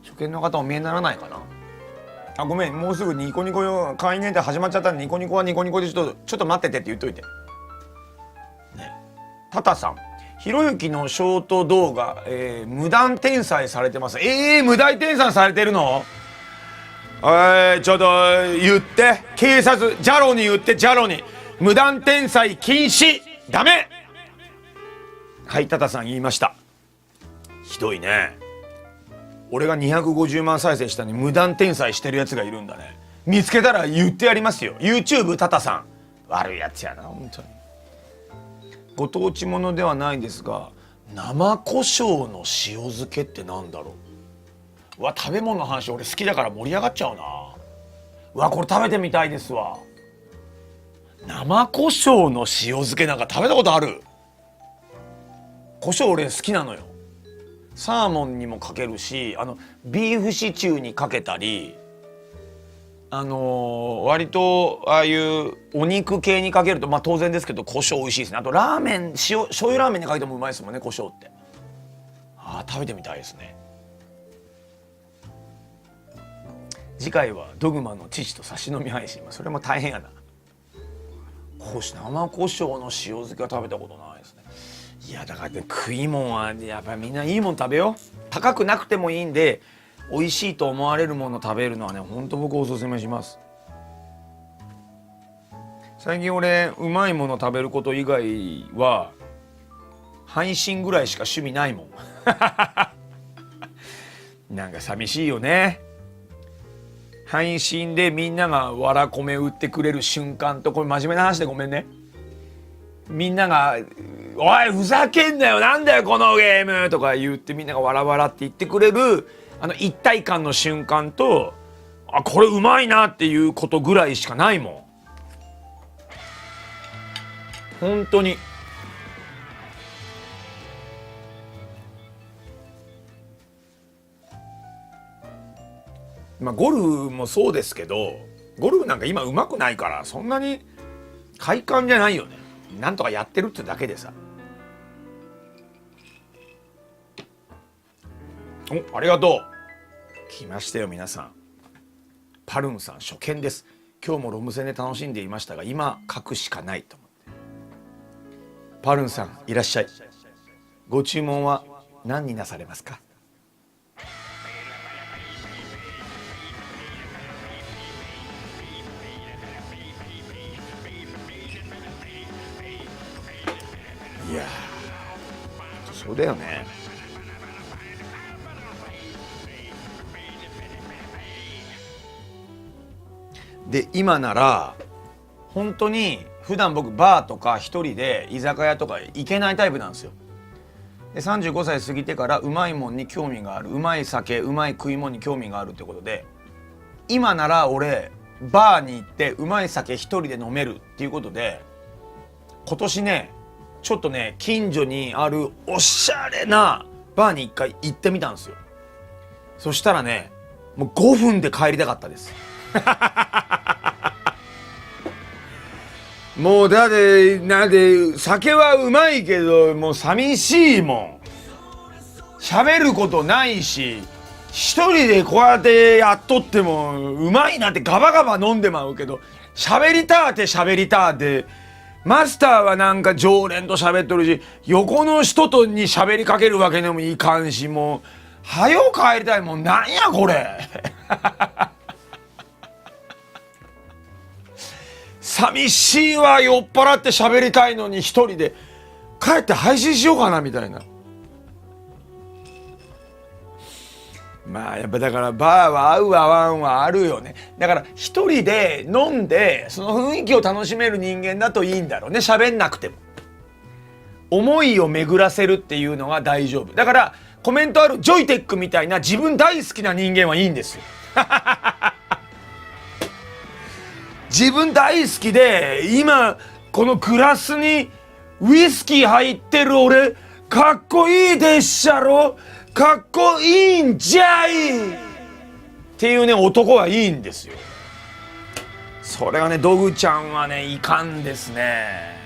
Speaker 1: 初見の方お見えにならないかな。ごめん、もうすぐニコニコよ会員限定始まっちゃったんで、ニコニコはニコニコでちょっと待っててって言っといてね。タタさん、ひろゆきのショート動画、無断転載されてます。無断転載されてるの？ちょっと言って、警察ジャロに言って、ジャロに無断転載禁止、ダメ。はい、タタさん言いました。ひどいね。俺が250万再生したのに無断転載してるやつがいるんだね。見つけたら言ってやりますよ。 YouTube タタさん悪いやつやな本当に。ご当地ものではないですが、生胡椒の塩漬けってなんだろう。食べ物の話俺好きだから盛り上がっちゃうな。これ食べてみたいですわ。生胡椒の塩漬けなんか食べたことある？胡椒俺好きなのよ。サーモンにもかけるし、ビーフシチューにかけたり、割とああいうお肉系にかけると当然ですけど胡椒美味しいですね。あとラーメン、醤油ラーメンにかけてもうまいですもんね、胡椒って。食べてみたいですね。次回はドグマの父と差し飲み配信。それも大変やな。生胡椒の塩漬けは食べたことないですね。いやだから、食い物はやっぱりみんないいもの食べよう。高くなくてもいいんで、美味しいと思われるもの食べるのはね、ほんと僕おすすめします。最近俺うまいもの食べること以外は配信ぐらいしか趣味ないもんなんか寂しいよね。配信でみんながわら米売ってくれる瞬間と、これ真面目な話でごめんね、みんなが「おいふざけんなよなんだよこのゲーム」とか言ってみんながわらわらって言ってくれる一体感の瞬間と、あこれうまいなっていうことぐらいしかないもん本当に。まあゴルフもそうですけど、ゴルフなんか今上手くないからそんなに快感じゃないよね。なんとかやってるってだけでさ。お、ありがとう。来ましたよ皆さん。パルムさん初見です。今日もロム線で楽しんでいましたが今書くしかないと思って。パルムさんいらっしゃい。ご注文は何になされますか？いやそうだよね。で今なら本当に普段僕バーとか一人で居酒屋とか行けないタイプなんですよ。で35歳過ぎてからうまいもんに興味がある、うまい酒うまい食い物に興味があるってことで、今なら俺バーに行ってうまい酒一人で飲めるっていうことで、今年ねちょっとね近所にあるおしゃれなバーに一回行ってみたんですよ。そしたらねもう5分で帰りたかったですもうだってなんで酒はうまいけどもう寂しいもん。喋ることないし一人でこうやってやっとってもうまいなってガバガバ飲んでまうけど、喋りたって喋りたってマスターはなんか常連と喋っとるし横の人とに喋りかけるわけにもいかんし、もうはよ帰りたいもん。なんやこれ寂しいわ。酔っ払って喋りたいのに一人で帰って配信しようかなみたいな。まあやっぱだからバーは合う合わんはあるよね。だから一人で飲んでその雰囲気を楽しめる人間だといいんだろうね。喋んなくても思いを巡らせるっていうのが大丈夫だから、コメントあるジョイテックみたいな自分大好きな人間はいいんですよ自分大好きで今このグラスにウイスキー入ってる俺かっこいいでっしゃろ、かっこいいんじゃいっていうね男はいいんですよ。それがねドグちゃんはねいかんですね。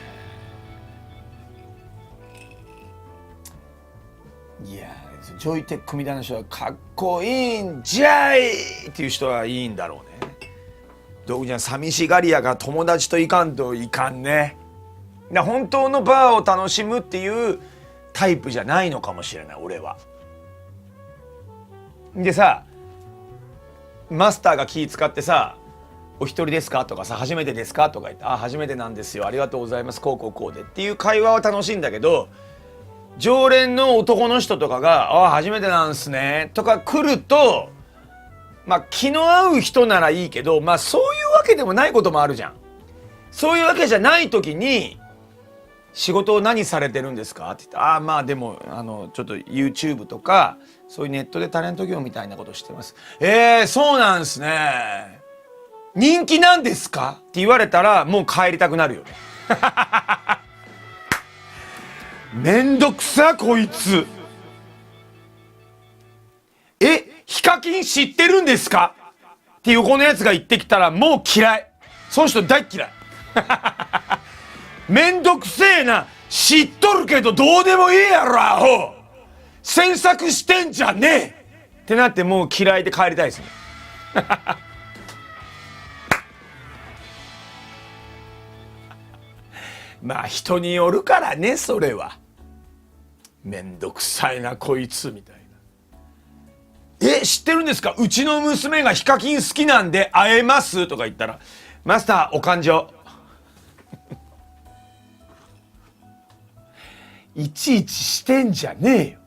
Speaker 1: いやジョイテックみたいな人はかっこいいんじゃいっていう人はいいんだろうね。ドグちゃん寂しがりやが友達といかんといかんね。本当のバーを楽しむっていうタイプじゃないのかもしれない俺は。でさマスターが気使ってさ「お一人ですか?」とかさ「初めてですか?」とか言って「あ初めてなんですよありがとうございますこうこうこうで」っていう会話は楽しいんだけど、常連の男の人とかが「あ初めてなんすね」とか来ると、まあ気の合う人ならいいけど、まあそういうわけでもないこともあるじゃん。そういうわけじゃない時に「仕事を何されてるんですか?」って言って「ああまあでもちょっと YouTube とかそういうネットでタレント業みたいなことしてます」そうなんすね。人気なんですか?」って言われたらもう帰りたくなるよねめんどくさこいつ。ヒカキン知ってるんですかって横のやつが言ってきたらもう嫌い。その人大っ嫌いめんどくせえな。知っとるけどどうでもいいやろアホ。詮索してんじゃねえってなってもう嫌いで帰りたいですねまあ人によるからねそれは。めんどくさいなこいつみたいな。知ってるんですかうちの娘がヒカキン好きなんで会えますとか言ったらマスターお勘定いちいちしてんじゃねえよ。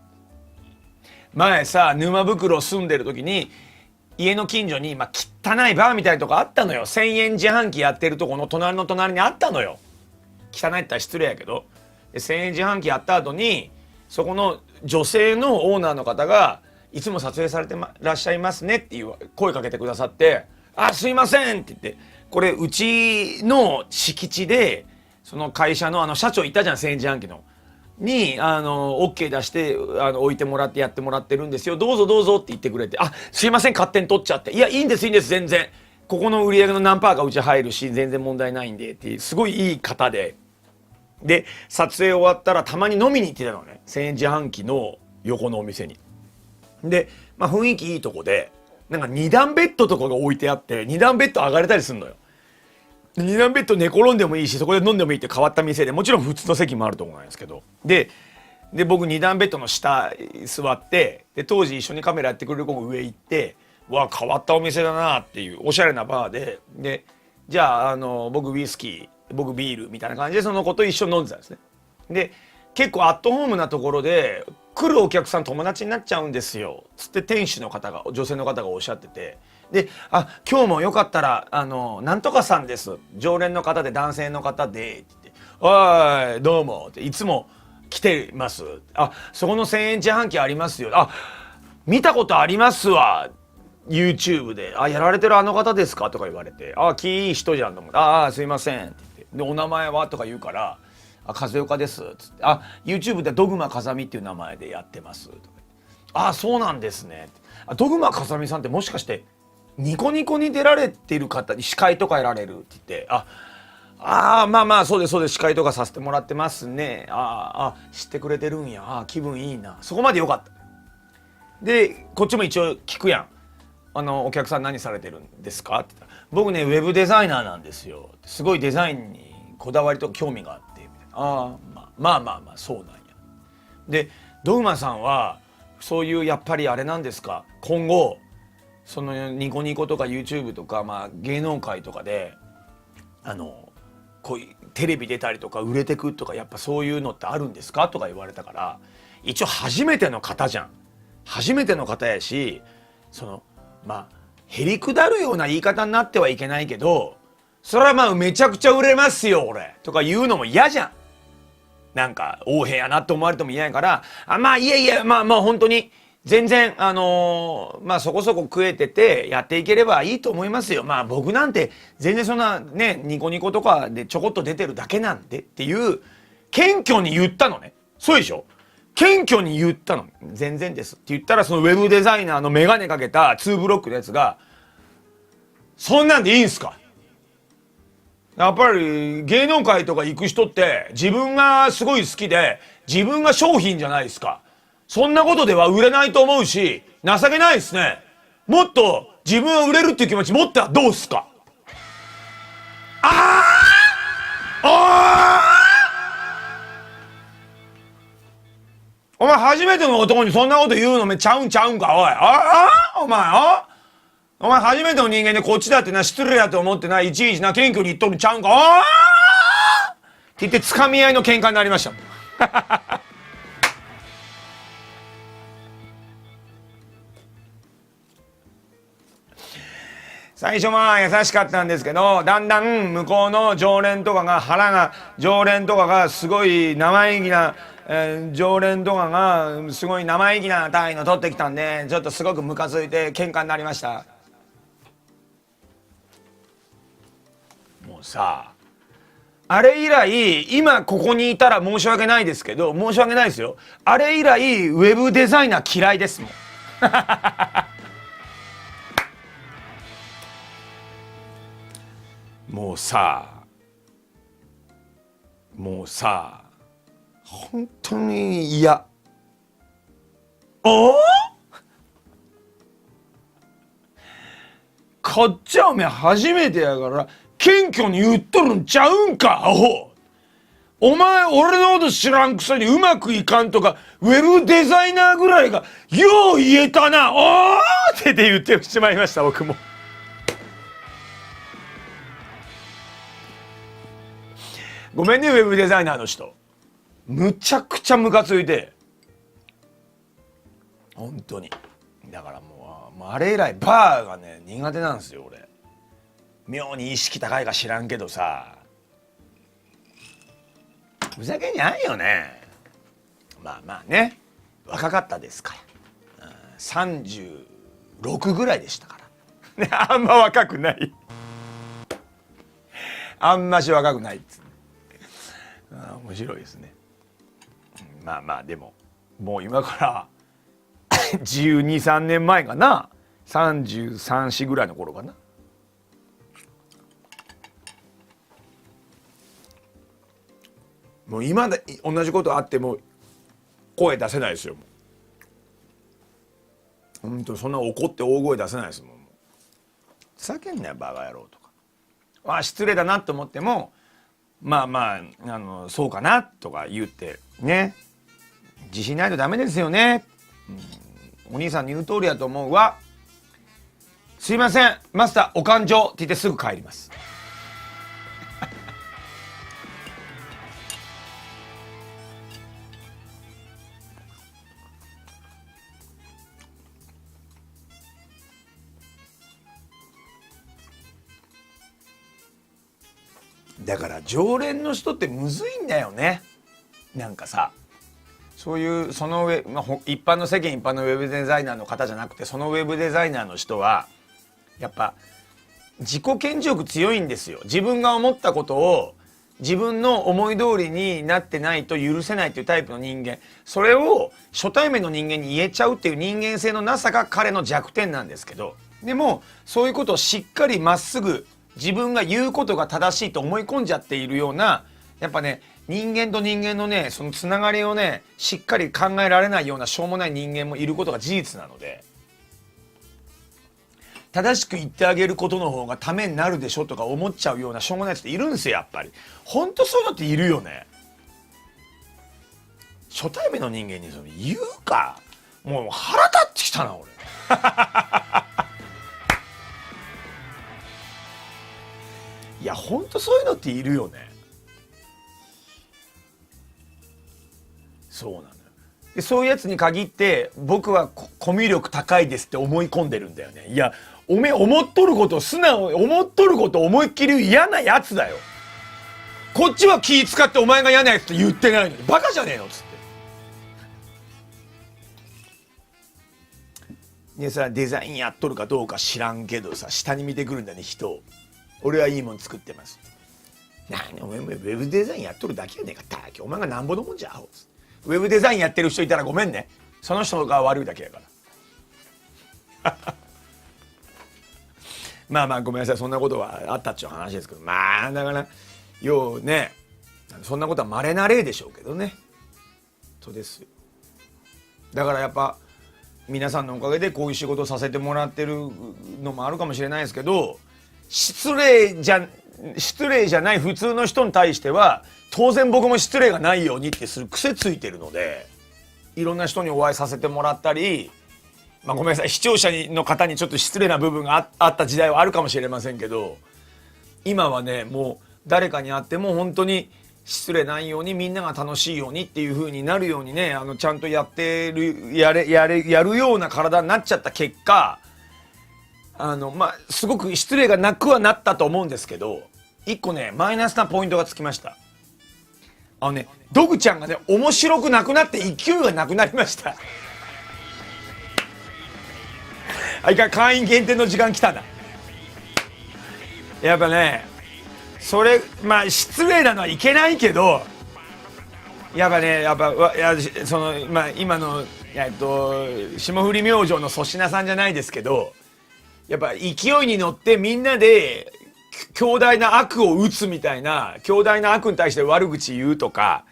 Speaker 1: 前さ沼袋住んでる時に家の近所に、汚いバーみたいなとこあったのよ。1,000円自販機やってるとこの隣の隣にあったのよ。汚いって言ったら失礼やけど、で1,000円自販機やった後にそこの女性のオーナーの方が「いつも撮影されてらっしゃいますね」っていう声かけてくださって「あ、すいません」って言って、これうちの敷地でその会社の社長いたじゃん、1,000円自販機の。にOK 出して置いてもらってやってもらってるんですよ、どうぞどうぞって言ってくれて、あ、すいません勝手に取っちゃって、いやいいんですいいんです全然、ここの売り上げの何パーかうち入るし全然問題ないんでっていう、すごいいい方で、で撮影終わったらたまに飲みに行ってたのね、1,000円自販機の横のお店に。で、雰囲気いいとこでなんか2段ベッドとかが置いてあって、2段ベッド上がれたりするのよ。2段ベッド寝転んでもいいしそこで飲んでもいいって変わった店で、もちろん普通の席もあるとこなんですけど、で僕2段ベッドの下座って、で当時一緒にカメラやってくれる子も上行って、わあ変わったお店だなっていうおしゃれなバーで、じゃあ僕ウイスキー僕ビールみたいな感じでその子と一緒に飲んでたんですね。で結構アットホームなところで来るお客さん友達になっちゃうんですよつって店主の方が女性の方がおっしゃってて、で「あ、今日もよかったらなんとかさんです、常連の方で男性の方で」って言って「おいどうも」って「いつも来てます、あそこの1,000円自販機ありますよ、あ見たことありますわ YouTube で、あやられてるあの方ですか」とか言われて「あいい人じゃん」と思って「ああすいません」って言って、で「お名前は?」とか言うから「あ風岡です」っつって「あ YouTube でドグマ風見っていう名前でやってます」とか言って「あそうなんですね」あドグマ風見さんってもしかしてニコニコに出られてる方に司会とかやられるって言って「まあそうですそうです、司会とかさせてもらってますね、知ってくれてるんや、気分いいな、そこまでよかった」でこっちも一応聞くやん、お客さん何されてるんですかって言ったら「僕ねウェブデザイナーなんですよ、すごいデザインにこだわりとか興味があって」みたいな「まあそうなんや」でドグマさんはそういうやっぱりあれなんですか、今後そのニコニコとか YouTube とか、芸能界とかでこういうテレビ出たりとか売れてくとか、やっぱそういうのってあるんですかとか言われたから、一応初めての方じゃん、初めての方やし、へりくだるような言い方になってはいけないけど、それはめちゃくちゃ売れますよ俺とか言うのも嫌じゃん、なんか横柄やなって思われても嫌やから、いや本当に全然そこそこ食えててやっていければいいと思いますよ、僕なんて全然そんなねニコニコとかでちょこっと出てるだけなんでっていう謙虚に言ったのね。そうでしょ、謙虚に言ったの。全然ですって言ったら、そのウェブデザイナーの眼鏡かけた2ブロックのやつが「そんなんでいいんすか?」やっぱり芸能界とか行く人って自分がすごい好きで自分が商品じゃないですか。そんなことでは売れないと思うし情けないですね。もっと自分は売れるっていう気持ち持ったらどうっすか。お前初めての男にそんなこと言うのめちゃうんかおい。お前初めての人間でこっちだってな失礼やと思ってないちいちな謙虚に言っとるんちゃうんかって言ってつかみ合いの喧嘩になりました。最初優しかったんですけど、だんだん向こうの常連とかがすごい生意気な、常連とかがすごい生意気な態度取ってきたんで、ちょっとすごくムカついて喧嘩になりました。もうさ、あれ以来今ここにいたら申し訳ないですけど、申し訳ないですよ、あれ以来ウェブデザイナー嫌いですもん。もうさ本当に嫌。こっちはおめえ初めてやから謙虚に言っとるんちゃうんかアホ。お前俺のこと知らんくせにうまくいかんとかウェブデザイナーぐらいがよう言えたなって言ってしまいました。僕もごめんねウェブデザイナーの人、むちゃくちゃムカついて、本当に。だからもうあれ以来バーがね苦手なんですよ俺。妙に意識高いか知らんけどさ、ふざけんじゃないよね。まあまあね、若かったですから、36ぐらいでしたからね。あんま若くないあんまし若くないっつって、面白いですね。まあまあでももう今から12、13年前かな、33、4ぐらいの頃かな。もう今で同じことあっても声出せないですよ。本当そんな怒って大声出せないですもん。ふざけんなよバカ野郎とか、失礼だなと思ってもまあまあそうかなとか言ってね、自信ないとダメですよね。お兄さんの言う通りだと思うわ。すいませんマスターお勘定って言ってすぐ帰りますだから常連の人ってむずいんだよね。なんかさ、そういうその上、一般の世間一般のウェブデザイナーの方じゃなくて、そのウェブデザイナーの人はやっぱ自己顕示欲強いんですよ。自分が思ったことを自分の思い通りになってないと許せないというタイプの人間、それを初対面の人間に言えちゃうっていう人間性のなさが彼の弱点なんですけど、でもそういうことをしっかりまっすぐ自分が言うことが正しいと思い込んじゃっているような、やっぱね人間と人間のねそのつながりをねしっかり考えられないようなしょうもない人間もいることが事実なので、正しく言ってあげることの方がためになるでしょとか思っちゃうようなしょうもないやつっているんですよ。やっぱりほんとそういうのっているよね。初対面の人間にそれ言うか、もう腹立ってきたな俺いやほんとそういうのっているよね。そうなのよ。でそういうやつに限って僕はコミュ力高いですって思い込んでるんだよね。いやおめえ思っとること素直に思っとること思いっきり嫌なやつだよ。こっちは気使ってお前が嫌なやつって言ってないのにバカじゃねえのっつって。でさデザインやっとるかどうか知らんけどさ下に見てくるんだね人を。俺はいいもん作ってます。何お前もウェブデザインやっとるだけやねえかたきお前がなんぼのもんじゃアホ。ウェブデザインやってる人いたらごめんね、その人が悪いだけやからまあまあごめんなさい、そんなことはあったっちゅう話ですけど、まあだからようねそんなことは稀な例でしょうけどね。そうですよ。だからやっぱ皆さんのおかげでこういう仕事させてもらってるのもあるかもしれないですけど、失礼じゃない普通の人に対しては当然僕も失礼がないようにってする癖ついてるので、いろんな人にお会いさせてもらったり、ごめんなさい視聴者の方にちょっと失礼な部分があった時代はあるかもしれませんけど、今はねもう誰かに会っても本当に失礼ないようにみんなが楽しいようにっていう風になるようにねちゃんとやるような体になっちゃった結果すごく失礼がなくはなったと思うんですけど、一個ねマイナスなポイントがつきました。ドグちゃんがね面白くなくなって勢いがなくなりました会員限定の時間来たんだ。やっぱねそれ失礼なのはいけないけど、やっぱ今の霜降り明星の粗品さんじゃないですけど、やっぱ勢いに乗ってみんなで強大な悪を打つみたいな、強大な悪に対して悪口言うとか、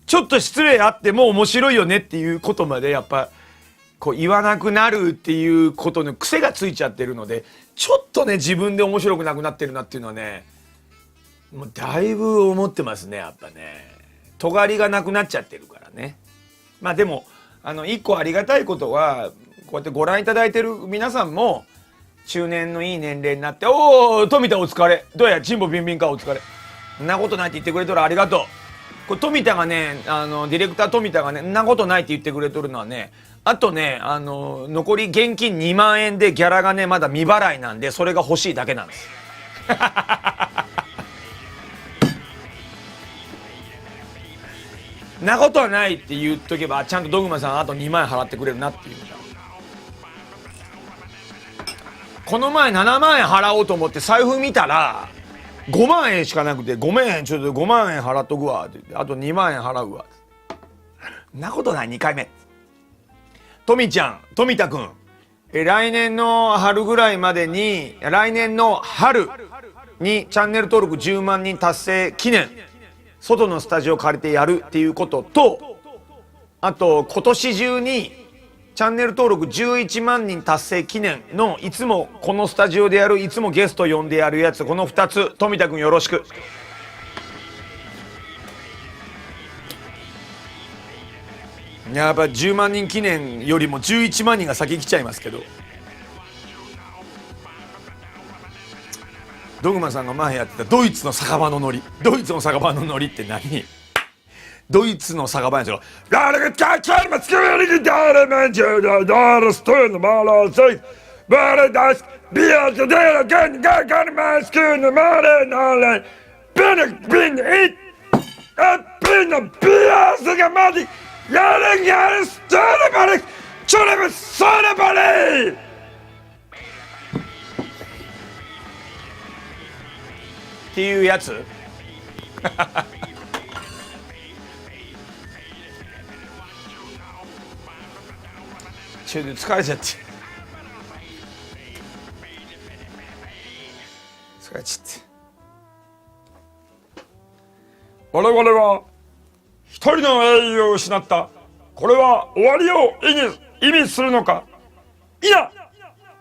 Speaker 1: ちょっと失礼あっても面白いよねっていうことまでやっぱこう言わなくなるっていうことの癖がついちゃってるので、ちょっとね自分で面白くなくなってるなっていうのはねもうだいぶ思ってますね。やっぱね尖りがなくなっちゃってるからね。でも一個ありがたいことはこうやってご覧いただいてる皆さんも中年のいい年齢になって「おお富田お疲れどうやチンボビンビンかお疲れ」「んなことないって言ってくれとるありがとう」これ富田がねディレクター富田がね「んなことないって言ってくれとるのはねあとね、残り現金2万円でギャラがね、まだ未払いなんで、それが欲しいだけなんです。なことはないって言っとけば、ちゃんとドグマさんあと2万円払ってくれるなっていう。この前7万円払おうと思って財布見たら、5万円しかなくて、ごめん、ちょっと5万円払っとくわって言って、あと2万円払うわ。なことない、2回目。トミちゃん、富田くん、来年の春ぐらいまでに、来年の春にチャンネル登録10万人達成記念、外のスタジオ借りてやるっていうことと、あと今年中にチャンネル登録11万人達成記念のいつもこのスタジオでやる、いつもゲスト呼んでやるやつ、この2つ、富田くんよろしく。やっぱ10万人記念よりも11万人が先来ちゃいますけど、ドグマさんが前やってたドイツの酒場のノリ、ドイツの酒場のノリって何？ドイツの酒場なんですよ。ラルガキャルマスクリダルメンジュダダルストゥンマラセイバレダスビアトデラガンガガルマスクのマレナレビンイッビンのビアスがマディやるやるストレバレチョレブソレバレっていうやつ。ちょっと疲れちゃって疲れちゃって。我々は一人の英雄を失った。これは終わりを意味するのか。いや、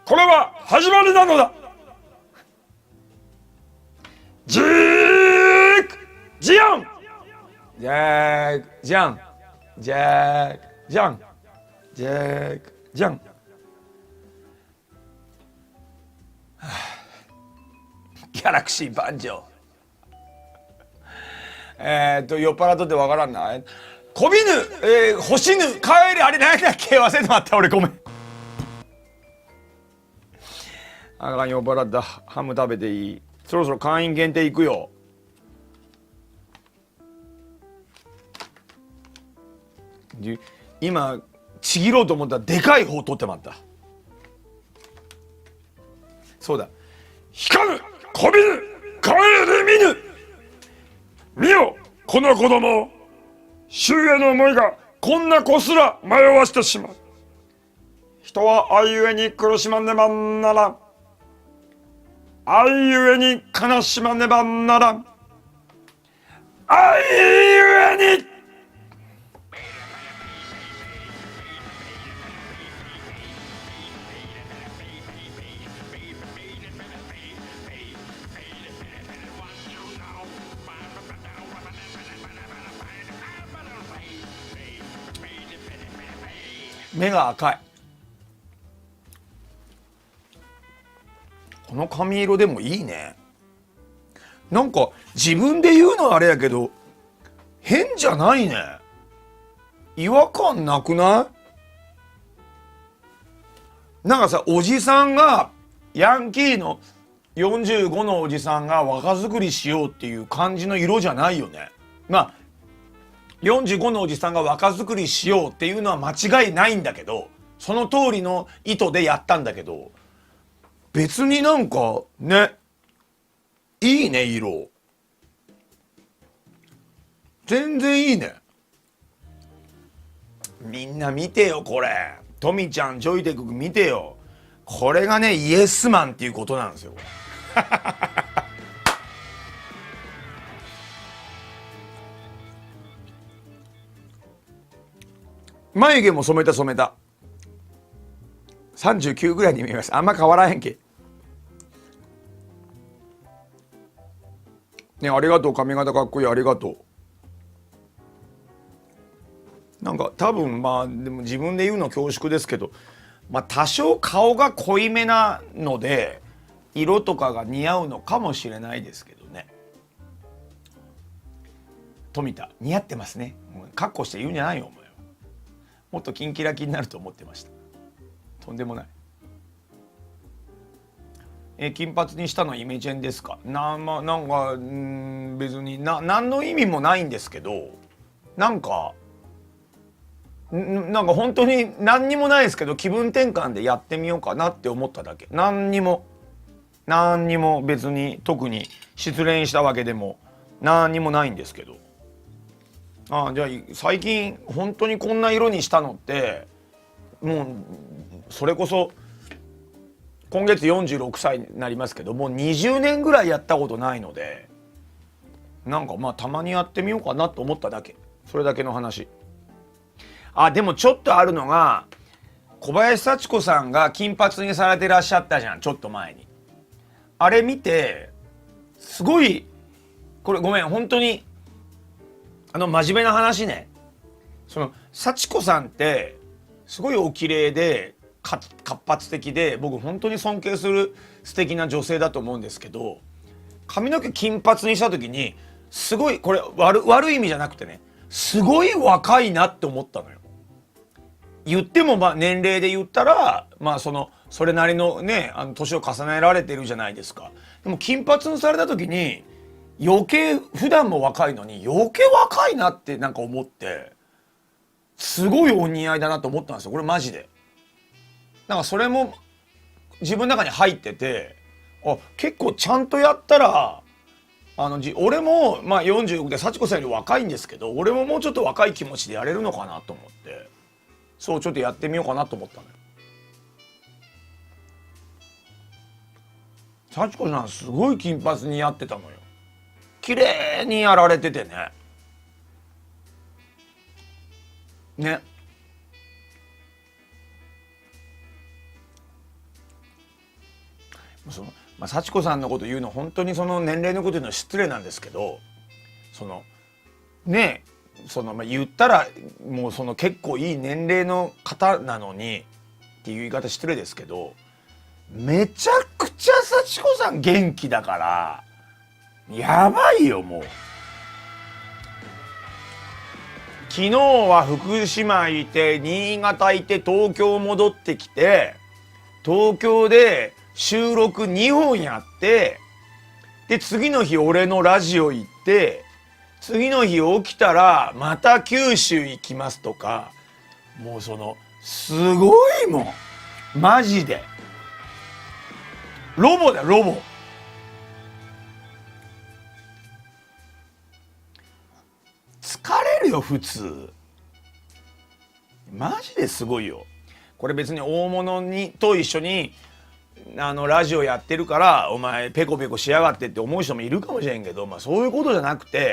Speaker 1: これは始まりなのだ。ジークジャンジャークジャンジャークジャンジャークジャン、ギャラクシーバンジョー。酔っ払っとってわからんな。こびぬ、欲しぬ、帰り、あれ何だっけ、忘れてまった、俺ごめん。あかん、酔っ払った。ハム食べていい？そろそろ会員限定いくよ。今ちぎろうと思ったらでかい方取ってまった。そうだ。引かぬ、こびぬ、帰り見ぬ。見よ、この子供。周への思いがこんなこすら迷わしてしまう。人は愛ゆえに苦しまねばならん。愛ゆえに悲しまねばならん。愛ゆえに。目が赤い。この髪色でもいいね。なんか自分で言うのはあれやけど変じゃないね。違和感なくない？なんかさ、おじさんがヤンキーの45のおじさんが若作りしようっていう感じの色じゃないよね。まあ45のおじさんが若作りしようっていうのは間違いないんだけど、その通りの意図でやったんだけど、別になんかね、いいね、色全然いいね。みんな見てよこれ。トミちゃん、ジョイテク見てよ。これがねイエスマンっていうことなんですよ。眉毛も染めた。39ぐらいに見えます。あんま変わらへんけ。ね、ありがとう。髪型かっこいい。ありがとう。なんか多分まあでも自分で言うの恐縮ですけど、まあ多少顔が濃いめなので色とかが似合うのかもしれないですけどね。富田似合ってますね。かっこして言うんじゃないよお前は。もっとキンキラキになると思ってました。とんでもない。金髪にしたのイメチェンですか。なんか別に何の意味もないんですけど、なんか本当に何にもないですけど、気分転換でやってみようかなって思っただけ。何にも別に特に失恋したわけでも何にもないんですけど。じゃあ最近本当にこんな色にしたのってもうそれこそ今月46歳になりますけど、もう20年ぐらいやったことないので、なんかたまにやってみようかなと思っただけ。それだけの話。でもちょっとあるのが、小林幸子さんが金髪にされてらっしゃったじゃん、ちょっと前に。あれ見てすごい、これごめん本当に真面目な話ね。その幸子さんってすごいお綺麗で活発的で、僕本当に尊敬する素敵な女性だと思うんですけど、髪の毛金髪にした時にすごい、これ悪い意味じゃなくてね、すごい若いなって思ったのよ。言っても年齢で言ったらそれなりのね年を重ねられてるじゃないですか。でも金髪にされた時に余計、普段も若いのに余計若いなってなんか思って、すごいお似合いだなと思ったんですよ、これマジで。なんかそれも自分の中に入ってて、結構ちゃんとやったら俺も46で幸子さんより若いんですけど、俺ももうちょっと若い気持ちでやれるのかなと思って、そうちょっとやってみようかなと思ったのよ。幸子さんすごい金髪にやってたのよ。綺麗にやられててね。幸子さんのこと言うの本当にその年齢のこと言うのは失礼なんですけど、言ったらもう結構いい年齢の方なのにっていう言い方失礼ですけど、めちゃくちゃ幸子さん元気だからやばいよ。もう昨日は福島いて、新潟いて、東京戻ってきて、東京で収録2本やって、で次の日俺のラジオ行って、次の日起きたらまた九州行きますとか、もうすごいもんマジで。ロボだロボ。疲れるよ普通。マジですごいよ。これ別に大物と一緒にラジオやってるからお前ペコペコしやがってって思う人もいるかもしれんけど、そういうことじゃなくて、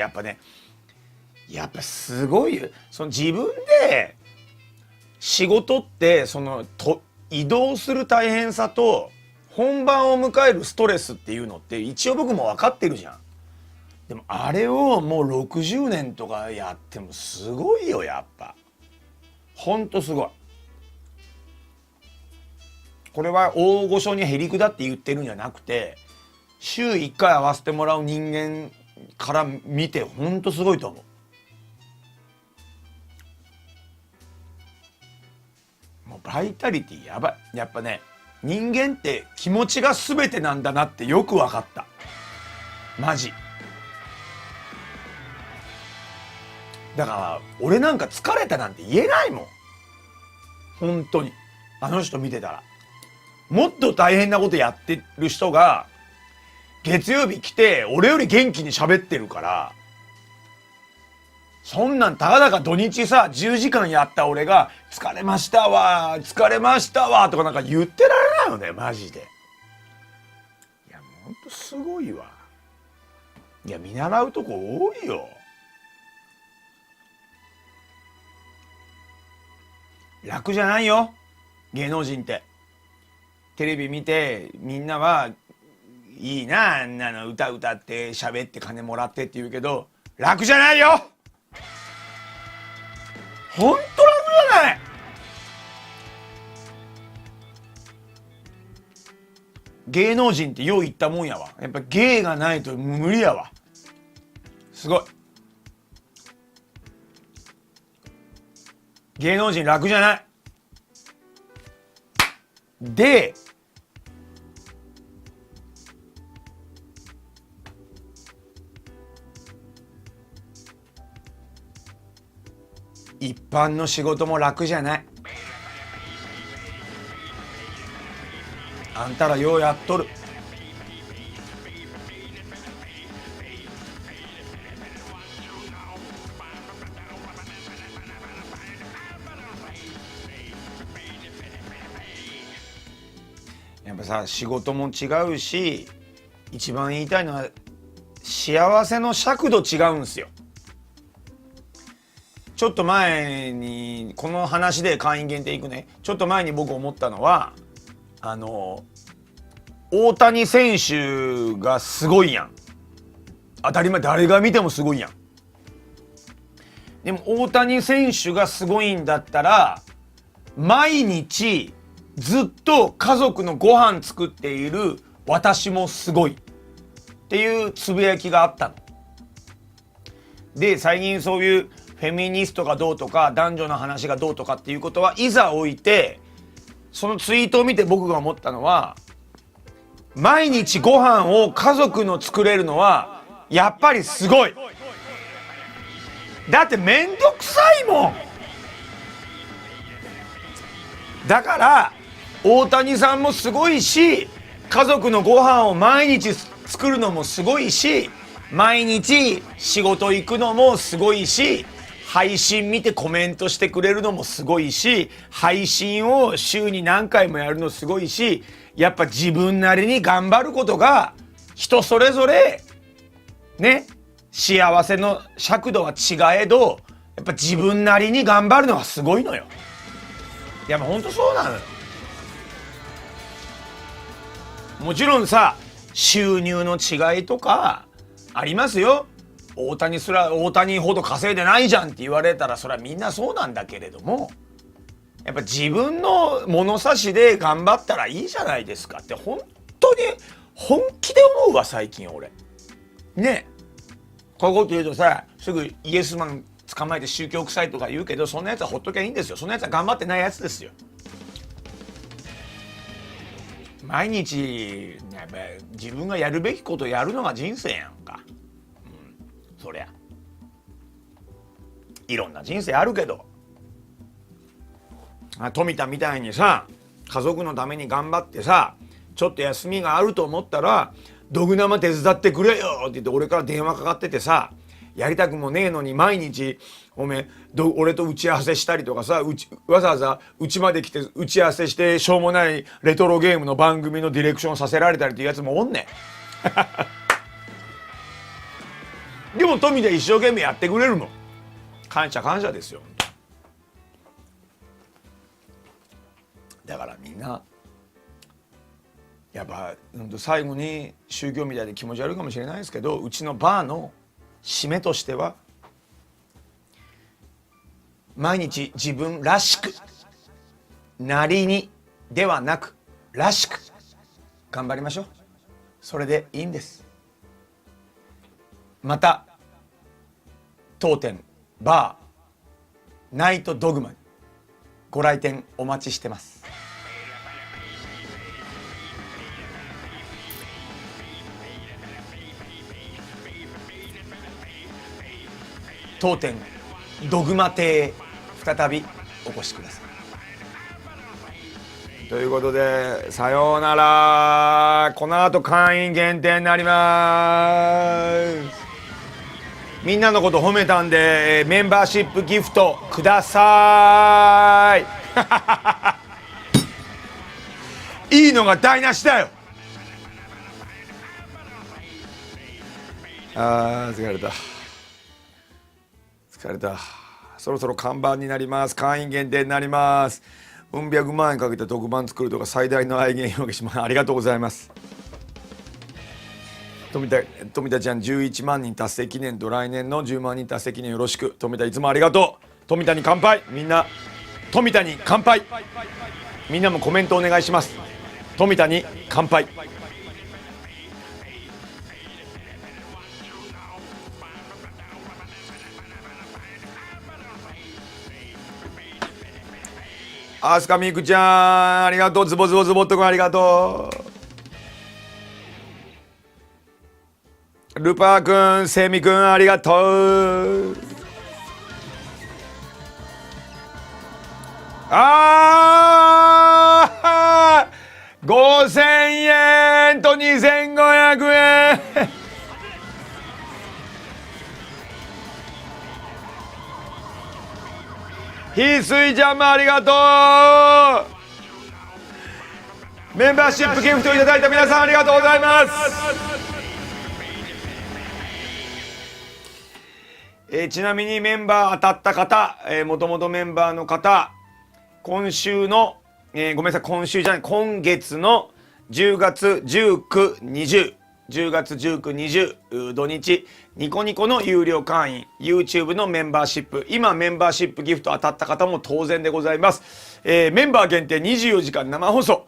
Speaker 1: やっぱすごいよ。自分で仕事って移動する大変さと本番を迎えるストレスっていうのって一応僕も分かってるじゃん。でもあれをもう60年とかやってもすごいよ。やっぱほんとすごい。これは大御所にへりくだって言ってるんじゃなくて、週1回会わせてもらう人間から見てほんとすごいと思う。もうバイタリティやばい。やっぱね、人間って気持ちが全てなんだなってよく分かった。マジ。だから俺なんか疲れたなんて言えないもん。本当にあの人見てたら。もっと大変なことやってる人が月曜日来て俺より元気に喋ってるから、そんなんたかだか土日さ10時間やった俺が疲れましたわ疲れましたわとかなんか言ってられないよねマジで。いやほんとすごいわ。いや見習うとこ多いよ。楽じゃないよ芸能人って。テレビ見てみんなはいいな、あんなの歌歌って喋って金もらってって言うけど、楽じゃないよ。ほんと楽じゃない。芸能人ってよう言ったもんやわ。やっぱ芸がないと無理やわ。すごい。芸能人楽じゃない。で一般の仕事も楽じゃない。あんたらようやっとる。やっぱさ、仕事も違うし、一番言いたいのは幸せの尺度違うんすよ。ちょっと前にこの話で会員限定いくね。ちょっと前に僕思ったのは大谷選手がすごいやん。当たり前、誰が見てもすごいやん。でも大谷選手がすごいんだったら毎日ずっと家族のご飯作っている私もすごいっていうつぶやきがあったの。で最近そういうフェミニストがどうとか男女の話がどうとかっていうことはいざ置いて、そのツイートを見て僕が思ったのは、毎日ご飯を家族の作れるのはやっぱりすごい。だってめんどくさいもん。だから大谷さんもすごいし、家族のご飯を毎日作るのもすごいし、毎日仕事行くのもすごいし、配信見てコメントしてくれるのもすごいし、配信を週に何回もやるのすごいし、やっぱ自分なりに頑張ることが人それぞれね、幸せの尺度は違えど、やっぱ自分なりに頑張るのはすごいのよ。いやもうほんとそうなのよ。もちろんさ、収入の違いとかありますよ。大谷ほど稼いでないじゃんって言われたらそれはみんなそうなんだけれども、やっぱ自分の物差しで頑張ったらいいじゃないですかって本当に本気で思うわ最近俺。ね、こういうこと言うとさ、すぐイエスマン捕まえて宗教臭いとか言うけど、そんなやつはほっときゃいいんですよ。そんなやつは頑張ってないやつですよ。毎日やっぱ自分がやるべきことをやるのが人生やんか。そりゃいろんな人生あるけど、富田みたいにさ、家族のために頑張ってさ、ちょっと休みがあると思ったらドグ生手伝ってくれよって言って俺から電話かかっててさ、やりたくもねえのに毎日俺と打ち合わせしたりとかさ、わざわざうちまで来て打ち合わせしてしょうもないレトロゲームの番組のディレクションさせられたりっていうやつもおんねんでも富田一生懸命やってくれるもん。感謝感謝ですよ。だからみんなやっぱ最後に宗教みたいで気持ち悪いかもしれないですけど、うちのバーの締めとしては、毎日自分らしく、なりにではなくらしく頑張りましょう。それでいいんです。また当店バーナイトドグマにご来店お待ちしてます。当店ドグマ亭再びお越しください。ということでさようなら。この後会員限定になります。みんなのこと褒めたんでメンバーシップギフトくださいいいのが台無しだよ。疲れた。そろそろ看板になります。会員限定になります。うん百万円かけて特番作るとか最大の愛言表現します。ありがとうございます。富田ちゃん11万人達成記念と来年の10万人達成記念よろしく。富田いつもありがとう。富田に乾杯。みんな富田に乾杯。みんなもコメントお願いします。富田に乾杯。アスカミクちゃんありがとう。ズボズボズボっとくんありがとう。ルパーくんセミくんありがとう。5000円と2500円翡翠ちゃんもありがとう。メンバーシップギフトいただいた皆さんありがとうございます。ちなみにメンバー当たった方、もともとメンバーの方、今週の、ごめんなさい、今週じゃない、今月の10月19、20、10月19、20土日ニコニコの有料会員 YouTube のメンバーシップ、今メンバーシップギフト当たった方も当然でございます。メンバー限定24時間生放送、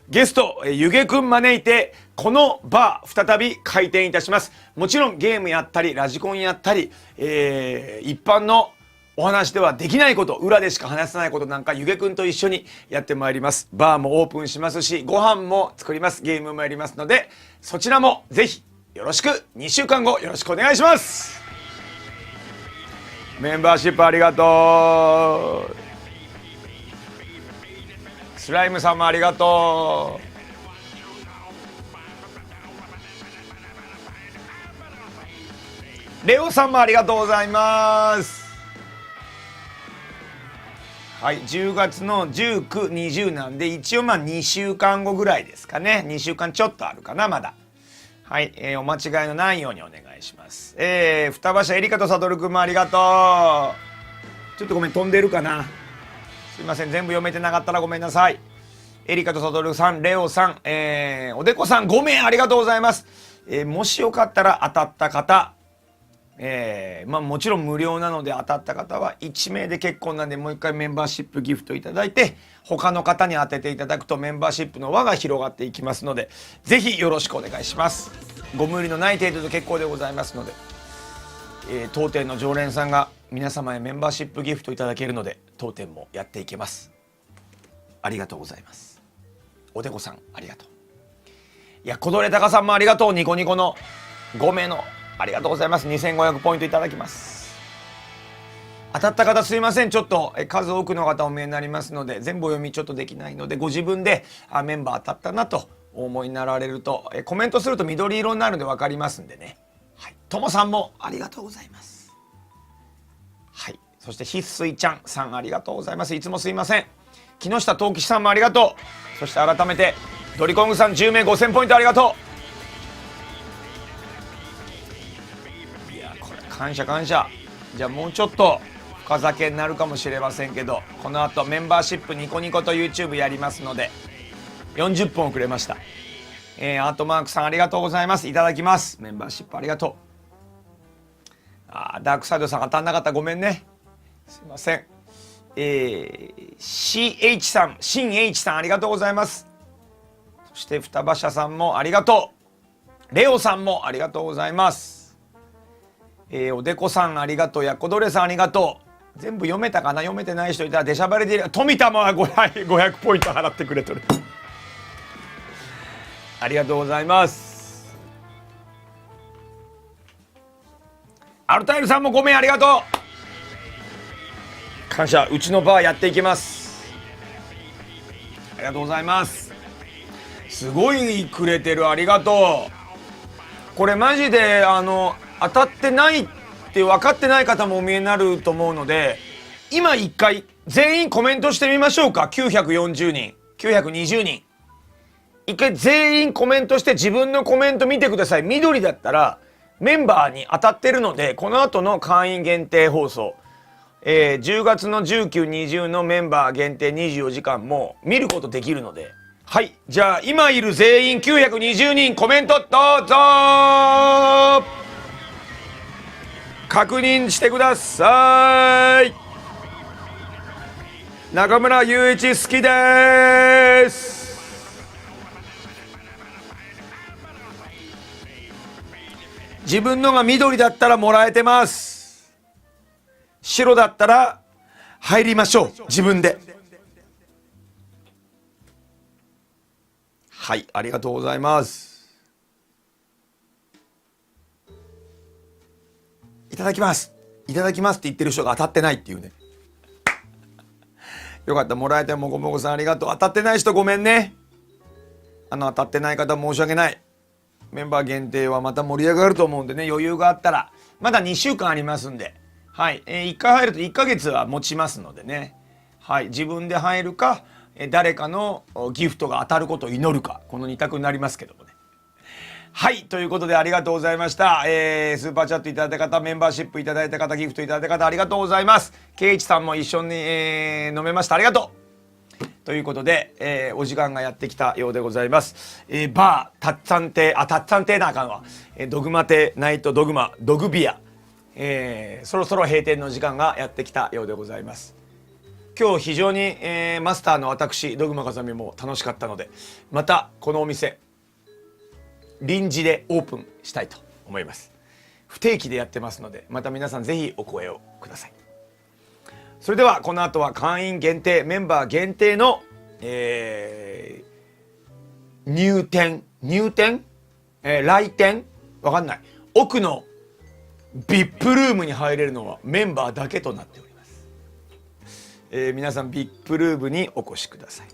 Speaker 1: ゲストゆげくん招いてこのバー再び開店いたします。もちろんゲームやったりラジコンやったり、一般のお話ではできないこと、裏でしか話せないことなんかゆげくんと一緒にやってまいります。バーもオープンしますし、ご飯も作ります、ゲームもやりますので、そちらもぜひよろしく、2週間後よろしくお願いします。メンバーシップありがとう。スライムさんもありがとう。レオさんもありがとうございます。はい、10月の19、20なんで一応2週間後ぐらいですかね。2週間ちょっとあるかな、まだ。はい、お間違いのないようにお願いします。双葉社エリカとサトルくんもありがとう。ちょっとごめん、飛んでるかな。すいません、全部読めてなかったらごめんなさい。エリカとサトルさん、レオさん、おでこさん5名ありがとうございます。もしよかったら当たった方、もちろん無料なので当たった方は1名で結構なんで、もう一回メンバーシップギフトいただいて他の方に当てていただくとメンバーシップの輪が広がっていきますので、ぜひよろしくお願いします。ご無理のない程度で結構でございますので、当店の常連さんが皆様へメンバーシップギフトいただけるので当店もやっていけます。ありがとうございます。おでこさんありがとう。いや、こどれたかさんもありがとう。ニコニコの5名のありがとうございます。2500ポイントいただきます。当たった方すいません、ちょっと数多くの方お見えになりますので全部お読みちょっとできないので、ご自分でメンバー当たったなとお思いになられると、コメントすると緑色になるので分かりますんでね。はい、ともさんもありがとうございます。はい、そして翡翠ちゃんさんありがとうございます。いつもすいません。木下藤吉さんもありがとう。そして改めてドリコングさん10名5000ポイントありがとう。感謝感謝。じゃあもうちょっと深酒になるかもしれませんけど、この後メンバーシップニコニコと YouTube やりますので40分遅れました。アートマークさんありがとうございます。いただきます。メンバーシップありがとう。ダークサイドさん当たんなかったごめんね、すいません。CH さん、新 H さんありがとうございます。そして双葉社さんもありがとう。レオさんもありがとうございます。おでこさんありがとう。やこどれさんありがとう。全部読めたかな。読めてない人いたら出しゃばりでいる。富田も500ポイント払ってくれとるありがとうございます。アルタイルさんも5名ありがとう。感謝。うちのバーやっていきます。ありがとうございます。すごいくれてる。ありがとう。これマジで当たってないって分かってない方もお見えになると思うので、今一回全員コメントしてみましょうか。940人920人一回全員コメントして自分のコメント見てください。緑だったらメンバーに当たってるので、この後の会員限定放送、10月の19、20のメンバー限定24時間も見ることできるので、はい、じゃあ今いる全員920人コメントどうぞ確認してください。中村雄一好きです。自分のが緑だったらもらえてます。白だったら入りましょう。自分ではい、ありがとうございます。いただきます。いただきますって言ってる人が当たってないっていうね。よかった、もらえてもこもこさんありがとう。当たってない人ごめんね。当たってない方申し訳ない。メンバー限定はまた盛り上がると思うんでね、余裕があったらまだ2週間ありますんで、はい、1回入ると1ヶ月は持ちますのでね、はい、自分で入るか誰かのギフトが当たることを祈るか、この2択になりますけどもね。はい、ということでありがとうございました。スーパーチャットいただいた方、メンバーシップいただいた方、ギフトいただいた方ありがとうございます。ケイチさんも一緒に、飲めました。ありがとう。ということで、お時間がやってきたようでございます。バータッツァン亭、タッツァン亭なあかんわ。ドグマ亭ナイトドグマドグビア、そろそろ閉店の時間がやってきたようでございます。今日非常に、マスターの私ドグマ風見も楽しかったので、またこのお店臨時でオープンしたいと思います。不定期でやってますので、また皆さんぜひお声をください。それではこの後は会員限定、メンバー限定の、入店、来店わかんない、奥の VIP ルームに入れるのはメンバーだけとなっております。皆さん VIP ルームにお越しください。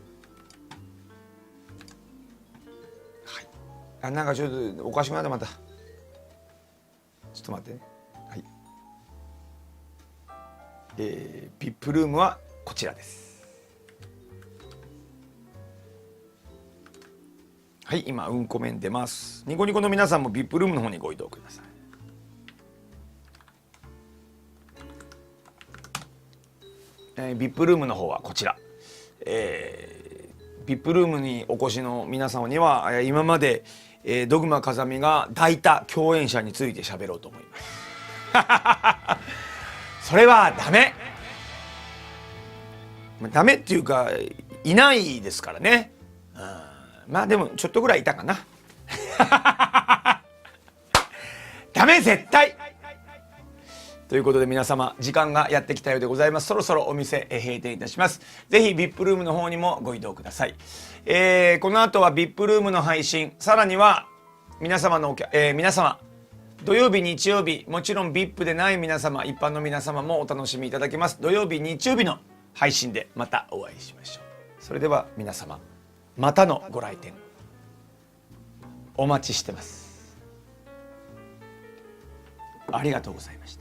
Speaker 1: なんかちょっとおかしくなった、またちょっと待ってね。はい、VIP ルームはこちらです。はい、今うんこ面出ます。ニコニコの皆さんも VIP ルームの方にご移動ください。VIP ルームの方はこちら。VIP ルームにお越しの皆様には今までドグマ風見が抱いた共演者について喋ろうと思います。それはダメ。ダメっていうかいないですからね。まあでもちょっとぐらいいたかな。ダメ絶対。ということで皆様時間がやってきたようでございます。そろそろお店閉店いたします。ぜひ VIP ルームの方にもご移動ください。この後は VIP ルームの配信、さらには皆様土曜日日曜日、もちろん VIP でない皆様、一般の皆様もお楽しみいただけます。土曜日日曜日の配信でまたお会いしましょう。それでは皆様またのご来店お待ちしてます。ありがとうございました。